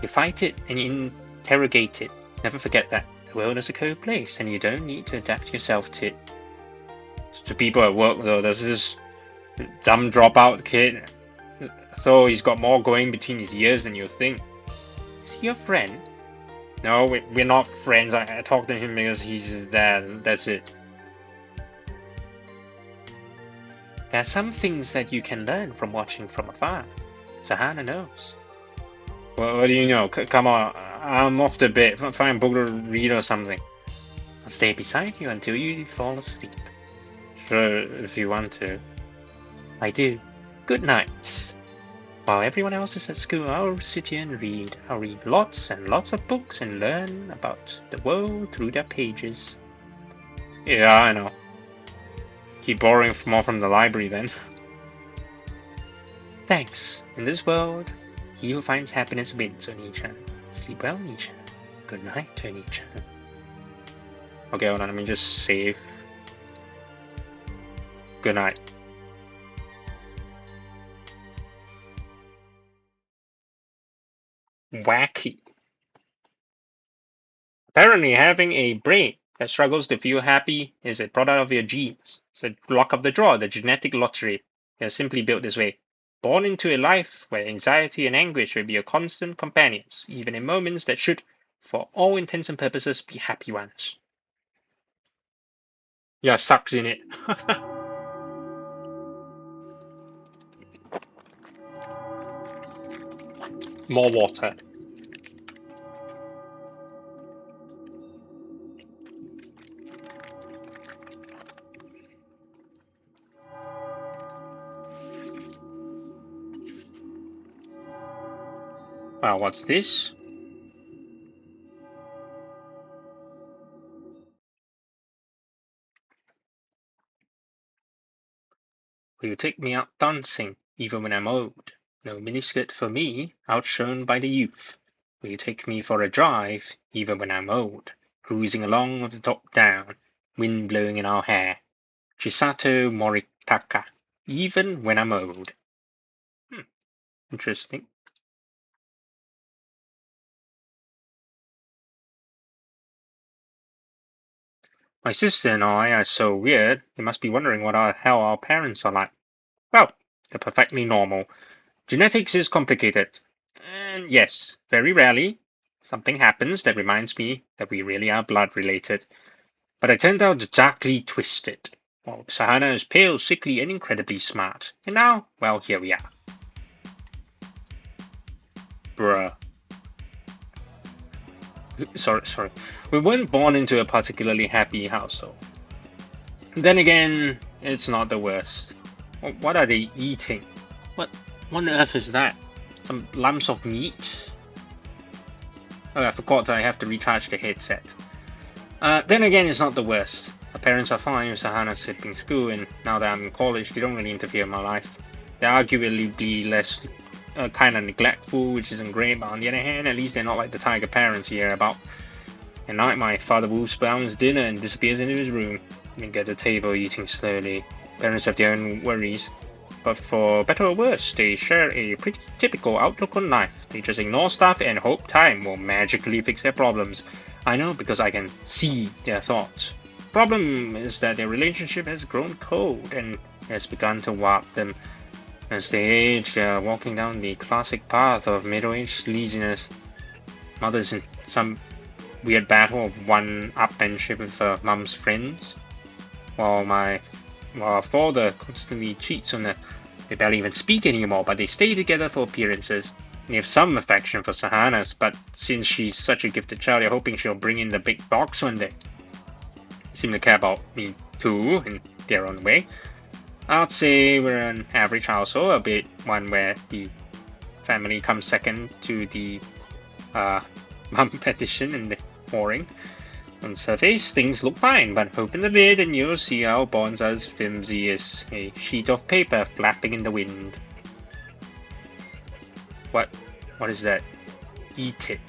You fight it and you interrogate it. Never forget that. The world is a cold place, and you don't need to adapt yourself to it. To people at work, though, there's this dumb dropout kid. Though he's got more going between his ears than you think. Is he your friend? No, we're not friends. I talk to him because he's there. That's it. There are some things that you can learn from watching from afar. Sahana knows. Well, what do you know? Come on, I'm off the bed. Find a book to read or something. I'll stay beside you until you fall asleep. Sure, if you want to. I do. Good night. While everyone else is at school, I'll sit here and read. I'll read lots and lots of books and learn about the world through their pages. Yeah, I know. Keep borrowing more from the library then. Thanks. In this world, he who finds happiness wins, Oni-chan. Sleep well, Oni-chan. Good night, Oni-chan. Okay, hold on, let me just save. Good night. Wacky. Apparently, having a brain that struggles to feel happy is a product of your genes. It's a luck of the draw, the genetic lottery. They are simply built this way. Born into a life where anxiety and anguish will be your constant companions, even in moments that should, for all intents and purposes, be happy ones. Yeah, sucks in it. More water. Wow, what's this? Will you take me out dancing, even when I'm old? No miniskirt for me, outshone by the youth. Will you take me for a drive, even when I'm old? Cruising along with the top down, wind blowing in our hair. Chisato Moritaka, even when I'm old. Interesting. My sister and I are so weird, you must be wondering what the hell our parents are like. Well, they're perfectly normal. Genetics is complicated. And yes, very rarely, something happens that reminds me that we really are blood related. But I turned out darkly twisted. Well, Sahana is pale, sickly, and incredibly smart. And now, well, here we are. Bruh. Sorry. We weren't born into a particularly happy household. Then again, it's not the worst. What are they eating? What on earth is that? Some lumps of meat? Oh, I forgot that I have to recharge the headset. Then again, it's not the worst. My parents are fine with Sahana skipping school, and now that I'm in college, they don't really interfere in my life. They're arguably less kind of neglectful, which isn't great, but on the other hand, at least they're not like the tiger parents you hear about. At night, my father wolfs Brown's dinner and disappears into his room. We get the table eating slowly. Parents have their own worries. But for better or worse, they share a pretty typical outlook on life. They just ignore stuff and hope time will magically fix their problems. I know because I can see their thoughts. Problem is that their relationship has grown cold and has begun to warp them. As they age, they are walking down the classic path of middle-aged sleaziness. Mother's in some weird battle of one-upmanship with her mum's friends, while our father constantly cheats on her. They barely even speak anymore, but they stay together for appearances. They have some affection for Sahana's, but since she's such a gifted child, they're hoping she'll bring in the big box one day. They seem to care about me too, in their own way. I'd say we're an average household, a bit one where the family comes second to the mum petition and the whoring. On surface, things look fine, but open the lid and you'll see how bonds are as flimsy as a sheet of paper flapping in the wind. What? What is that? Eat it.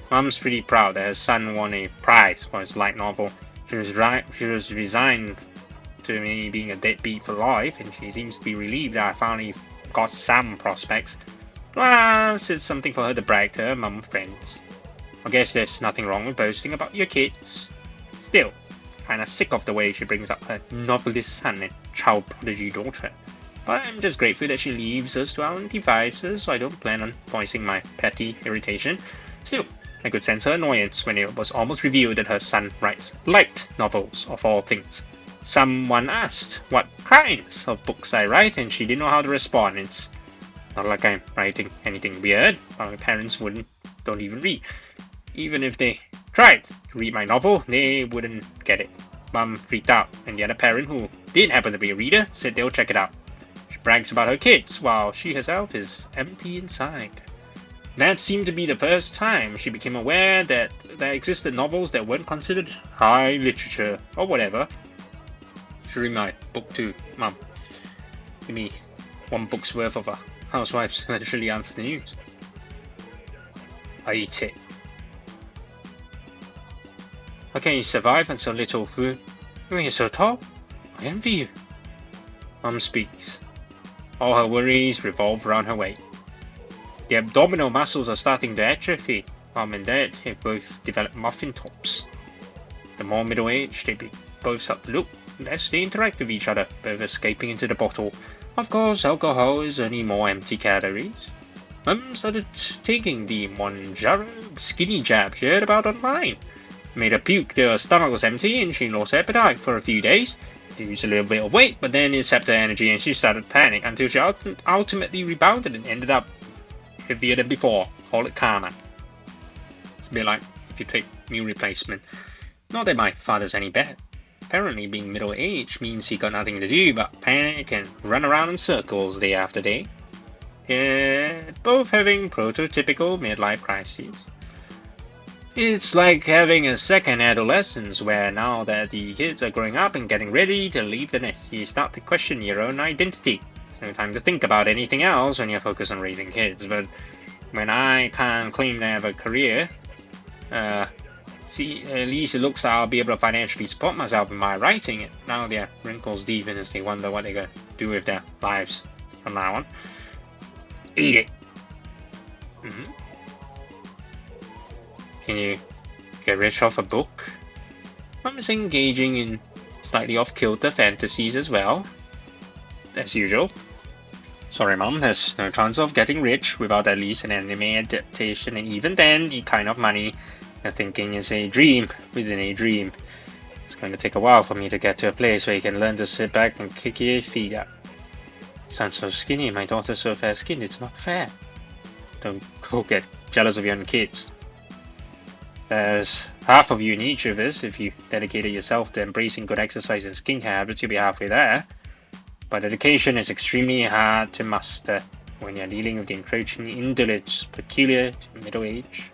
Mom's pretty proud that her son won a prize for his light novel. She was resigned to me being a deadbeat for life, and she seems to be relieved that I finally got some prospects. Plus, it's something for her to brag to her mum friends. I guess there's nothing wrong with boasting about your kids. Still, kinda sick of the way she brings up her novelist son and child prodigy daughter. But I'm just grateful that she leaves us to our own devices, so I don't plan on voicing my petty irritation. Still, I could sense her annoyance when it was almost revealed that her son writes light novels, of all things. Someone asked what kinds of books I write, and she didn't know how to respond. It's not like I'm writing anything weird, but my parents don't even read. Even if they tried to read my novel, they wouldn't get it. Mum freaked out, and the other parent, who did happen to be a reader, said they'll check it out. She brags about her kids, while she herself is empty inside. That seemed to be the first time she became aware that there existed novels that weren't considered high literature, or whatever. Should read my book too, Mum. Give me one book's worth of a housewife's literally afternoons. I eat it. How can you survive on so little food? When you're so tall? I envy you. Mum speaks. All her worries revolve around her weight. The abdominal muscles are starting to atrophy. Mum and Dad have both developed muffin tops. The more middle-aged they both start to look, the less they interact with each other, both escaping into the bottle. Of course, alcohol is only more empty calories. Mum started taking the Monjaro skinny jab she heard about online. Made her puke till her stomach was empty and she lost appetite for a few days. She used a little bit of weight, but then it sapped her energy and she started to panic until she ultimately rebounded and ended up heavier than before. Call it karma. It's a bit like if you take meal replacement. Not that my father's any better. Apparently being middle-aged means he got nothing to do but panic and run around in circles day after day. They're both having prototypical midlife crises. It's like having a second adolescence where now that the kids are growing up and getting ready to leave the nest, you start to question your own identity. No time to think about anything else when you're focused on raising kids. But when I can't claim to have a career, see, at least it looks like I'll be able to financially support myself in my writing. And now they're wrinkles deep as they wonder what they're going to do with their lives from now on. Eat it. Can you get rich off a book? Mum is engaging in slightly off-kilter fantasies as well, as usual. Sorry Mum, there's no chance of getting rich without at least an anime adaptation, and even then, the kind of money you're thinking is a dream within a dream. It's going to take a while for me to get to a place where you can learn to sit back and kick your feet up. You sound so skinny, my daughter's so fair-skinned, it's not fair. Don't go get jealous of your own kids. There's half of you in each of us. If you dedicated yourself to embracing good exercise and skincare habits, you'll be halfway there. But dedication is extremely hard to master when you're dealing with the encroaching indolence peculiar to middle age.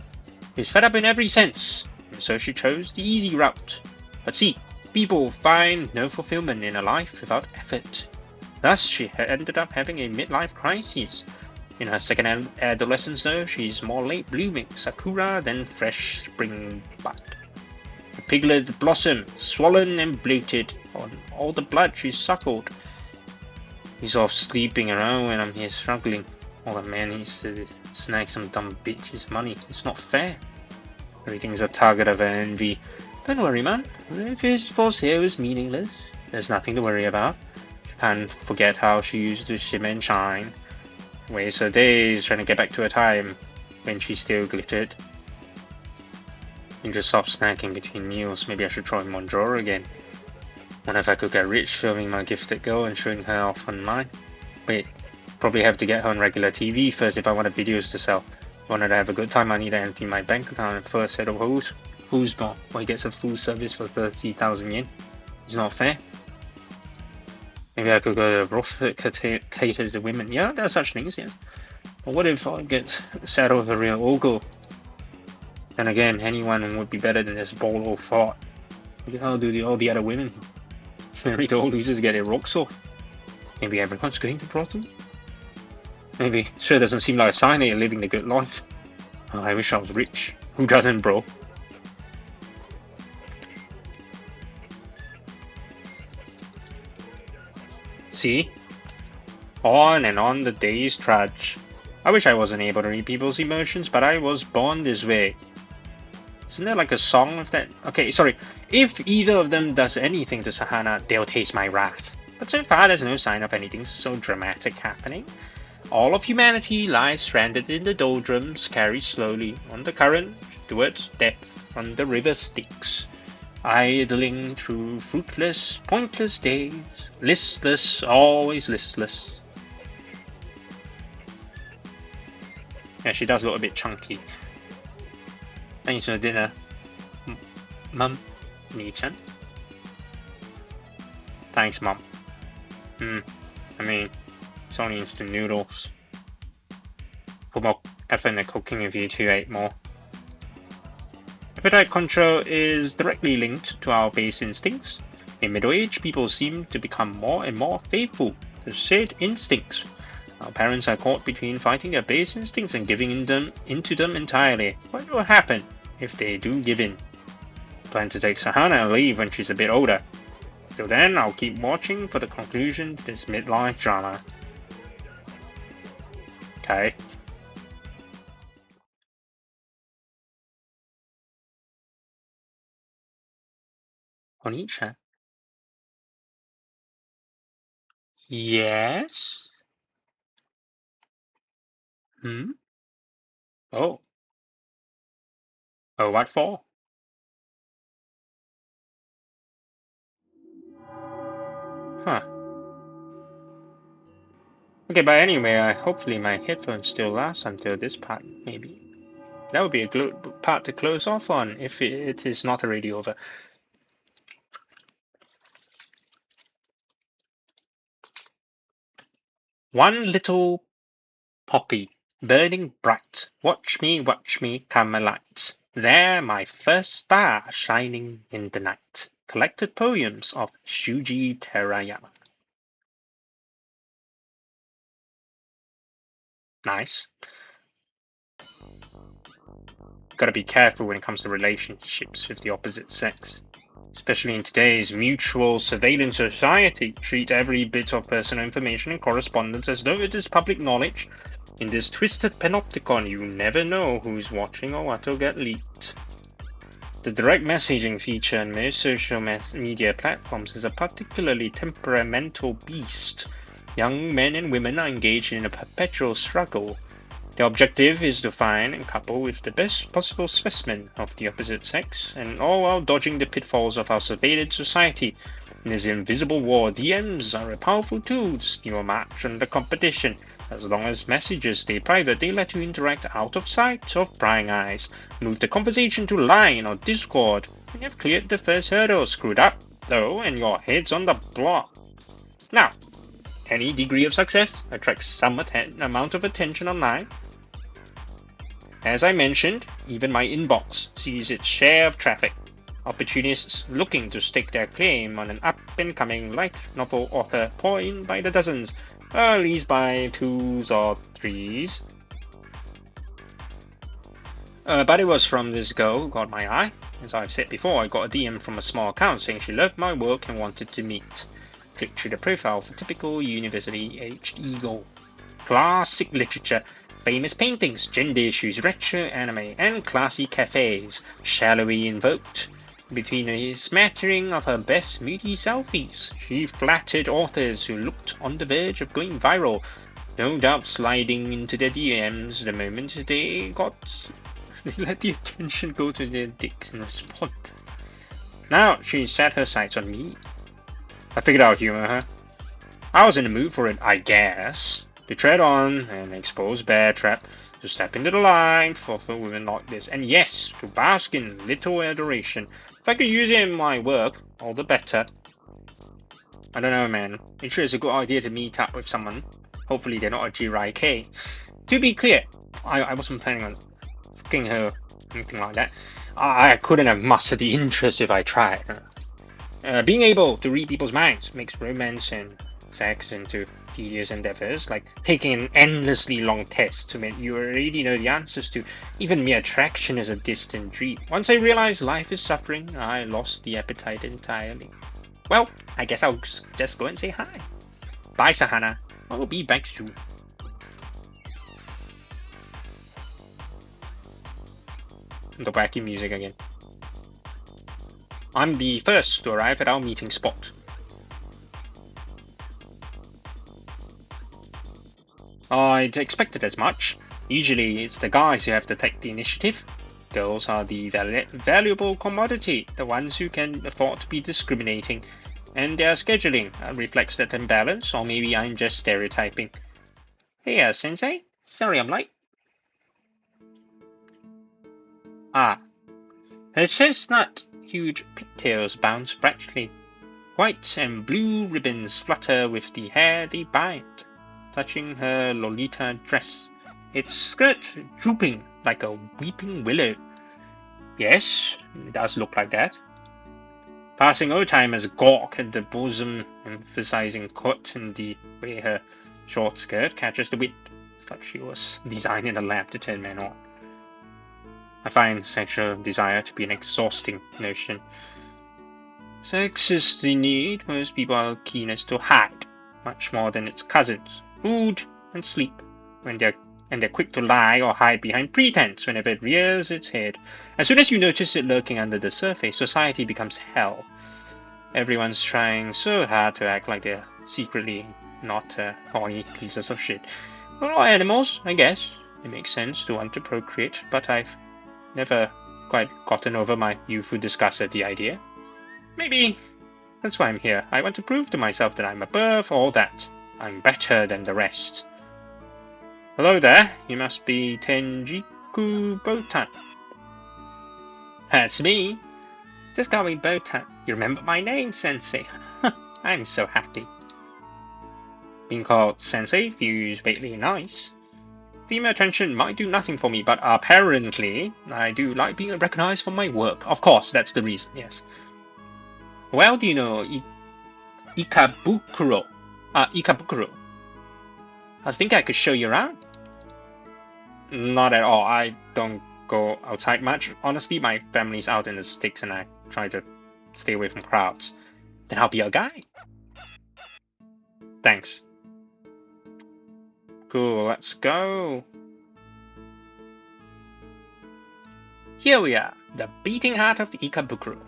She's fed up in every sense, and so she chose the easy route. But see, people find no fulfillment in a life without effort. Thus, she ended up having a midlife crisis. In her second adolescence, though, she's more late-blooming sakura than fresh spring bud. A piglet blossom, swollen and bloated on all the blood she's suckled. He's off sleeping around when I'm here struggling. All the man needs to snag some dumb bitch's money. It's not fair. Everything's a target of her envy. Don't worry, man. If his for sale is meaningless, there's nothing to worry about. She can't forget how she used to shimmer and shine. Waste her days trying to get back to a time when she still glittered. You just stop snacking between meals. Maybe I should try Monjaro again. Wonder if I could get rich filming my gifted girl and showing her off online. Wait, probably have to get her on regular TV first if I wanted videos to sell. Wanted to have a good time, I need to empty my bank account and first set of hose. Who's more? Well, he gets a full service for 30,000 yen. It's not fair. Maybe I could go to a brothel catered to women. Yeah, there are such things, yes. But what if I get saddled with a real ogre? Then again, anyone would be better than this bald old fart. What the hell do all the other women married old losers get their rocks off? Maybe everyone's going to brothel? Maybe. Sure doesn't seem like a sign that you're living the good life. Oh, I wish I was rich. Who doesn't, bro? See? On and on the days trudge. I wish I wasn't able to read people's emotions, but I was born this way. Isn't there like a song of that? Okay, sorry. If either of them does anything to Sahana, they'll taste my wrath. But so far there's no sign of anything so dramatic happening. All of humanity lies stranded in the doldrums, carried slowly on the current towards depth on the river Styx, idling through fruitless, pointless days, listless, always listless. Yeah, she does look a bit chunky. Thanks for the dinner, Mum. Ni-chan. Thanks, Mum. I mean, it's only instant noodles. Put more effort in the cooking if you two ate more. Appetite control is directly linked to our base instincts. In middle age, people seem to become more and more faithful to said instincts. Our parents are caught between fighting their base instincts and giving into them entirely. What will happen if they do give in? Plan to take Sahana and leave when she's a bit older. Till then, I'll keep watching for the conclusion to this midlife drama. Okay. Onichan? Yes? Hmm? Oh. Oh, what for? Huh. Okay, but anyway, hopefully my headphones still last until this part, maybe. That would be a good part to close off on if it is not already over. One little poppy, burning bright, watch me, Carmelites. There my first star shining in the night. Collected poems of Shuji Terayama. Nice. Gotta be careful when it comes to relationships with the opposite sex. Especially in today's mutual surveillance society, treat every bit of personal information and correspondence as though it is public knowledge. In this twisted panopticon, you never know who's watching or what will get leaked. The direct messaging feature on most social media platforms is a particularly temperamental beast. Young men and women are engaged in a perpetual struggle. The objective is to find and couple with the best possible specimen of the opposite sex, and all while dodging the pitfalls of our surveillance society. In this invisible war, DMs are a powerful tool to steal a match on the competition. As long as messages stay private, they let you interact out of sight of prying eyes. Move the conversation to Line or Discord. You have cleared the first hurdle. Screwed up, though, and your head's on the block. Now, any degree of success attracts some amount of attention online. As I mentioned, even my inbox sees its share of traffic. Opportunists looking to stake their claim on an up-and-coming light novel author pour in by the dozens, at least by twos or threes. But it was from this girl who got my eye. As I've said before, I got a DM from a small account saying she loved my work and wanted to meet. Click through the profile for typical university-aged ego. Classic literature, famous paintings, gender issues, retro anime, and classy cafes, shallowly invoked. Between a smattering of her best moody selfies, she flattered authors who looked on the verge of going viral, no doubt sliding into their DMs the moment they let the attention go to their dicks and respond. Now she set her sights on me. I figured out humor, huh? I was in the mood for it, I guess. To tread on an exposed bear trap, to step into the light for women like this, and yes, to bask in little adoration. If I could use it in my work, all the better. I don't know, man. It sure is a good idea to meet up with someone. Hopefully they're not a Jirai K. To be clear, I wasn't planning on fucking her anything like that. I couldn't have mustered the interest if I tried. Being able to read people's minds makes romance and sex into tedious endeavors, like taking an endlessly long test to make you already know the answers to. Even mere attraction is a distant dream. Once I realized life is suffering, I lost the appetite entirely. Well, I guess I'll just go and say hi. Bye, Sahana. I'll be back soon. The wacky music again. I'm the first to arrive at our meeting spot. I'd expected as much. Usually it's the guys who have to take the initiative. Girls are the valuable commodity, the ones who can afford to be discriminating. And their scheduling reflects that imbalance, or maybe I'm just stereotyping. Hey, Sensei. Sorry I'm late. Ah. Her chestnut huge pigtails bounce brightly. White and blue ribbons flutter with the hair they bind, touching her Lolita dress, its skirt drooping like a weeping willow. Yes, it does look like that. Passing old-timers gawk at the bosom, emphasizing cut in the way her short skirt catches the wind. It's like she was designed in a lab to turn men on. I find sexual desire to be an exhausting notion. Sex is the need most people are keenest to hide, much more than its cousins, food and sleep, and they're quick to lie or hide behind pretense whenever it rears its head. As soon as you notice it lurking under the surface, society becomes hell. Everyone's trying so hard to act like they're secretly not horny pieces of shit. We're all animals, I guess. It makes sense to want to procreate, but I've never quite gotten over my youthful disgust at the idea. Maybe that's why I'm here. I want to prove to myself that I'm above all that. I'm better than the rest. Hello there. You must be Tenjiku Botan. That's me. Just call me Botan. You remember my name, Sensei. I'm so happy. Being called Sensei feels vaguely nice. Female attention might do nothing for me, but apparently I do like being recognized for my work. Of course, that's the reason, yes. Well, do you know Ikabukuro? Ikabukuro. I was thinking I could show you around. Not at all. I don't go outside much. Honestly, my family's out in the sticks and I try to stay away from crowds. Then I'll be your guide. Thanks. Cool, let's go. Here we are, the beating heart of Ikabukuro.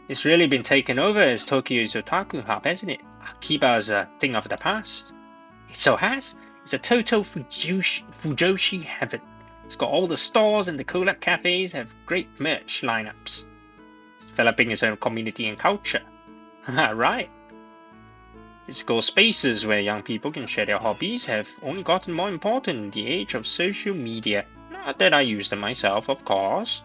It's really been taken over as Tokyo's otaku hub, hasn't it? Akiba's a thing of the past. It so has. It's a total Fujoshi heaven. It's got all the stores and the collab cafes have great merch lineups. It's developing its own community and culture. Right. Physical spaces where young people can share their hobbies have only gotten more important in the age of social media. Not that I use them myself, of course.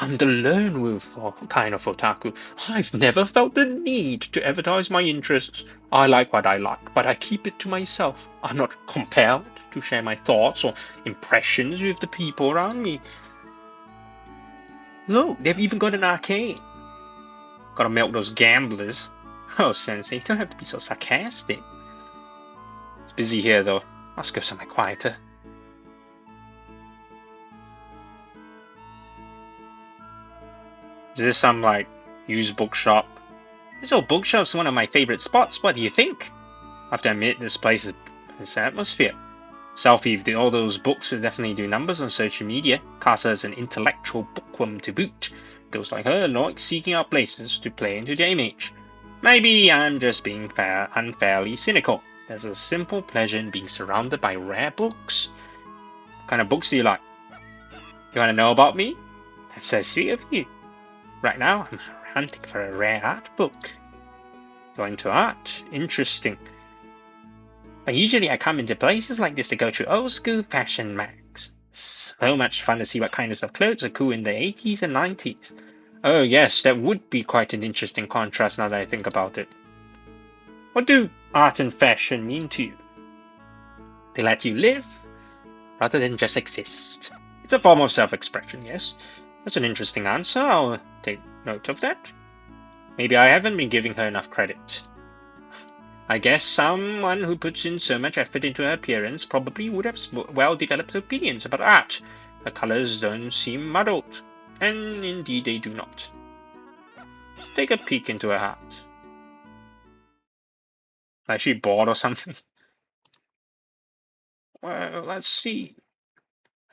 I'm the lone wolf kind of otaku. I've never felt the need to advertise my interests. I like what I like, but I keep it to myself. I'm not compelled to share my thoughts or impressions with the people around me. Look, they've even got an arcade. Gotta milk those gamblers. Oh, Sensei, you don't have to be so sarcastic. It's busy here, though. Let's go somewhere quieter. Is this some, like, used bookshop? This old bookshop's one of my favorite spots. What do you think? I have to admit, this place is atmosphere. Selfie with all those books will definitely do numbers on social media. Casa is an intellectual bookworm to boot. Those like her like seeking out places to play into their image. Maybe I'm just being unfairly cynical. There's a simple pleasure in being surrounded by rare books. What kind of books do you like? You want to know about me? That's so sweet of you. Right now, I'm hunting for a rare art book. Going to art? Interesting. But usually I come into places like this to go through old school fashion mags. So much fun to see what kinds of clothes are cool in the 80s and 90s. Oh yes, that would be quite an interesting contrast now that I think about it. What do art and fashion mean to you? They let you live? rather than just exist. It's a form of self-expression, yes. That's an interesting answer. I'll take note of that. Maybe I haven't been giving her enough credit. I guess someone who puts in so much effort into her appearance probably would have well-developed opinions about art. Her colors don't seem muddled, and indeed they do not. Let's take a peek into her heart. Like she bored or something? Well, let's see.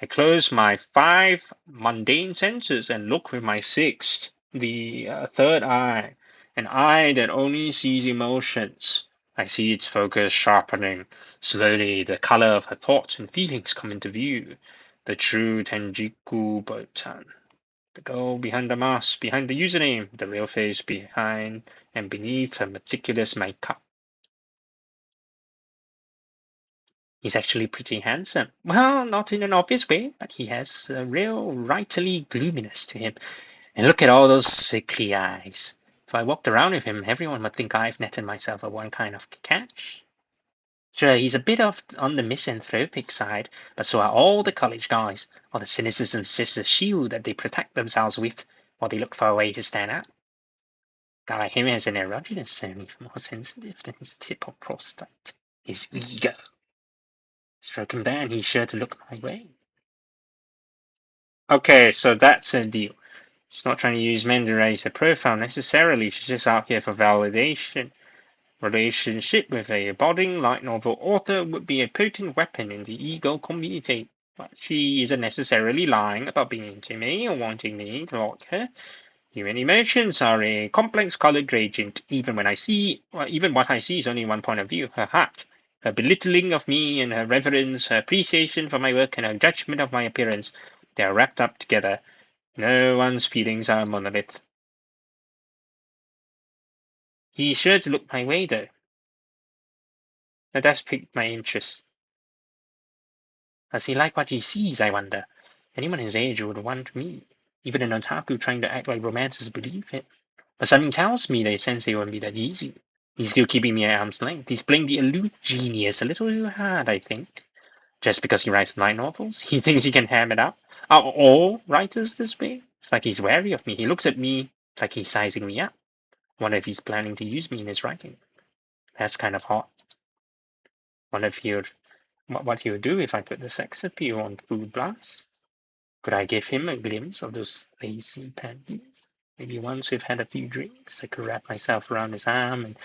I close my 5 mundane senses and look with my 6th, the third eye, an eye that only sees emotions. I see its focus sharpening. Slowly, the color of her thoughts and feelings come into view. The true Tenjiku Botan. The girl behind the mask, behind the username, the real face behind and beneath her meticulous makeup. He's actually pretty handsome. Well, not in an obvious way, but he has a real writerly gloominess to him. And look at all those sickly eyes. If I walked around with him, everyone would think I've netted myself a one kind of catch. Sure, he's a bit on the misanthropic side, but so are all the college guys. All the cynicism's just a shield that they protect themselves with while they look for a way to stand out. Guy like him has an erogenous zone even more sensitive than his tip or prostate. His ego. Stroke him there and he's sure to look my way. Okay, so that's a deal. She's not trying to use men to raise her profile necessarily. She's just out here for validation. Relationship with a budding light novel author would be a potent weapon in the ego community. But she isn't necessarily lying about being into me or wanting me to like her. Human emotions are a complex colored gradient. Even what I see is only one point of view. Her heart, her belittling of me and her reverence, her appreciation for my work and her judgment of my appearance, they are wrapped up together. No one's feelings are a monolith. He's sure to look my way, though. That does pique my interest. Does he like what he sees, I wonder? Anyone his age would want me. Even an otaku trying to act like romances believe him. But something tells me that sensei won't be that easy. He's still keeping me at arm's length. He's playing the aloof genius a little too hard, I think. Just because he writes light novels, he thinks he can ham it up. Are all writers this way? It's like he's wary of me. He looks at me like he's sizing me up. Wonder if he's planning to use me in his writing. That's kind of hot. Wonder if what he would do if I put the sex appeal on full blast. Could I give him a glimpse of those lacy panties? Maybe once we've had a few drinks, I could wrap myself around his arm and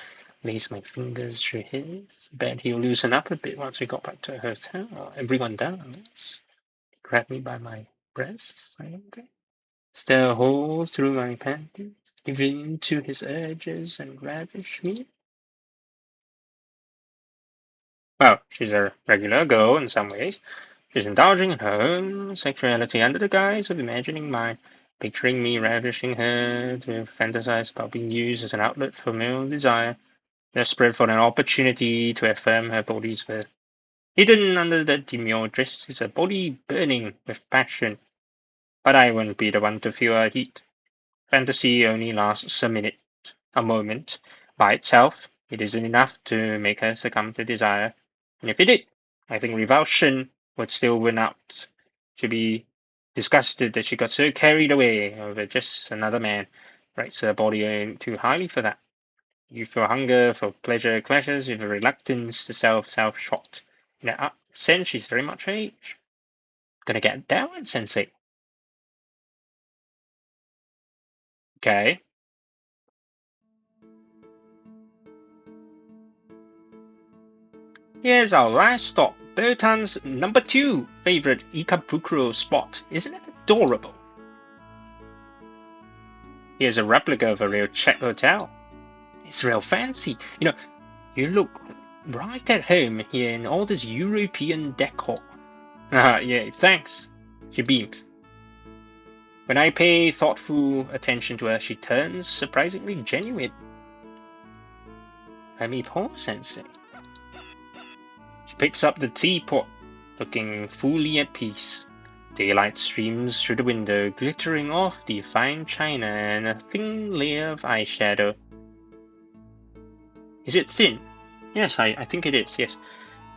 lace my fingers through his. Bet he'll loosen up a bit once we got back to the hotel. Everyone does. He grabbed me by my breasts, I think. Stare a hole through my panties, give in to his urges and ravish me. Well, she's a regular girl in some ways. She's indulging in her own sexuality under the guise of imagining mine, picturing me ravishing her to fantasize about being used as an outlet for male desire, desperate for an opportunity to affirm her body's worth. Hidden under the demure dress is a body burning with passion, but I won't be the one to feel her heat. Fantasy only lasts a moment. By itself, it isn't enough to make her succumb to desire. And if it did, I think revulsion would still win out. She'd be disgusted that she got so carried away over just another man. Rates her body too highly for that. You feel hunger for pleasure clashes with a reluctance to sell self shot. In that sense, she's very much her age. Gonna get down, Sensei. Okay. Here's our last stop, Botan's number 2 favorite Ikebukuro spot. Isn't it adorable? Here's a replica of a real Czech hotel. It's real fancy. You look right at home here in all this European decor. Yeah, thanks. She beams. When I pay thoughtful attention to her, she turns surprisingly genuine. Let me pause, Sensei. She picks up the teapot, looking fully at peace. Daylight streams through the window, glittering off the fine china and a thin layer of eyeshadow. Is it thin? Yes, I think it is, yes.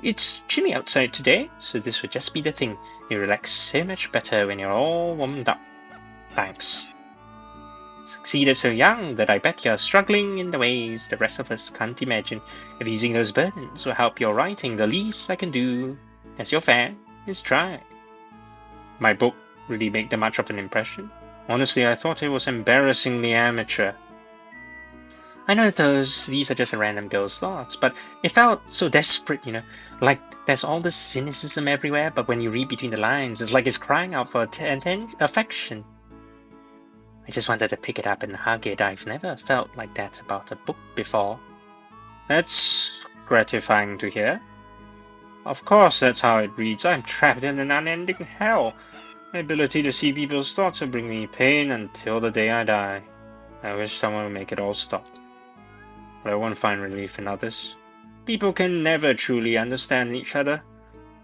It's chilly outside today, so this would just be the thing. You relax so much better when you're all warmed up. Thanks. Succeeded so young that I bet you're struggling in the ways the rest of us can't imagine. If easing those burdens will help your writing, the least I can do, as your fan, is try. My book really made much of an impression. Honestly, I thought it was embarrassingly amateur. I know these are just a random girl's thoughts, but it felt so desperate, like there's all this cynicism everywhere, but when you read between the lines, it's like it's crying out for affection. I just wanted to pick it up and hug it. I've never felt like that about a book before. That's gratifying to hear. Of course, that's how it reads. I'm trapped in an unending hell. My ability to see people's thoughts will bring me pain until the day I die. I wish someone would make it all stop. But I won't find relief in others. People can never truly understand each other.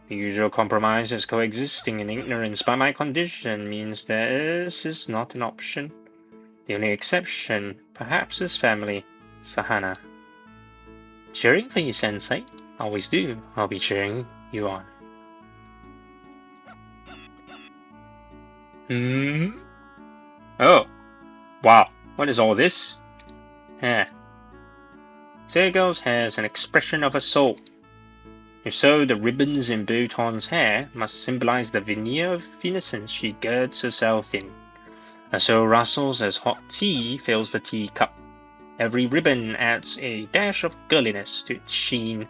The usual compromise is coexisting in ignorance, but my condition means this is not an option. The only exception, perhaps, is family. Sahana. Cheering for you, Sensei. Always do. I'll be cheering you on. Oh. Wow. What is all this? Sergos has an expression of a soul. If so, the ribbons in Bhutan's hair must symbolize the veneer of innocence she girds herself in. Her soul rustles as hot tea fills the teacup. Every ribbon adds a dash of girliness to its sheen.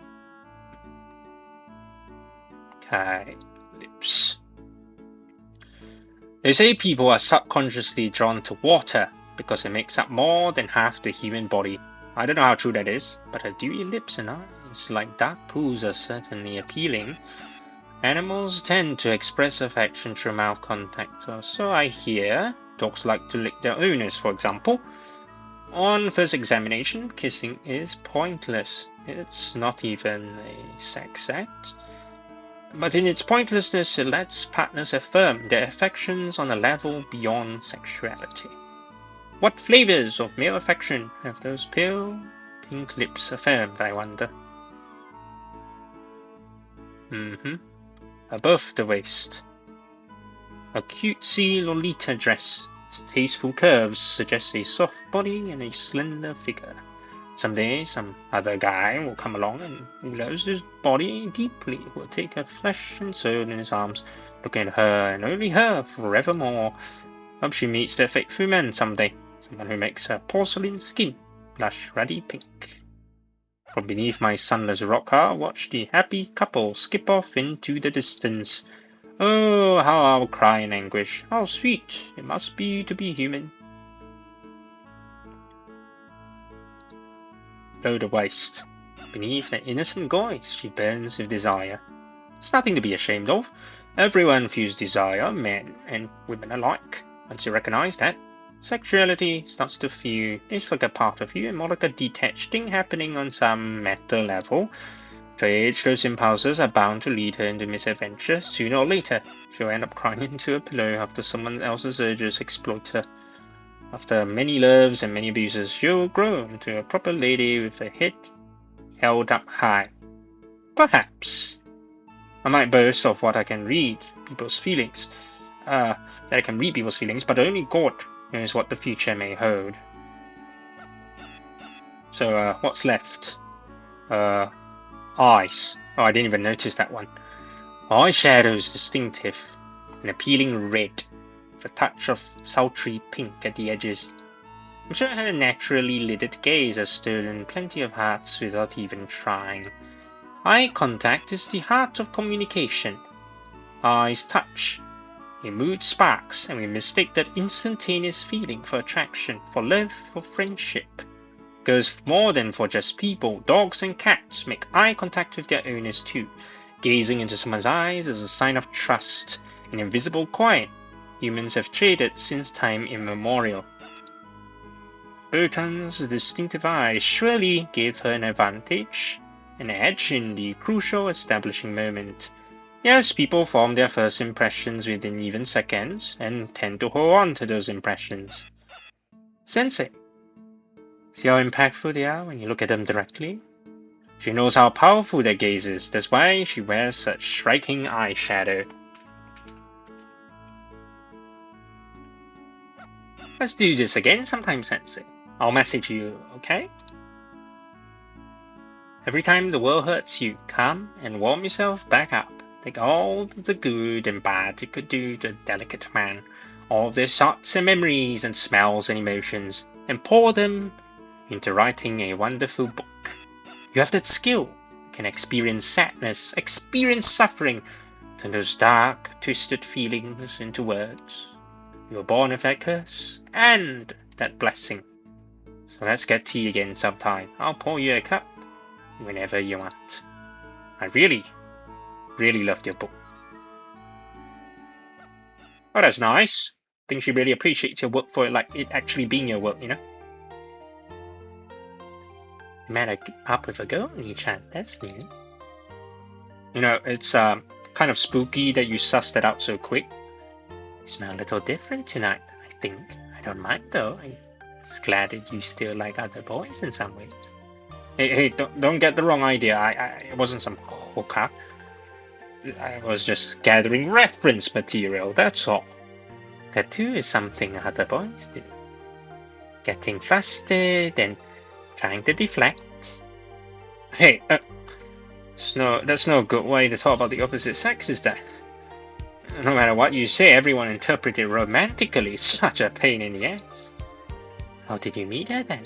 Kai lips. They say people are subconsciously drawn to water because it makes up more than half the human body. I don't know how true that is, but her dewy lips and eyes, like dark pools, are certainly appealing. Animals tend to express affection through mouth contact, or so I hear. Dogs like to lick their owners, for example. On first examination, kissing is pointless. It's not even a sex act. But in its pointlessness, it lets partners affirm their affections on a level beyond sexuality. What flavors of male affection have those pale pink lips affirmed, I wonder? Above the waist. A cutesy Lolita dress. Its tasteful curves suggest a soft body and a slender figure. Someday, some other guy will come along and who loves this body deeply will take her flesh and soul in his arms, looking at her and only her forevermore. Hope she meets the faithful man someday. Someone who makes her porcelain skin blush ruddy pink. From beneath my sunless rock car, watch the happy couple skip off into the distance. Oh, how I'll cry in anguish. How sweet it must be to be human. Below the waist. Beneath the innocent goys, she burns with desire. It's nothing to be ashamed of. Everyone feels desire, men and women alike. Once you recognize that, sexuality starts to feel less like a part of you and more like a detached thing happening on some meta level. To age, those impulses are bound to lead her into misadventure. Sooner or later, she'll end up crying into a pillow after someone else's urges exploit her. After many loves and many abuses, she'll grow into a proper lady with a head held up high. Perhaps. I might boast of what I can read people's feelings. That I can read people's feelings, but only God knows what the future may hold. So, what's left? Eyes. Oh, I didn't even notice that one. Eyeshadows distinctive. An appealing red, with a touch of sultry pink at the edges. I'm sure her naturally lidded gaze has stolen plenty of hearts without even trying. Eye contact is the heart of communication. Eyes touch. A mood sparks, and we mistake that instantaneous feeling for attraction, for love, for friendship. It goes more than for just people. Dogs and cats make eye contact with their owners too. Gazing into someone's eyes is a sign of trust, an invisible coin humans have traded since time immemorial. Bhutan's distinctive eyes surely gave her an advantage, an edge in the crucial establishing moment. Yes, people form their first impressions within even seconds, and tend to hold on to those impressions. Sensei. See how impactful they are when you look at them directly? She knows how powerful their gaze is. That's why she wears such striking eyeshadow. Let's do this again sometime, Sensei. I'll message you, okay? Every time the world hurts you, come and warm yourself back up. Take all the good and bad you could do to a delicate man, all their thoughts and memories and smells and emotions, and pour them into writing a wonderful book. You have that skill. You can experience sadness, experience suffering, turn those dark, twisted feelings into words. You were born with that curse and that blessing. So let's get tea again sometime. I'll pour you a cup whenever you want. I really, really loved your book. Oh, that's nice. I think she really appreciates your work for it, like it actually being your work, you know? You met up with a girl, Nichan. That's new. You know, it's kind of spooky that you sussed it out so quick. You smell a little different tonight, I think. I don't mind though. I'm just glad that you still like other boys in some ways. Hey, don't get the wrong idea. I wasn't some hooker. I was just gathering reference material, that's all. That too is something other boys do. Getting flustered and trying to deflect. Hey, that's no good way to talk about the opposite sex, is that? No matter what you say, everyone interprets it romantically. It's such a pain in the ass. How did you meet her then?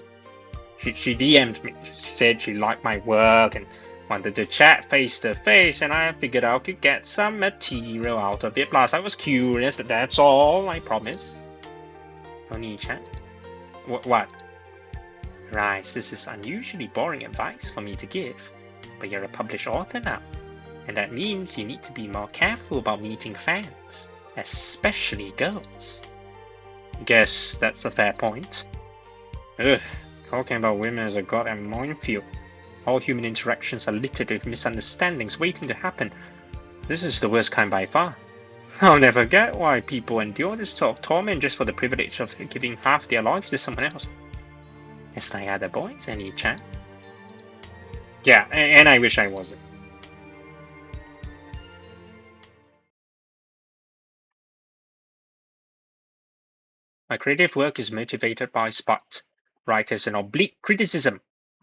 She DM'd me. She said she liked my work and wanted to chat face to face, and I figured I could get some material out of it. Plus, I was curious. That's all, I promise. Oni-chan? What? Right, this is unusually boring advice for me to give, but you're a published author now, and that means you need to be more careful about meeting fans, especially girls. Guess that's a fair point. Ugh, talking about women is a goddamn minefield. All human interactions are littered with misunderstandings waiting to happen. This is the worst kind by far. I'll never get why people endure this sort of torment just for the privilege of giving half their lives to someone else. Just like other boys, Ani-chan. Yeah, and I wish I wasn't. My creative work is motivated by spot, writers, and oblique criticism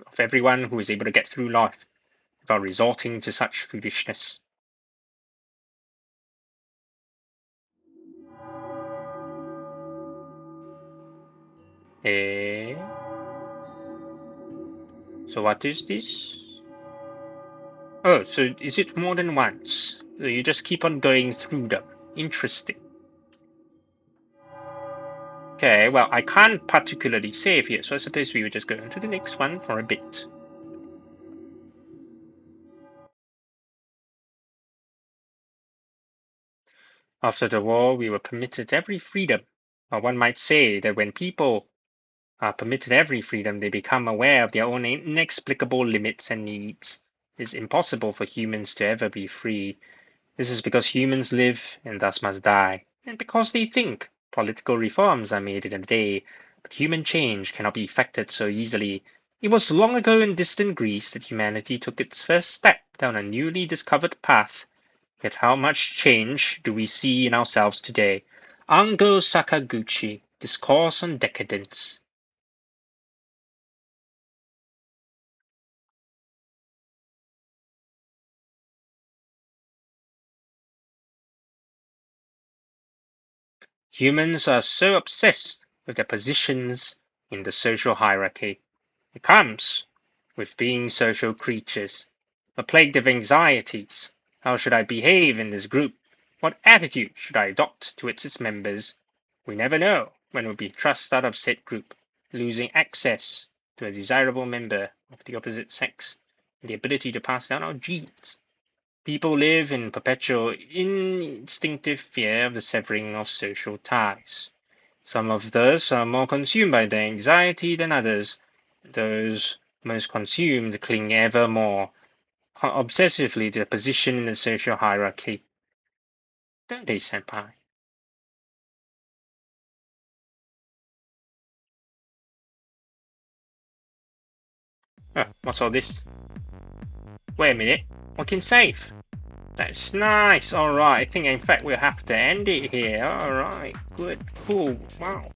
of everyone who is able to get through life without resorting to such foolishness. Eh? So what is this? Oh, so is it more than once? So you just keep on going through them. Interesting. Okay, well, I can't particularly save here, so I suppose we would just go on to the next one for a bit. After the war, we were permitted every freedom. Or one might say that when people are permitted every freedom, they become aware of their own inexplicable limits and needs. It's impossible for humans to ever be free. This is because humans live and thus must die, and because they think. Political reforms are made in a day, but human change cannot be effected so easily. It was long ago in distant Greece that humanity took its first step down a newly discovered path. Yet how much change do we see in ourselves today? Ango Sakaguchi, Discourse on Decadence. Humans are so obsessed with their positions in the social hierarchy. It comes with being social creatures. We're plagued of anxieties. How should I behave in this group? What attitude should I adopt towards its members? We never know when we'll be thrust out of said group, losing access to a desirable member of the opposite sex and the ability to pass down our genes. People live in perpetual instinctive fear of the severing of social ties. Some of those are more consumed by their anxiety than others. Those most consumed cling ever more obsessively to their position in the social hierarchy. Don't they, senpai? What's all this? Wait a minute. I can save. That's nice. Alright, I think in fact we'll have to end it here. Alright, good, cool, wow.